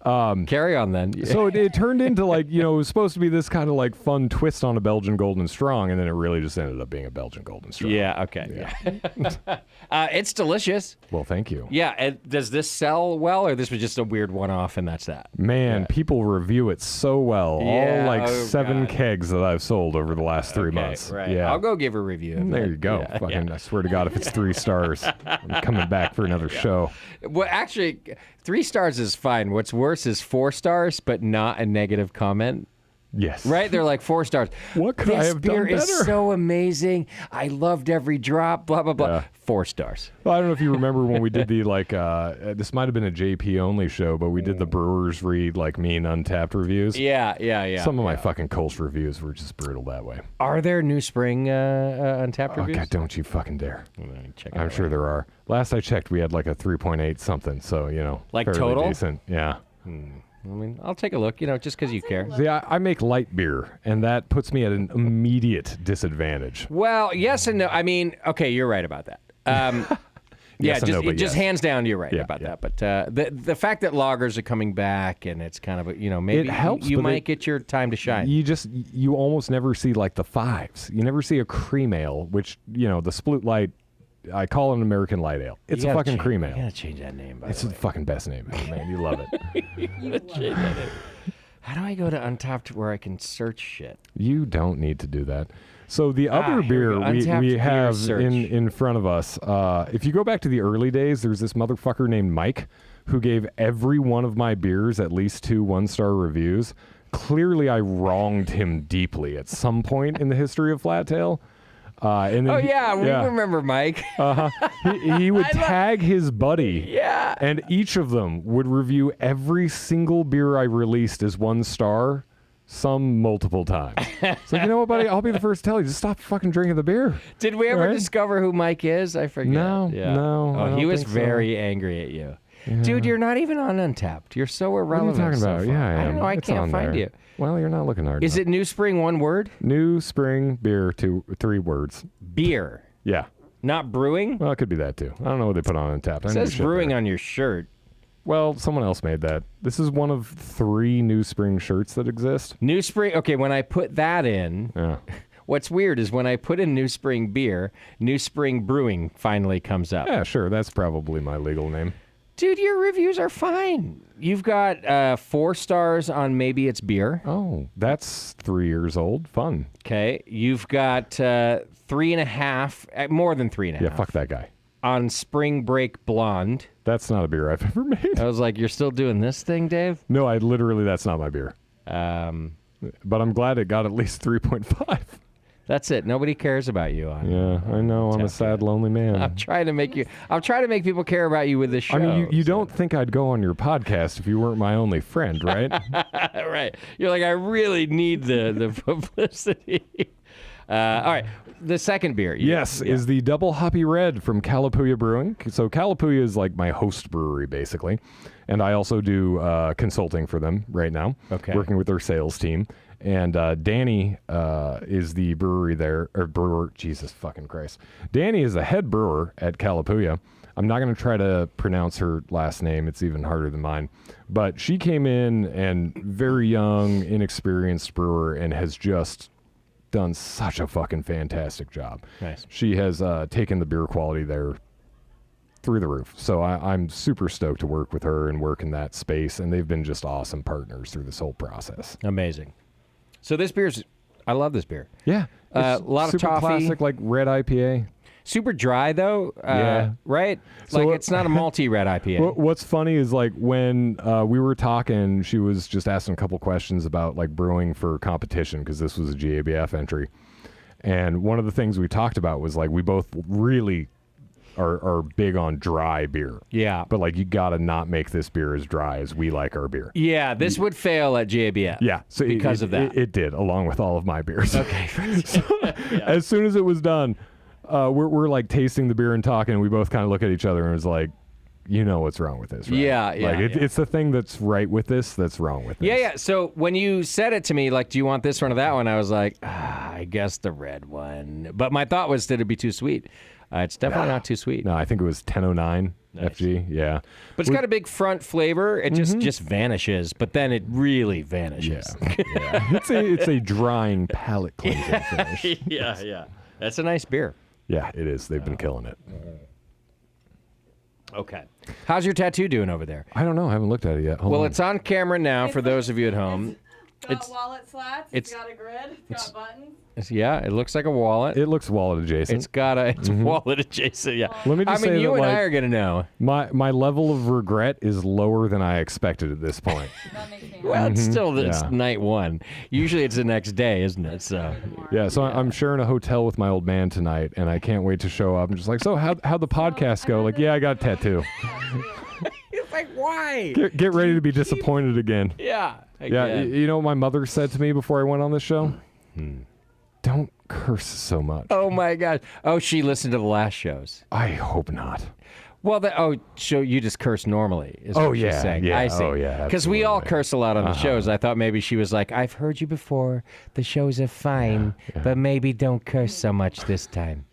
Carry on then. So it turned into like, it was supposed to be this kind of like fun twist on a Belgian Golden Strong, and then it really just ended up being a Belgian Golden Strong. Yeah. Okay. Yeah. It's delicious. Well, thank you. Yeah. Does this sell well, or this was just a weird one-off and that's that? Man, people review it so well. Yeah, All like oh, 7 God. kegs that I've sold over the last 3 months. Right. Yeah. I'll go give a review. of There that. you go. Yeah, Fucking, yeah. I swear to God, if it's 3 stars, I'm coming back for another show. Well, actually, 3 stars is fine. What's worse is 4 stars, but not a negative comment. Yes. Right? They're like 4 stars. What could I have done This beer is better? so amazing. I loved every drop. Blah blah blah. Yeah. 4 stars. Well, I don't know if you remember when we did the this might have been a JP only show, but we did the brewers read like mean Untapped reviews. Yeah. Some of my fucking Kolsch reviews were just brutal that way. Are there New Spring Untapped Oh reviews? God, don't you fucking dare! Check it I'm out sure right there are. Last I checked, we had like a 3.8 something, so Like fairly total? decent. Yeah. I mean, I'll take a look. Just because you care. See, I make light beer, and that puts me at an immediate disadvantage. Well, yes and no. I mean, okay, you're right about that. Yeah, Yes and no, but just yes. hands down, you're right Yeah, about yeah. that. But the fact that lagers are coming back and it's kind of a, maybe It helps, you but might get your time to shine. You almost never see like the 5s. You never see a cream ale, which the Splut Light. I call it an American light ale. It's You a gotta fucking change- cream You ale. gotta change that name. By It's the the way. fucking best name ever, man. You love it. How do I go to Untapped where I can search shit? You don't need to do that. So the other here we beer go. Untapped we beer have search. in front of us, if you go back to the early days, there's this motherfucker named Mike who gave every one of my beers at least 2 1-star reviews. Clearly, I wronged him deeply at some point in the history of Flat Tail. And then Oh yeah, we remember Mike. He would tag his buddy. Yeah. And each of them would review every single beer I released as 1 star, some multiple times. So you know what, buddy? I'll be the first to tell you. Just stop fucking drinking the beer. Did we ever Right? discover who Mike is? I forget. No, Yeah. no, I Oh, he don't was think so. very angry at you. Dude, you're not even on Untapped. You're so irrelevant. What are you talking so about? far. Yeah, I am. I don't know. I It's can't on find there. you. Well, you're not looking hard Is enough. it New Spring, one word? New Spring beer, 3 words. Beer, Yeah. not brewing. Well, it could be that too. I don't know what they put on Untapped. It says brewing on your shirt. Well, someone else made that. This is one of 3 New Spring shirts that exist. New Spring. Okay, when I put that in, Yeah. what's weird is when I put in New Spring beer, New Spring Brewing finally comes up. Yeah, sure. That's probably my legal name. Dude, your reviews are fine. You've got 4 stars on Maybe It's Beer. Oh, that's 3 years old. Fun. Okay. You've got 3.5, more than 3.5. Yeah, fuck that guy. On Spring Break Blonde. That's not a beer I've ever made. I was like, you're still doing this thing, Dave? No, that's not my beer. But I'm glad it got at least 3.5. That's it. Nobody cares about you. Yeah, I know. I'm a sad, lonely man. I'm trying to make people care about you with this show. I mean, you don't think I'd go on your podcast if you weren't my only friend, right? Right. You're like, I really need the publicity. All right. The second beer. Yes, is the Double Hoppy Red from Calapooya Brewing. So Calapooya is like my host brewery, basically. And I also do consulting for them right now, working with their sales team. And Danny is the brewery there, or brewer, Jesus fucking Christ. Danny is the head brewer at Calapooya. I'm not going to try to pronounce her last name. It's even harder than mine. But she came in and very young, inexperienced brewer and has just done such a fucking fantastic job. Nice. She has taken the beer quality there through the roof. So I'm super stoked to work with her and work in that space. And they've been just awesome partners through this whole process. Amazing. So this beer's, I love this beer. Yeah. A It's lot of super toffee. classic, like red IPA. Super dry though. Yeah. Right? So Like it's not a malty red IPA. What's funny is like when we were talking, she was just asking a couple questions about like brewing for competition because this was a GABF entry. And one of the things we talked about was like we both really are big on dry beer. Yeah. But like you gotta not make this beer as dry as we like our beer. Yeah, this would fail at GABF. Yeah, so because of that. It did, along with all of my beers. Okay. So, as soon as it was done, we're like tasting the beer and talking, and we both kind of look at each other and was like, you know what's wrong with this, right? Yeah, Like it's the thing that's right with this that's wrong with this. Yeah. So when you said it to me, like, do you want this one or that one? I was like, I guess the red one. But my thought was that it'd be too sweet. It's definitely not too sweet. No, I think it was 1009 FG. Yeah. But it's got a big front flavor. It just vanishes, but then it really vanishes. Yeah. It's a drying palate cleansing finish. Yeah. That's a nice beer. Yeah, it is. They've been killing it. Okay. How's your tattoo doing over there? I don't know. I haven't looked at it yet. Hold on. It's on camera now for those of you at home. Got wallet slats. it's- It's got a grid. It's got buttons. Yeah, it looks like a wallet. It looks wallet adjacent. It's got a wallet adjacent. Yeah. Let me just I mean, say you that, and I like, are gonna know. My level of regret is lower than I expected at this point. That makes me happy. Well, it's still it's Yeah. night one. Usually it's the next day, isn't it? So Yeah, so I'm sharing a hotel with my old man tonight, and I can't wait to show up. I'm just like, so how'd the podcast go? Like, yeah, I got a tattoo. it's like, why? Get ready to be disappointed again. Yeah. Yeah, again. you know what my mother said to me before I went on this show? Don't curse so much. Oh my gosh. Oh, she listened to the last shows. I hope not. Well, so you just curse normally, is Oh, what she's yeah, saying. yeah. I see. Oh, yeah, Because we all absolutely. curse a lot on the shows. I thought maybe she was like, I've heard you before. The shows are fine, but maybe don't curse so much this time.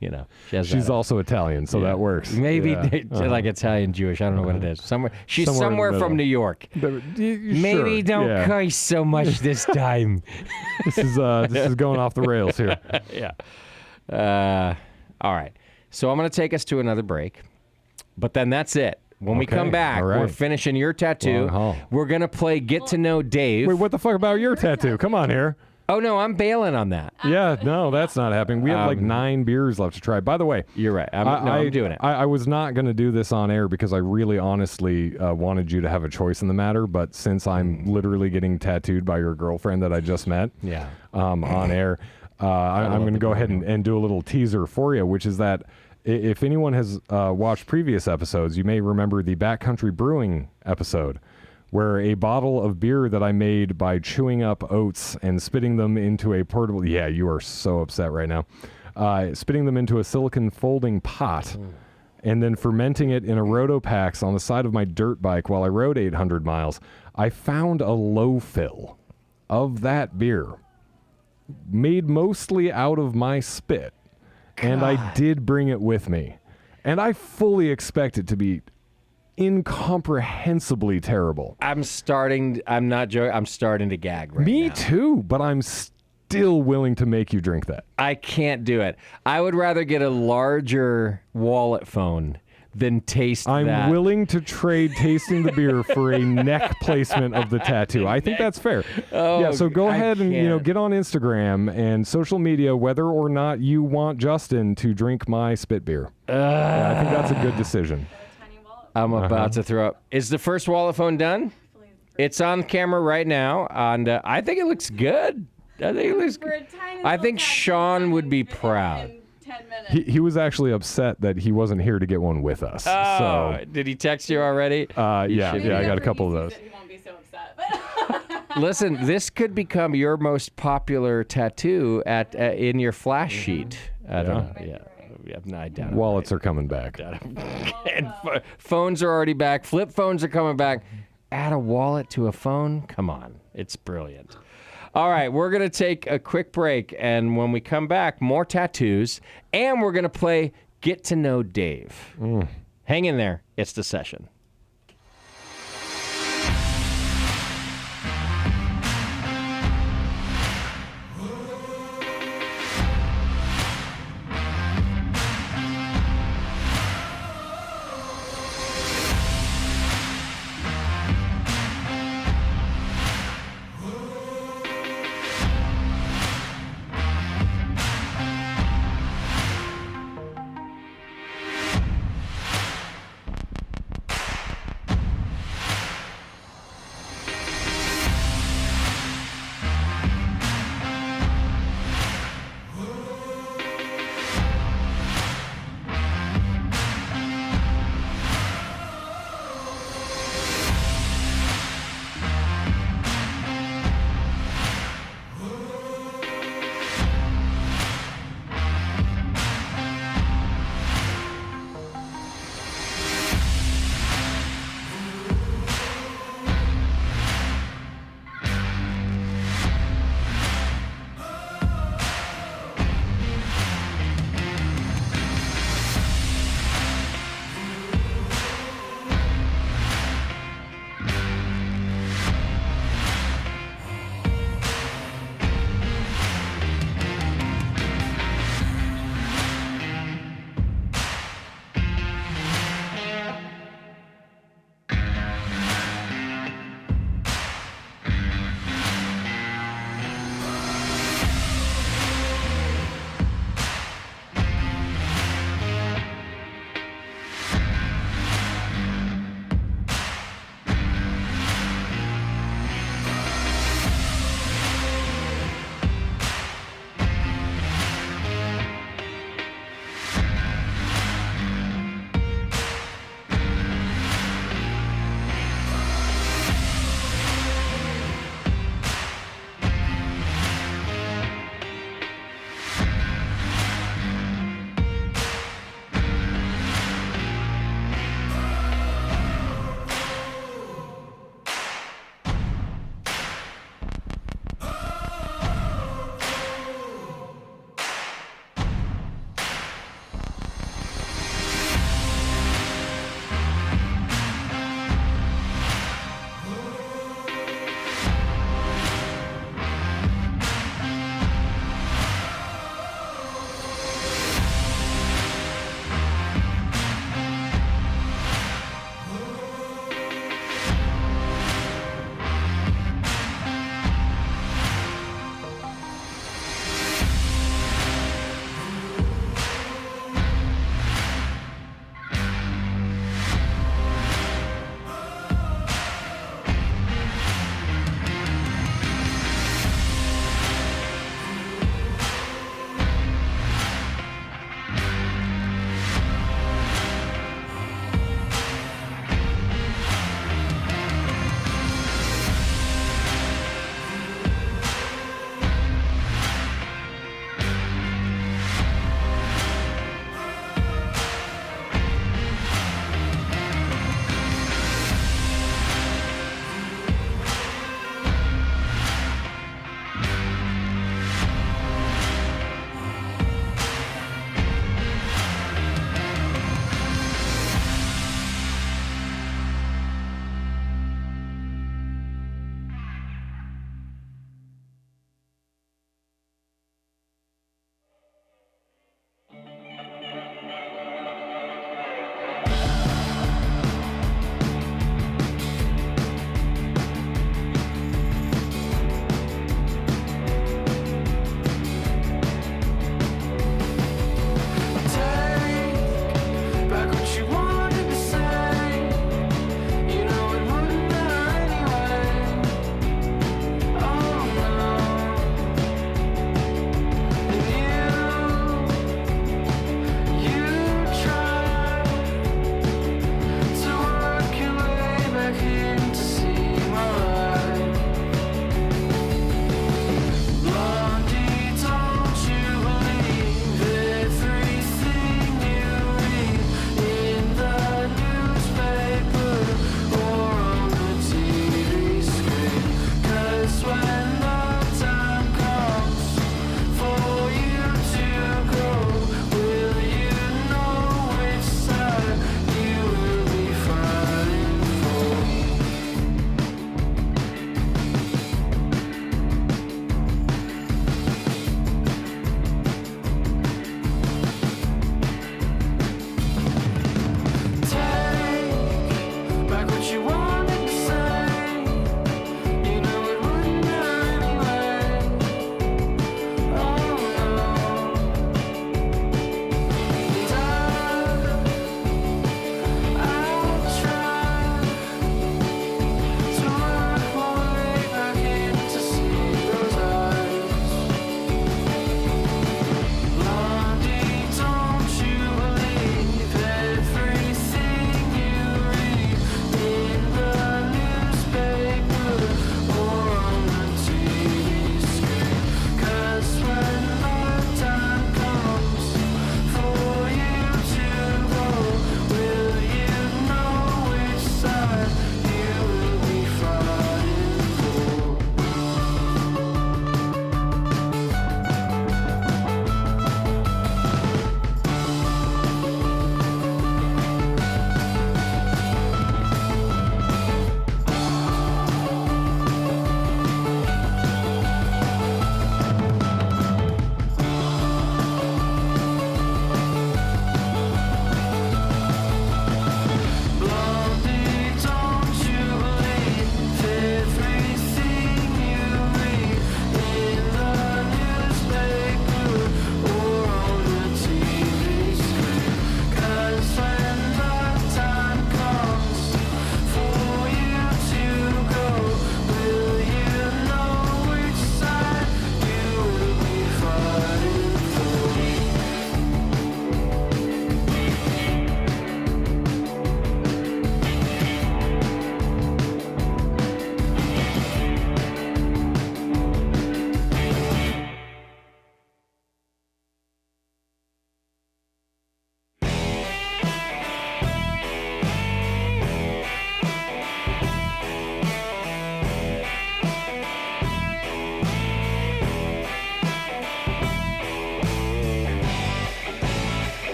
You know, she has She's that. also Italian, so that works. Maybe Yeah. like Italian Jewish. I don't know what it is. She's Somewhere in the somewhere from middle. New York. Maybe Sure, don't yeah. curse so much this time. This is going off the rails here. Yeah. All right. So I'm going to take us to another break, but then that's it. When we Okay, come back, all right. we're finishing your tattoo. Long haul. We're going to play Get to Know Dave. Wait, what the fuck about your tattoo? Come on here. Oh, no, I'm bailing on that. Yeah, no, that's not happening. We have like 9 beers left to try. By the way, You're right. I'm doing it. I was not going to do this on air because I really honestly wanted you to have a choice in the matter. But since I'm literally getting tattooed by your girlfriend that I just met Yeah. on air, I'm going to go ahead and do a little teaser for you, which is that if anyone has watched previous episodes, you may remember the Backcountry Brewing episode, where a bottle of beer that I made by chewing up oats and spitting them into a portable... Yeah, you are so upset right now. Spitting them into a silicon folding pot and then fermenting it in a Rotopax on the side of my dirt bike while I rode 800 miles. I found a low fill of that beer made mostly out of my spit. And I did bring it with me. And I fully expect it to be incomprehensibly terrible. I'm not joking. I'm starting to gag right Me now. too, but I'm still willing to make you drink that. I can't do it. I would rather get a larger wallet phone than taste I'm that. willing to trade tasting the beer for a neck placement of the tattoo. I think that's fair. Yeah, so go I ahead and can't. get on Instagram and social media whether or not you want Justin to drink my spit beer. Yeah, I think that's a good decision. A tiny wallet. I'm about to throw up. Is the first wallet phone done? It's on camera right now, and I think it looks good. I think it looks For a good. tiny I little think tattoo, Sean would be fit it proud. in 10 minutes. He was actually upset that he wasn't here to get one with us. Oh, So, did he text you already? yeah, should yeah, I Maybe got a after couple of he those. sees it, He won't be so upset. Listen, this could become your most popular tattoo in your flash sheet. I don't know. Yeah, no, I doubt it. Wallets are coming back. And phones are already back. Flip phones are coming back. Add a wallet to a phone? Come on. It's brilliant. All right, we're going to take a quick break. And when we come back, more tattoos. And we're going to play Get to Know Dave. Hang in there. It's the session.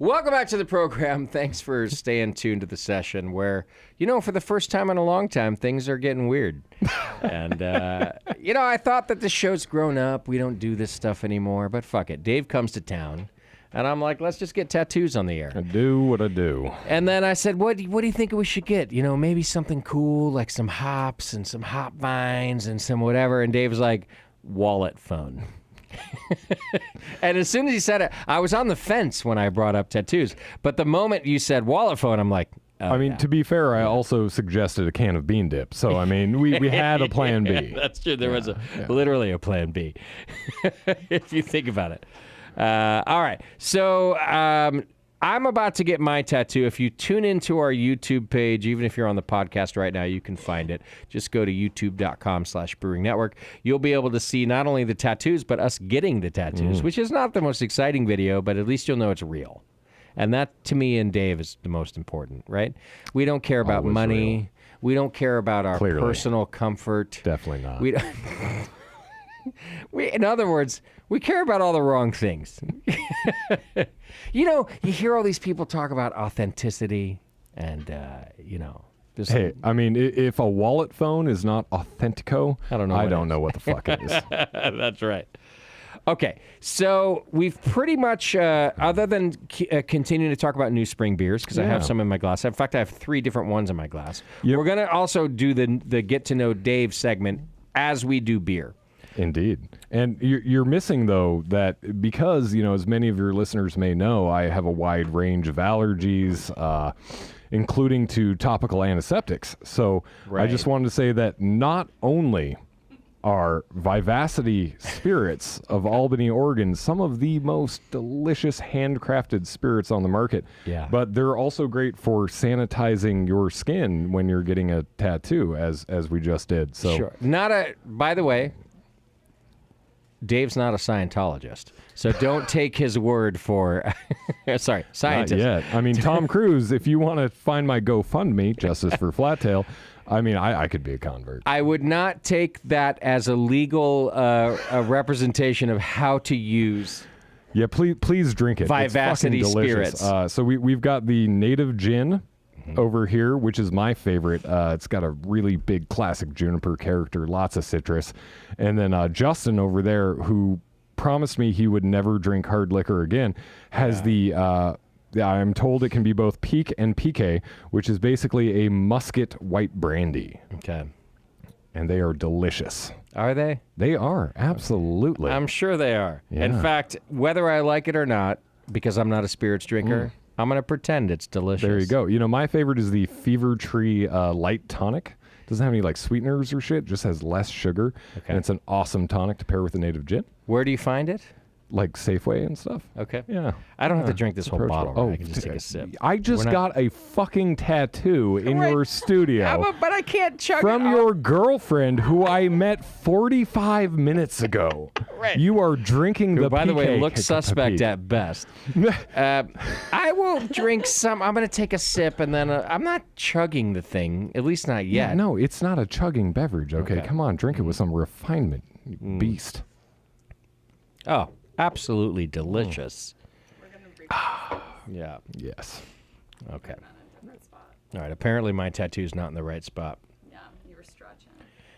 Welcome back to the program. Thanks for staying tuned to the session where, you know, for the first time in a long time, things are getting weird. And, you know, I thought that the show's grown up. We don't do this stuff anymore, but fuck it. Dave comes to town, and I'm like, let's just get tattoos on the air. I do what I do. And then I said, what do you think we should get? You know, maybe something cool, like some hops and some hop vines and some whatever. And Dave's like, wallet phone. And as soon as he said it, I was on the fence when I brought up tattoos. But the moment you said wallet phone, I'm like, oh, I mean, to be fair, I also suggested a can of bean dip. So, I mean, we had a plan B. That's true. There was literally a plan B, if you think about it. All right. So I'm about to get my tattoo. If you tune into our YouTube page, even if you're on the podcast right now, you can find it. Just go to youtube.com/Brewing Network. You'll be able to see not only the tattoos, but us getting the tattoos, which is not the most exciting video, but at least you'll know it's real. And that, to me and Dave, is the most important, right? We don't care about Always money. real. We don't care about our Clearly. personal comfort. Definitely not. We, in other words, we care about all the wrong things. You know, you hear all these people talk about authenticity and, you know. Hey, I mean, if a wallet phone is not authentico, I don't know I what don't is. know what the fuck it is. That's right. Okay, so we've pretty much, other than continuing to talk about new spring beers, because I have Yeah. some in my glass. In fact, I have 3 different ones in my glass. Yep. We're going to also do the Get to Know Dave segment as we do beer. Indeed. And you're missing, though, that because, you know, as many of your listeners may know, I have a wide range of allergies, including to topical antiseptics. So I just wanted to say that not only are Vivacity Spirits of Albany, Oregon, some of the most delicious handcrafted spirits on the market. Yeah. But they're also great for sanitizing your skin when you're getting a tattoo, as we just did. So Sure. By the way, Dave's not a Scientologist, so don't take his word for, sorry, not scientist. yet. I mean, Tom Cruise, if you want to find my GoFundMe, Justice for Flat Tail, I mean, I could be a convert. I would not take that as a legal a representation of how to use. Yeah, please drink it. Vivacity it's fucking delicious. Spirits. So we've got the native gin over here, which is my favorite. It's got a really big classic juniper character, lots of citrus. And then Justin over there, who promised me he would never drink hard liquor again, has the... I'm told it can be both Peak and PK, which is basically a musket white brandy. Okay. And they are delicious. Are they? They are, absolutely. I'm sure they are. In Yeah. fact, whether I like it or not, because I'm not a spirits drinker, I'm going to pretend it's delicious. There you go. You know, my favorite is the Fever Tree Light Tonic. Doesn't have any like sweeteners or shit. Just has less sugar. Okay. And it's an awesome tonic to pair with a native gin, Where do you find it? like Safeway and stuff. Okay. Yeah. I don't have to drink this whole Approachable. bottle. Right? I can just take a sip. I just We're not- got a fucking tattoo in Right. your studio But I can't chug from it. your girlfriend who I met 45 minutes ago. Right. You are drinking Who, the by the way, PK looks suspect at best. I will drink some. I'm going to take a sip, and then I'm not chugging the thing, at least not yet. Yeah, no, it's not a chugging beverage, okay? Come on, drink it with some refinement, you beast. Oh, absolutely delicious. We're gonna bring Yeah. Yes. Okay. the right spot. All right. Apparently, my tattoo's not in the right spot. Yeah, you were stretching.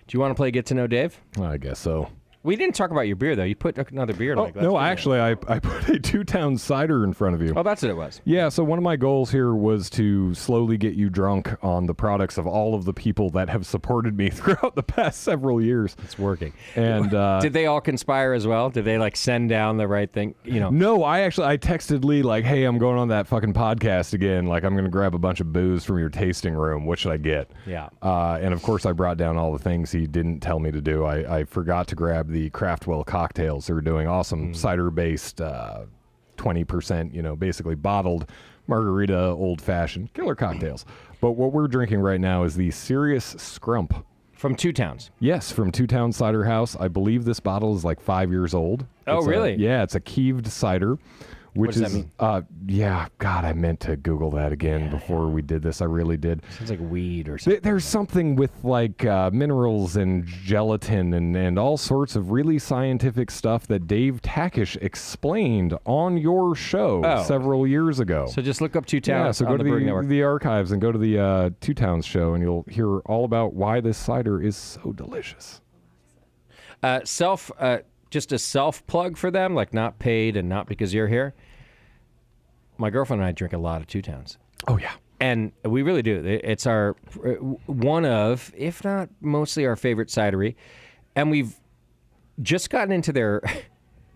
Do you want to play Get to Know Dave? I guess so. We didn't talk about your beer, though. You put another beer in Oh, my glass. no, didn't you? actually, I put a two-town cider in front of you. Oh, that's what it was. Yeah, so one of my goals here was to slowly get you drunk on the products of all of the people that have supported me throughout the past several years. It's working. And Did they all conspire as well? Did they like send down the right thing? You know. no, I texted Lee like, hey, I'm going on that fucking podcast again. Like, I'm going to grab a bunch of booze from your tasting room. What should I get? Yeah. And of course, I brought down all the things he didn't tell me to do. I forgot to grab the Craftwell cocktails. They were doing awesome cider-based 20%, you know, basically bottled margarita, old-fashioned killer cocktails. But what we're drinking right now is the Serious Scrump. From Two Towns. Yes, from Two Town Cider House. I believe this bottle is like 5 years old. Oh, It's really? Yeah, it's a keeved cider Which does is, that mean? yeah, God, I meant to Google that again before we did this. I really did. Sounds like weed or something. There's something with like minerals and gelatin and all sorts of really scientific stuff that Dave Takish explained on your show several years ago. So just look up Two Towns Yeah, so on go the to Brewing Network. the archives and go to the Two Towns show, and you'll hear all about why this cider is so delicious. Just a self plug for them, like not paid and not because you're here. My girlfriend and I drink a lot of Two Towns. Oh, yeah. And we really do. It's our one of, if not mostly our favorite cidery. And we've just gotten into their,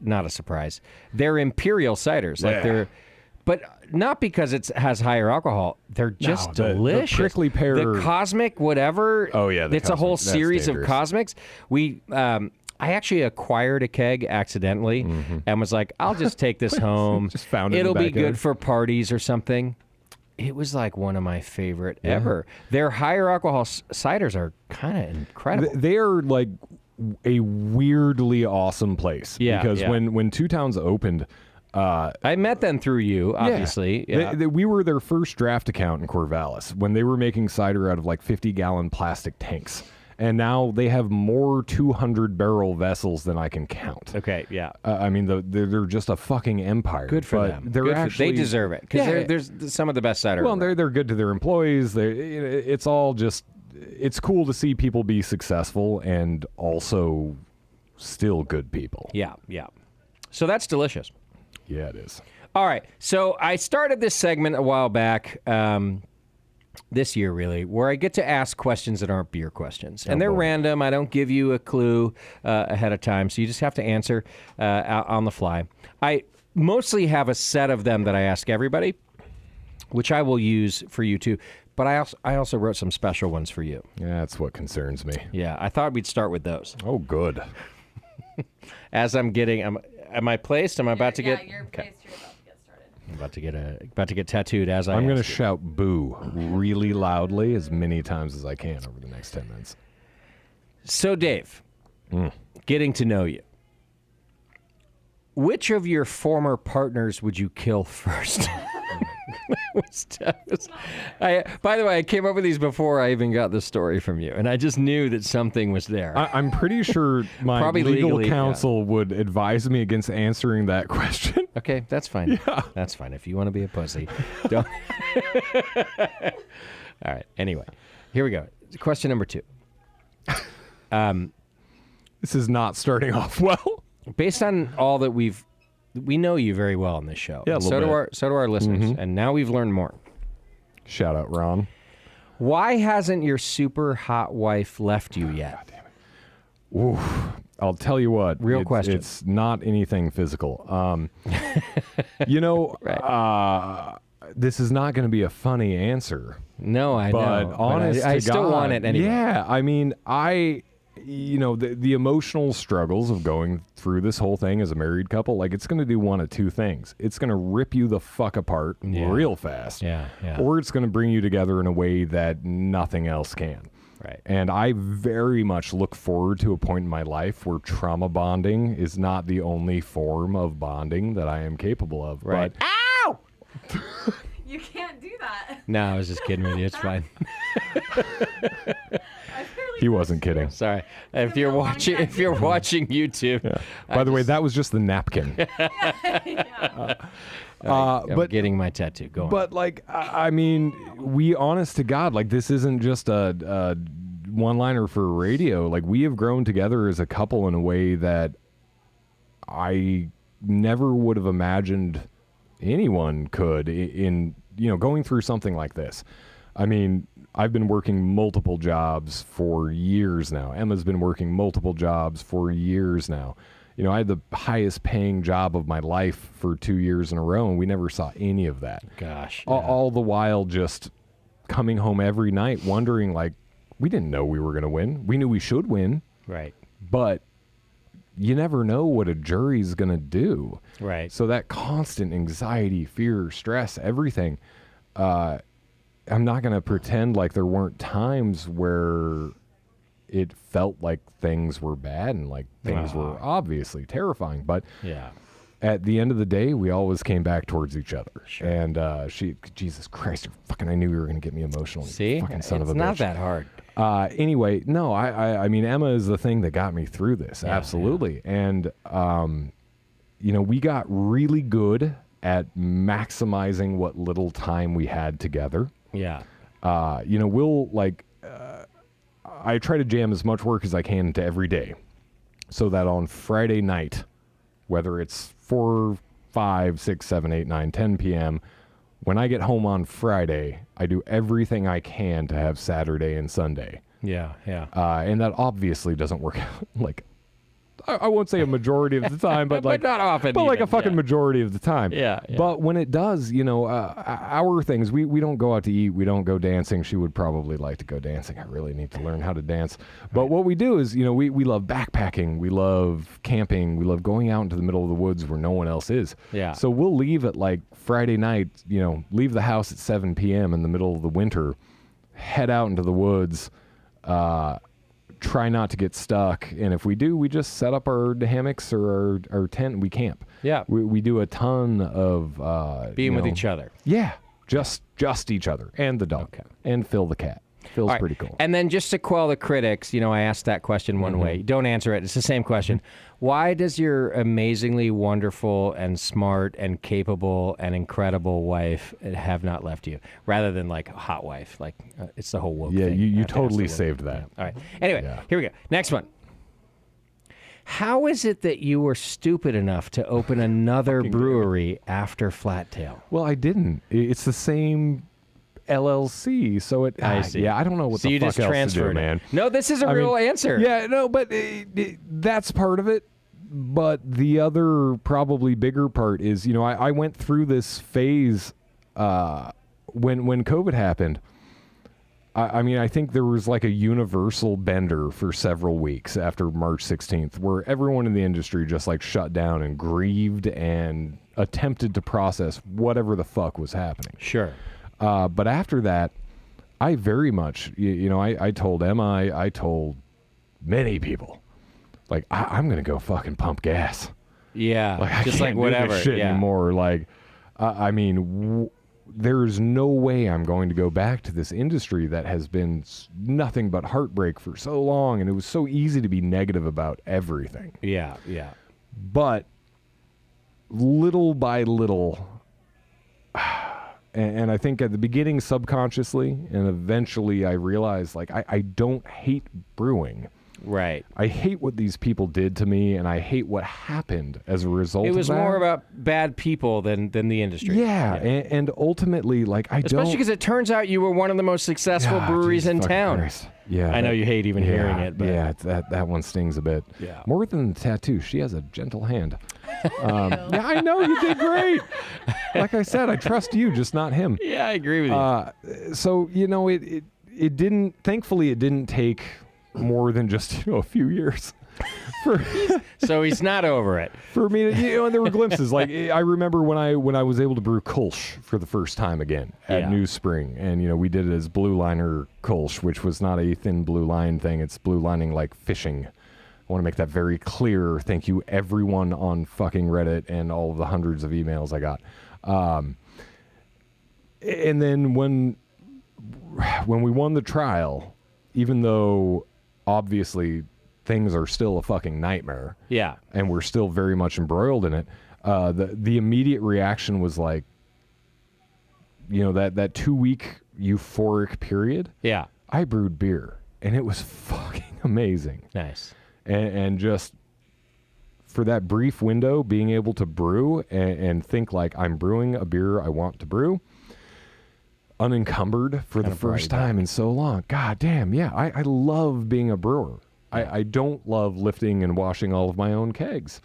not a surprise, their imperial ciders. Like they're, but not because it has higher alcohol. They're just delicious. The prickly pear. The cosmic whatever. Oh, yeah. It's a whole That's series dangerous. of cosmics. I actually acquired a keg accidentally and was like, I'll just take this home. Just found it in the It'll be backyard. good for parties or something. It was like one of my favorite ever. Their higher alcohol ciders are kind of incredible. They are like a weirdly awesome place. Yeah, Because yeah. when Two Towns opened, I met them through you, obviously. Yeah. we were their first draft account in Corvallis when they were making cider out of like 50-gallon plastic tanks. And now they have more 200-barrel vessels than I can count. Okay, yeah. I mean, they're just a fucking empire. Good for but them. They're Good actually they deserve it because there's some of the best cider. well, around. they're good to their employees. It's all just it's cool to see people be successful and also still good people. Yeah, yeah. So that's delicious. Yeah, it is. All right. So I started this segment a while back, this year really, where I get to ask questions that aren't beer questions. And they're random. I don't give you a clue ahead of time. So you just have to answer out on the fly. I mostly have a set of them that I ask everybody, which I will use for you too. But I also wrote some special ones for you. Yeah, that's what concerns me. Yeah, I thought we'd start with those. Oh, good. As I'm getting, am I placed? Am I about to Yeah, get? you're Okay. placed. You're about to get started. I'm about to get tattooed as I'm going to ask you. shout boo really loudly as many times as I can over the next 10 minutes. So, Dave, getting to know you. Which of your former partners would you kill first? By the way, I came up with these before I even got the story from you, and I just knew that something was there. I'm pretty sure my Probably legal legally, counsel would advise me against answering that question. Okay, that's fine. Yeah. That's fine. If you want to be a pussy, don't. All right. Anyway, here we go. Question number 2. This is not starting off well. Based on all that we know you very well on this show. Yeah, a And little bit. so do our listeners, and now we've learned more. Shout out, Ron. Why hasn't your super hot wife left you yet? Ooh, I'll tell you what. Real question. It's not anything physical. This is not going to be a funny answer. No, I But know. honest I to still God, want it anyway. Yeah, I mean, the emotional struggles of going through this whole thing as a married couple, like it's going to do one of two things. It's going to rip you the fuck apart real fast. Yeah, yeah. Or it's going to bring you together in a way that nothing else can. Right. And I very much look forward to a point in my life where trauma bonding is not the only form of bonding that I am capable of. Right. But Ow! You can't do that. No, I was just kidding with you. It's fine. he wasn't kidding. Sorry. If be you're a long watching, time. if you're watching YouTube, By the way, that was just the napkin. I'm but getting my tattoo. Go on. But like, I mean, we honest to God, like this isn't just a one-liner for radio. Like we have grown together as a couple in a way that I never would have imagined anyone could in going through something like this. I mean, I've been working multiple jobs for years now. Emma's been working multiple jobs for years now. I had the highest paying job of my life for 2 years in a row, and we never saw any of that. Gosh. All the while just coming home every night wondering, like, we didn't know we were going to win. We knew we should win, Right. but you never know what a jury's going to do. Right. So that constant anxiety, fear, stress, everything, I'm not going to pretend like there weren't times where it felt like things were bad and like things were obviously terrifying. But Yeah. at the end of the day, we always came back towards each other. Sure. And Jesus Christ, I knew you were going to get me emotional. See? Fucking son of a It's bitch. not that hard. Anyway, no, I mean, Emma is the thing that got me through this. Yeah, absolutely. And, we got really good at maximizing what little time we had together. Yeah. I try to jam as much work as I can into every day so that on Friday night, whether it's 4, 5, 6, 7, 8, 9, 10 p.m., when I get home on Friday, I do everything I can to have Saturday and Sunday. Yeah, yeah. And that obviously doesn't work out. Like, I won't say a majority of the time, but like not often. but like a even, fucking yeah. majority of the time. Yeah. But when it does, our things, we don't go out to eat. We don't go dancing. She would probably like to go dancing. I really need to learn how to dance. But what we do is, we love backpacking. We love camping. We love going out into the middle of the woods where no one else is. Yeah. So we'll leave at like Friday night, leave the house at 7 p.m. in the middle of the winter, head out into the woods, try not to get stuck, and if we do, we just set up our hammocks or our tent and we camp. Yeah. We do a ton of Being with each other. Yeah, just each other and the dog. Okay. And Phil the cat. Phil's All right. pretty cool. And then just to quell the critics, I asked that question one way. Don't answer it. It's the same question. Why does your amazingly wonderful and smart and capable and incredible wife have not left you? Rather than like a hot wife. Like it's the whole woke Yeah, thing. I you have to ask the totally woke. saved that. Yeah. All right. Anyway, Yeah. here we go. Next one. How is it that you were stupid enough to open another brewery after Flattail? Well, I didn't. It's the same LLC, so it. I see. Yeah, I don't know what So the you fuck just else to transferred do, it. man. No, this is a real answer. Yeah, no, but that's part of it. But the other probably bigger part is, I went through this phase when COVID happened. I think there was like a universal bender for several weeks after March 16th where everyone in the industry just like shut down and grieved and attempted to process whatever the fuck was happening. Sure. But after that, I very much, I told Emma, I told many people, like, I'm going to go fucking pump gas. Yeah. Like, I just can't like whatever. do this shit yeah. anymore. Like, there's no way I'm going to go back to this industry that has been nothing but heartbreak for so long, and it was so easy to be negative about everything. Yeah. Yeah. But little by little, and I think at the beginning subconsciously, and eventually I realized, like, I don't hate brewing. Right. I hate what these people did to me, and I hate what happened as a result of that. It was more about bad people than the industry. Yeah, and ultimately, like, Especially because it turns out you were one of the most successful breweries Jesus in fucking town. Christ. Yeah, I know you hate even hearing it, but yeah, that one stings a bit. Yeah. More than the tattoo, she has a gentle hand. Yeah, I know you did great. Like I said, I trust you, just not him. yeah, I agree with you. So it didn't. Thankfully, it didn't take more than just a few years. So he's not over it. For me, and there were glimpses. Like, I remember when I was able to brew Kolsch for the first time again at Yeah. New Spring, and we did it as blue liner Kolsch, which was not a thin blue line thing. It's blue lining like fishing. I want to make that very clear. Thank you, everyone on fucking Reddit and all of the hundreds of emails I got. And then when we won the trial, even though obviously things are still a fucking nightmare, Yeah. and we're still very much embroiled in it, the immediate reaction was like, that 2-week euphoric period. Yeah. I brewed beer, and it was fucking amazing. Nice. And just for that brief window, being able to brew and think like I'm brewing a beer I want to brew, unencumbered for the first time in so long. God damn, yeah, I love being a brewer. I don't love lifting and washing all of my own kegs,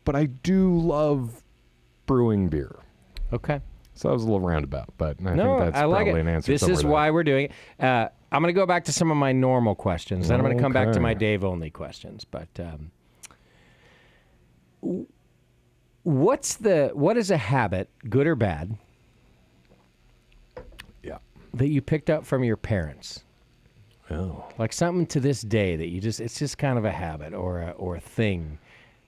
but I do love brewing beer. Okay. So that was a little roundabout, but I No, think that's I like probably it. an answer. This is somewhere why we're doing it. I'm going to go back to some of my normal questions. Then I'm going to come back to my Okay. Dave-only questions. But what is a habit, good or bad, Yeah. that you picked up from your parents? Oh. Like something to this day that it's just kind of a habit or a thing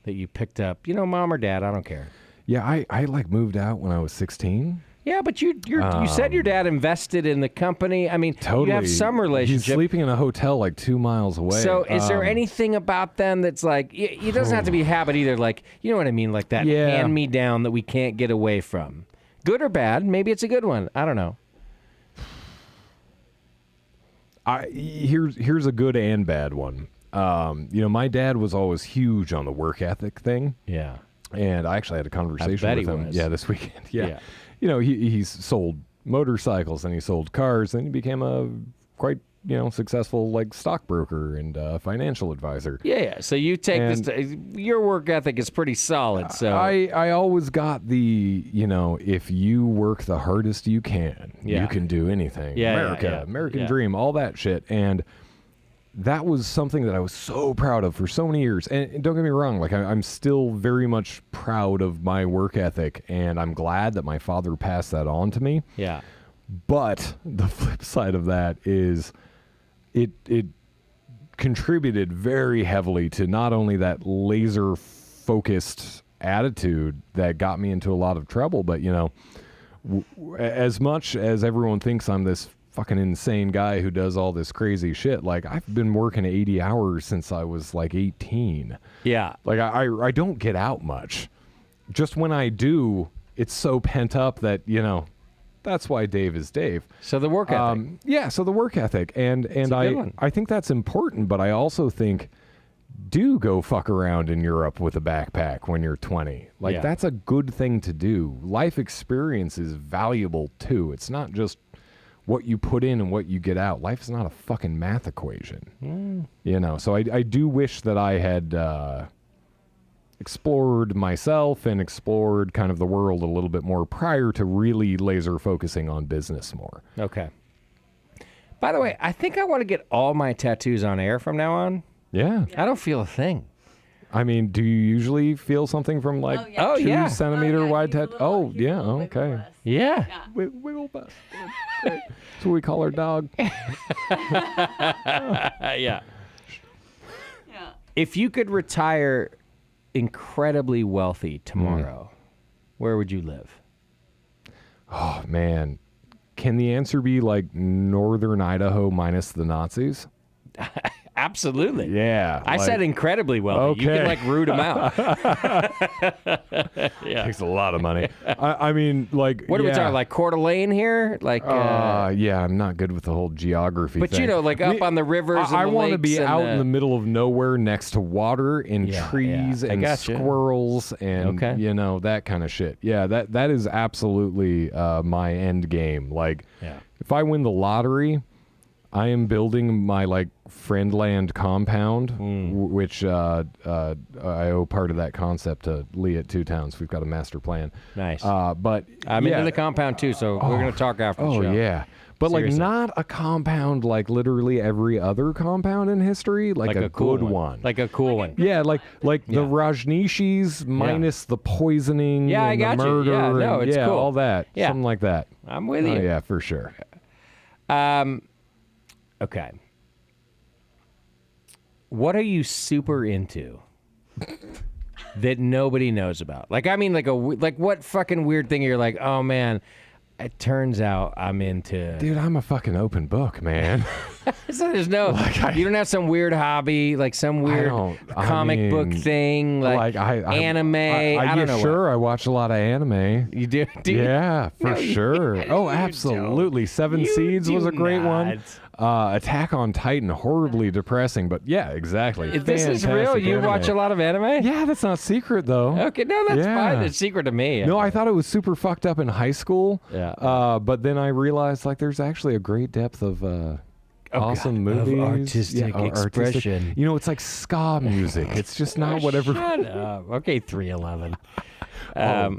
that you picked up? Mom or dad, I don't care. Yeah, I like moved out when I was 16. Yeah, but you said your dad invested in the company. I mean, Totally. you have some relationship. He's sleeping in a hotel like 2 miles away. So is there anything about them that's like, it doesn't have to be a habit either, like, you know what I mean, like that Yeah. hand-me-down that we can't get away from. Good or bad, maybe it's a good one. I don't know. Here's a good and bad one. My dad was always huge on the work ethic thing. Yeah. And I actually had a conversation bet with he him. was. Yeah, this weekend. Yeah. He's sold motorcycles and he sold cars, and he became a quite successful like stockbroker and financial advisor. Yeah. So you take your work ethic is pretty solid. So I always got the if you work the hardest you can, you can do anything. American dream, all that shit. And that was something that I was so proud of for so many years. And don't get me wrong, like I'm still very much proud of my work ethic, and I'm glad that my father passed that on to me. yeah. But the flip side of that is it contributed very heavily to not only that laser focused attitude that got me into a lot of trouble, but as much as everyone thinks I'm this fucking insane guy who does all this crazy shit, like I've been working 80 hours since I was like 18. Yeah. Like I don't get out much. Just when I do, it's so pent up that that's why Dave is Dave. So the work ethic. So the work ethic, and a good one. I think that's important, but I also think do go fuck around in Europe with a backpack when you're 20. Like that's a good thing to do. Life experience is valuable too. It's not just what you put in and what you get out. Life is not a fucking math equation. So I do wish that I had explored myself and explored kind of the world a little bit more prior to really laser focusing on business more. Okay. By the way, I think I want to get all my tattoos on air from now on. Yeah. I don't feel a thing. I mean, do you usually feel something from like Oh, yeah. 2 yeah. centimeter wide he's a tattoo? little- Oh, he's a yeah. little wiggle Okay. bus. Yeah. Yeah. Wiggle bus. That's what we call our dog. Yeah. Yeah. If you could retire incredibly wealthy tomorrow, where would you live? Oh, man. Can the answer be like northern Idaho minus the Nazis? Absolutely. Yeah. I said incredibly wealthy. You Okay. can like root them out. Yeah. Takes a lot of money. I mean, like, What are we talking, like Coeur d'Alene here? Like, yeah, I'm not good with the whole geography but thing. like up on the rivers and I the want to lakes be and out in the middle of nowhere next to water and Yeah, trees yeah. I and gotcha. squirrels and, Okay. that kind of shit. Yeah, that is absolutely my end game. Like, Yeah. if I win the lottery, I am building my like Friendland compound, which I owe part of that concept to Lee at Two Towns. We've got a master plan. Nice. But I'm yeah. into the compound too, so we're going to talk after the Oh show. yeah. But Seriously. like not a compound like literally every other compound in history, like a cool good one. Like a cool one. Yeah, like Yeah. the Rajneeshis minus the poisoning Yeah, I and got the you. murder Yeah, no, and it's cool. all that. Yeah. Something like that. I'm with Oh you. yeah, for sure. Okay. What are you super into that nobody knows about? Like, I mean, like what fucking weird thing you're like, oh man, it turns out I'm into. Dude, I'm a fucking open book, man. So there's no, you don't have some weird hobby, like some weird I comic book mean, thing, like anime. I don't know. Sure, I watch a lot of anime. You do? You? Yeah, for No, you- sure. Oh, you absolutely. Seven You Seeds was do a great one. not. Attack on Titan, horribly depressing, but yeah, exactly. If this is real, Fantastic you anime. watch a lot of anime? Yeah, that's not secret though. Okay, no, that's Yeah. fine. It's secret to me. No, I thought it was super fucked up in high school. Yeah. But then I realized like there's actually a great depth of awesome God, of movies. artistic expression. You know, it's like ska music. It's just not whatever. Shut up. Okay, 311.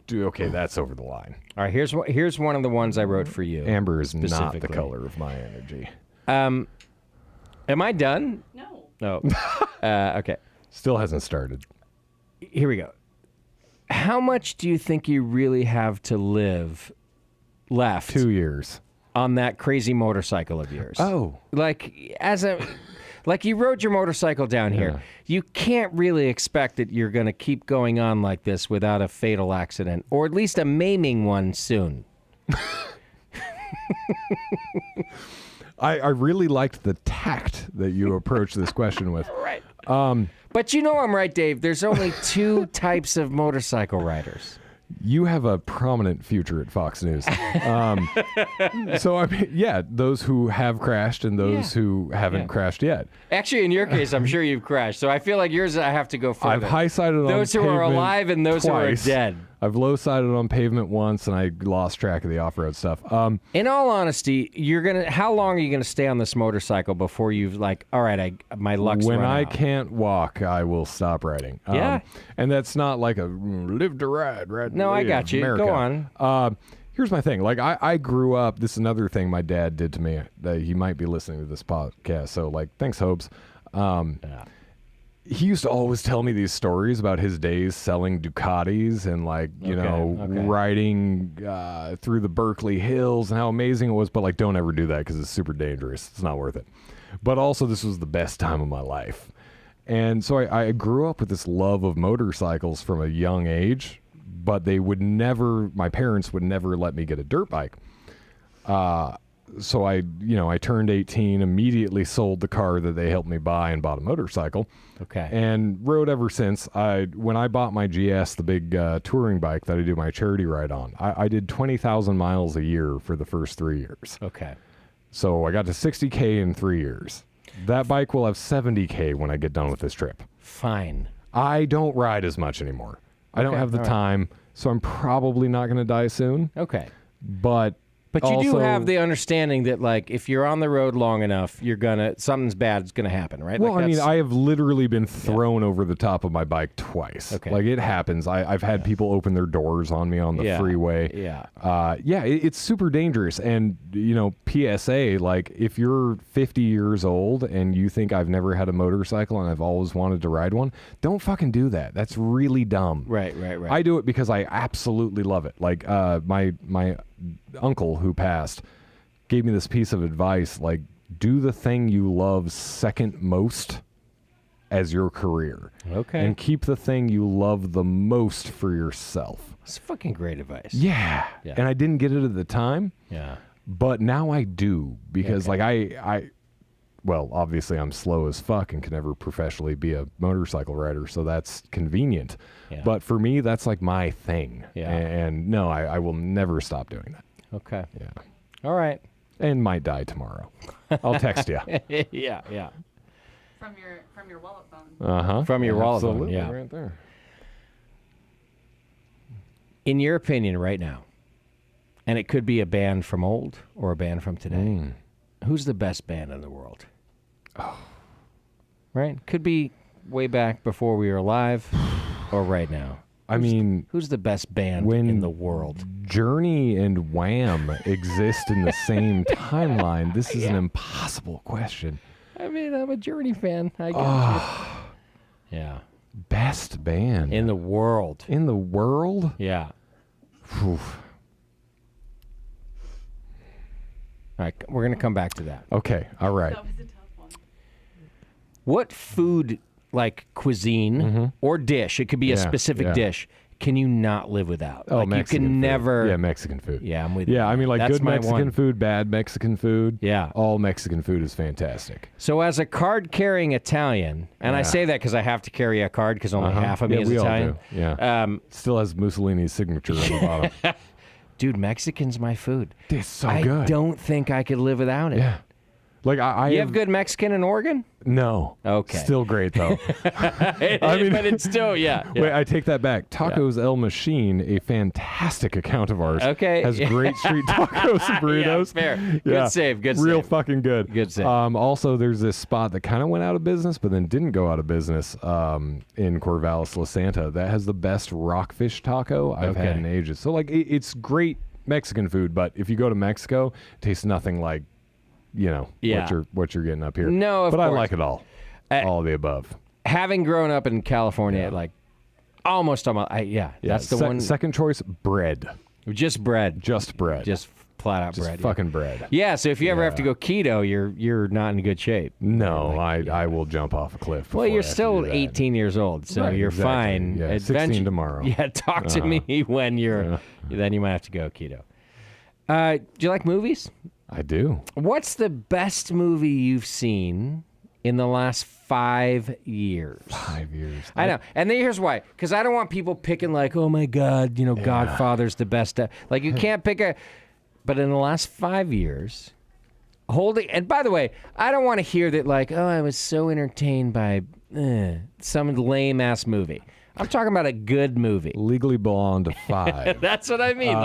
Dude, okay, that's over the line. All right, here's one of the ones I wrote for you. Amber is not the Specifically. color of my energy. Am I done? No. No. Okay. Still hasn't started. Here we go. How much do you think you really have to live left 2 years. on that crazy motorcycle of yours? Oh. Like as a Like you rode your motorcycle down here. Yeah. You can't really expect that you're going to keep going on like this without a fatal accident, or at least a maiming one soon. I really liked the tact that you approached this question with. Right. But you know I'm right, Dave. There's only two types of motorcycle riders. You have a prominent future at Fox News. So, I mean, yeah, those who have crashed and those who haven't crashed yet. Actually, in your case, I'm sure you've crashed. So I feel like yours, I have to go further. I've high-sided on those who are pavement alive and those twice. who are dead. I've low-sided on pavement once, and I lost track of the off-road stuff. In all honesty, how long are you gonna stay on this motorcycle before you've like, all right, my luck's When run I out? can't walk, I will stop riding. Yeah. And that's not like a live to ride, right? No, I got you. America. Go on. Here's my thing. Like, I grew up, this is another thing my dad did to me that he might be listening to this podcast. So, like, thanks, Hopes. He used to always tell me these stories about his days selling Ducatis and, like, you know, riding through the Berkeley Hills and how amazing it was. But, like, don't ever do that because it's super dangerous. It's not worth it. But also, this was the best time of my life. And so I grew up with this love of motorcycles from a young age, but my parents would never let me get a dirt bike. So I turned 18, immediately sold the car that they helped me buy and bought a motorcycle. Okay. And rode ever since. When I bought my GS, the big touring bike that I do my charity ride on, I did 20,000 miles a year for the first 3 years. Okay. So I got to 60K in 3 years. That bike will have 70K when I get done with this trip. Fine. I don't ride as much anymore. I don't have the time, so I'm probably not going to die soon. Okay. But you do also, have the understanding that, like, if you're on the road long enough, something's bad's gonna happen, right? Well, like I mean, I have literally been thrown over the top of my bike twice. Okay. Like, it happens. I've had people open their doors on me on the freeway. Yeah. It's super dangerous. And, you know, PSA, like, if you're 50 years old and you think I've never had a motorcycle and I've always wanted to ride one, don't fucking do that. That's really dumb. Right. I do it because I absolutely love it. Like, my uncle who passed gave me this piece of advice, like, do the thing you love second most as your career. Okay. And keep the thing you love the most for yourself. It's fucking great advice. Yeah. And I didn't get it at the time. Yeah. But now I do because like well, obviously I'm slow as fuck and can never professionally be a motorcycle rider, so that's convenient. Yeah. But for me, that's like my thing. Yeah. And no, I will never stop doing that. Okay. Yeah. All right. And might die tomorrow. I'll text you. Yeah. From your wallet phone. Uh-huh. From your wallet phone, Absolutely, yeah. right there. In your opinion, right now, and it could be a band from old or a band from today, who's the best band in the world? Oh. Right? Could be way back before we were alive or right now. I mean, Who's the best band in the world? Journey and Wham exist in the same timeline. This is an impossible question. I mean, I'm a Journey fan. I get you. Yeah. Best band In the world. in the world? Yeah. Whew. All right. We're going to come back to that. Okay, all right. That was a tough one. What food, like cuisine or dish, it could be a Yeah, specific yeah. dish, can you not live without? Oh, like Mexican you can food. never. Yeah, Mexican food. Yeah, I'm with you. Yeah, I mean, like, That's good my Mexican one. food, bad Mexican food. Yeah. All Mexican food is fantastic. So as a card-carrying Italian, and I say that because I have to carry a card because only half of me Yeah, is we all Italian. do. Yeah. Still has Mussolini's signature on the bottom. Dude, Mexican's my food. It's so I good. don't think I could live without it. Yeah. Like, I You have good Mexican in Oregon? No. Okay. Still great, though. I mean, but it's still, yeah. Wait, I take that back. Tacos El Machine, a fantastic account of ours, Okay. has great street tacos and burritos. Yeah, fair. Good save, good Real save. fucking good. Good save. Also, there's this spot that kind of went out of business, but then didn't go out of business in Corvallis, La Santa, that has the best rockfish taco I've had Okay. in ages. So, like, it's great Mexican food, but if you go to Mexico, it tastes nothing like, you know, Yeah. what you're getting up here. No, of but I course. like it all. All of the above. Having grown up in California, like almost all my, that's the one. Second choice, bread. Just bread. Just bread. Just flat out Just bread. fucking bread. Yeah, so if you ever have to Yeah. go keto, you're not in good shape. No, I will jump off a cliff. Well, before you're I have to still do that. 18 years old, so Right, you're exactly. fine. Yeah, 16 tomorrow. Yeah, talk to me when you're. Then you might have to go keto. Do you like movies? I do. What's the best movie you've seen in the last 5 years? 5 years. I know. And then here's why. Because I don't want people picking like, oh my God, Godfather's the best. Like you can't pick a. But in the last 5 years, and by the way, I don't want to hear that like, oh, I was so entertained by some lame ass movie. I'm talking about a good movie. Legally Blonde 5. That's what I mean.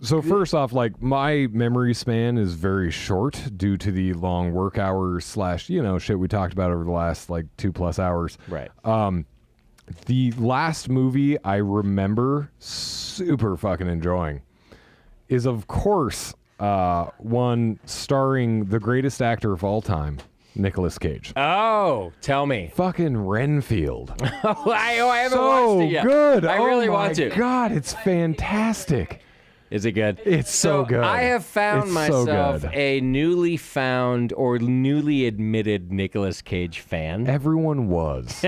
So first off, like my memory span is very short due to the long work hours / shit we talked about over the last like 2+ hours. Right. The last movie I remember super fucking enjoying is, of course, one starring the greatest actor of all time, Nicolas Cage. Oh, tell me. Fucking Renfield. I haven't So watched it yet. good. I really want to. God, it's fantastic. Is it good? It's so good. I have found It's so myself good. a newly found or newly admitted Nicolas Cage fan. Everyone was.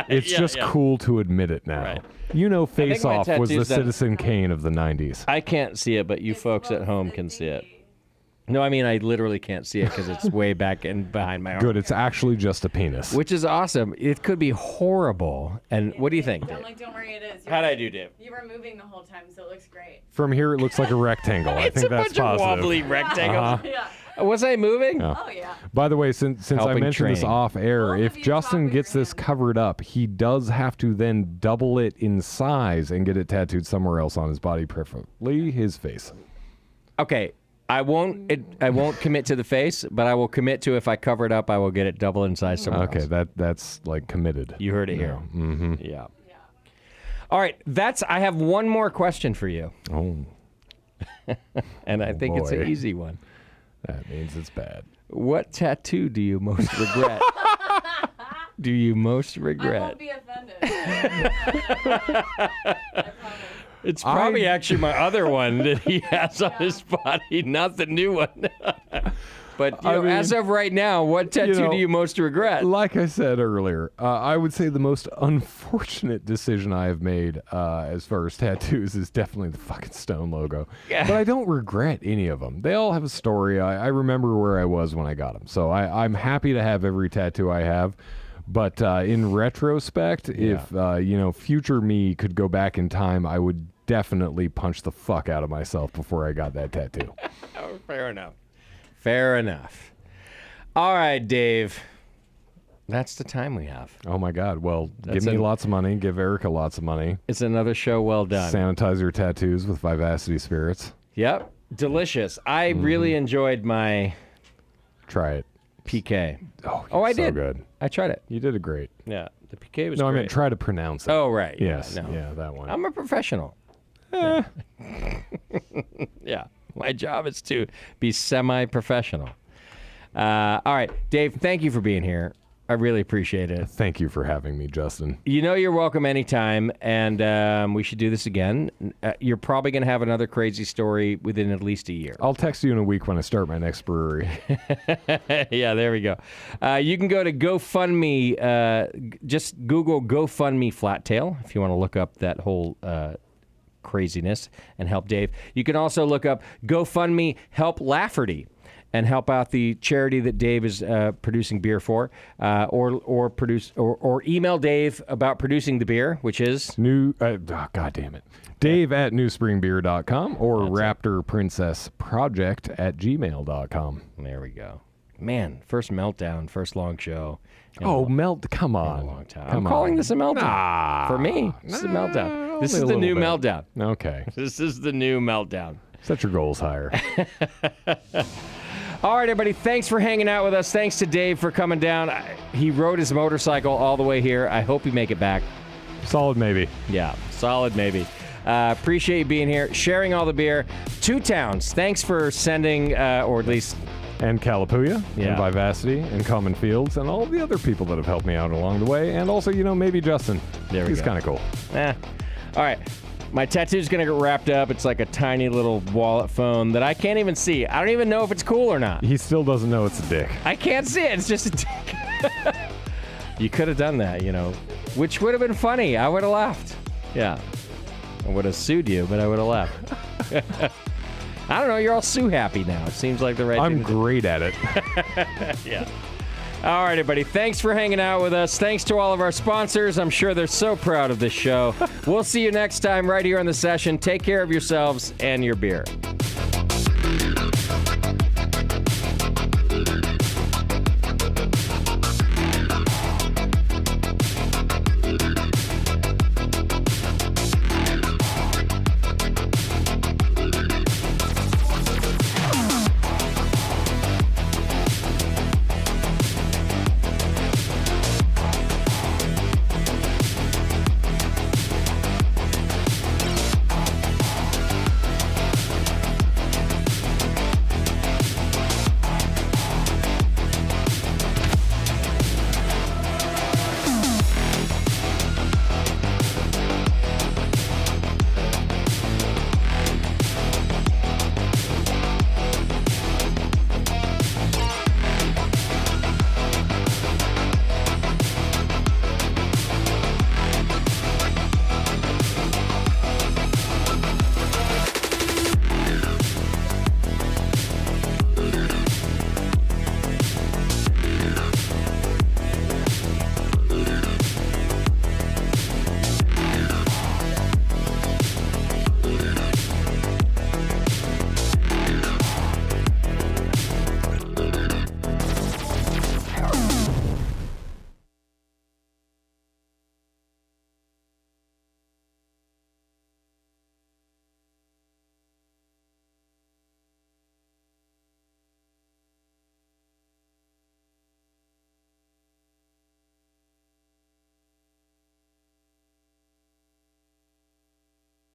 It's just cool to admit it now. Right. Face my Off was the tattoo's done. Citizen Kane of the 90s. I can't see it, but you folks at home can see it. No, I mean, I literally can't see it because it's way back and behind my arm. Good. It's actually just a penis. Which is awesome. It could be horrible. And what do you think, Dave? Don't worry, it is. How'd I do, Dave? You were moving the whole time, so it looks great. From here, it looks like a rectangle. I It's think a that's bunch of positive. wobbly rectangles. Yeah. Was I moving? Oh, yeah. By the way, since I Helping mentioned this training. off air, Both if of you Justin talk with gets your this hands. covered up, he does have to then double it in size and get it tattooed somewhere else on his body, preferably his face. Okay. I won't commit to the face, but I will commit to if I cover it up, I will get it double in size somewhere Okay, else. that's like committed. You heard it here. Mm-hmm. Yeah. All right. I have one more question for you. Oh, And I think it's boy. an easy one. that means it's bad. What tattoo do you most regret? Do you most I regret? won't be offended. I promise. It's probably actually my other one that he has on his body, not the new one. But I mean, as of right now, what tattoo do you most regret? Like I said earlier, I would say the most unfortunate decision I have made as far as tattoos is definitely the fucking Stone logo. Yeah. But I don't regret any of them. They all have a story. I remember where I was when I got them. So I'm happy to have every tattoo I have. But in retrospect, if future me could go back in time, I would definitely punch the fuck out of myself before I got that tattoo. Oh, fair enough. Fair enough. All right, Dave. That's the time we have. Oh my God. Well, That's give me an- lots of money. Give Erica lots of money. It's another show well done. Sanitize your tattoos with Vivacity Spirits. Yep. Delicious. I really enjoyed my Try it. PK. Oh, I so did. good. I tried it. You did it great. Yeah. The PK was No, I great. meant try to pronounce it. Oh, right. Yes. Yeah, no. Yeah, that one. I'm a professional. Yeah. My job is to be semi-professional. All right. Dave, thank you for being here. I really appreciate it. Thank you for having me, Justin. You know you're welcome anytime, and we should do this again. You're probably going to have another crazy story within at least a year. I'll text you in a week when I start my next brewery. Yeah, there we go. You can go to GoFundMe. Just Google GoFundMe Flattail if you want to look up that whole craziness and help Dave. You can also look up GoFundMe Help Lafferty and help out the charity that Dave is producing beer for, or email Dave about producing the beer, which is God damn it. Dave at newspringbeer.com or Raptor Princess Project at gmail.com. there we go. Man, first meltdown, first long show. Come A on. long time. Come I'm calling on. this a meltdown. Nah. For me, this is a meltdown. This is Only a the new little bit. meltdown. Okay. This is the new meltdown. Set your goals higher. All right, everybody, thanks for hanging out with us. Thanks to Dave for coming down. He rode his motorcycle all the way here. I hope you make it back. Solid maybe. Yeah, solid maybe. Appreciate you being here, sharing all the beer. Two Towns, thanks for sending, or at least... And Calapooya, Yeah. and Vivacity, and Common Fields, and all the other people that have helped me out along the way. And also, maybe Justin. There we He's go. kind of cool. All right. My tattoo's going to get wrapped up. It's like a tiny little wallet phone that I can't even see. I don't even know if it's cool or not. He still doesn't know it's a dick. I can't see it. It's just a dick. You could have done that, which would have been funny. I would have laughed. Yeah. I would have sued you, but I would have laughed. I don't know. You're all sue happy now. It seems like the right I'm thing to do. great at it. Yeah. All right, everybody. Thanks for hanging out with us. Thanks to all of our sponsors. I'm sure they're so proud of this show. We'll see you next time right here on The Session. Take care of yourselves and your beer.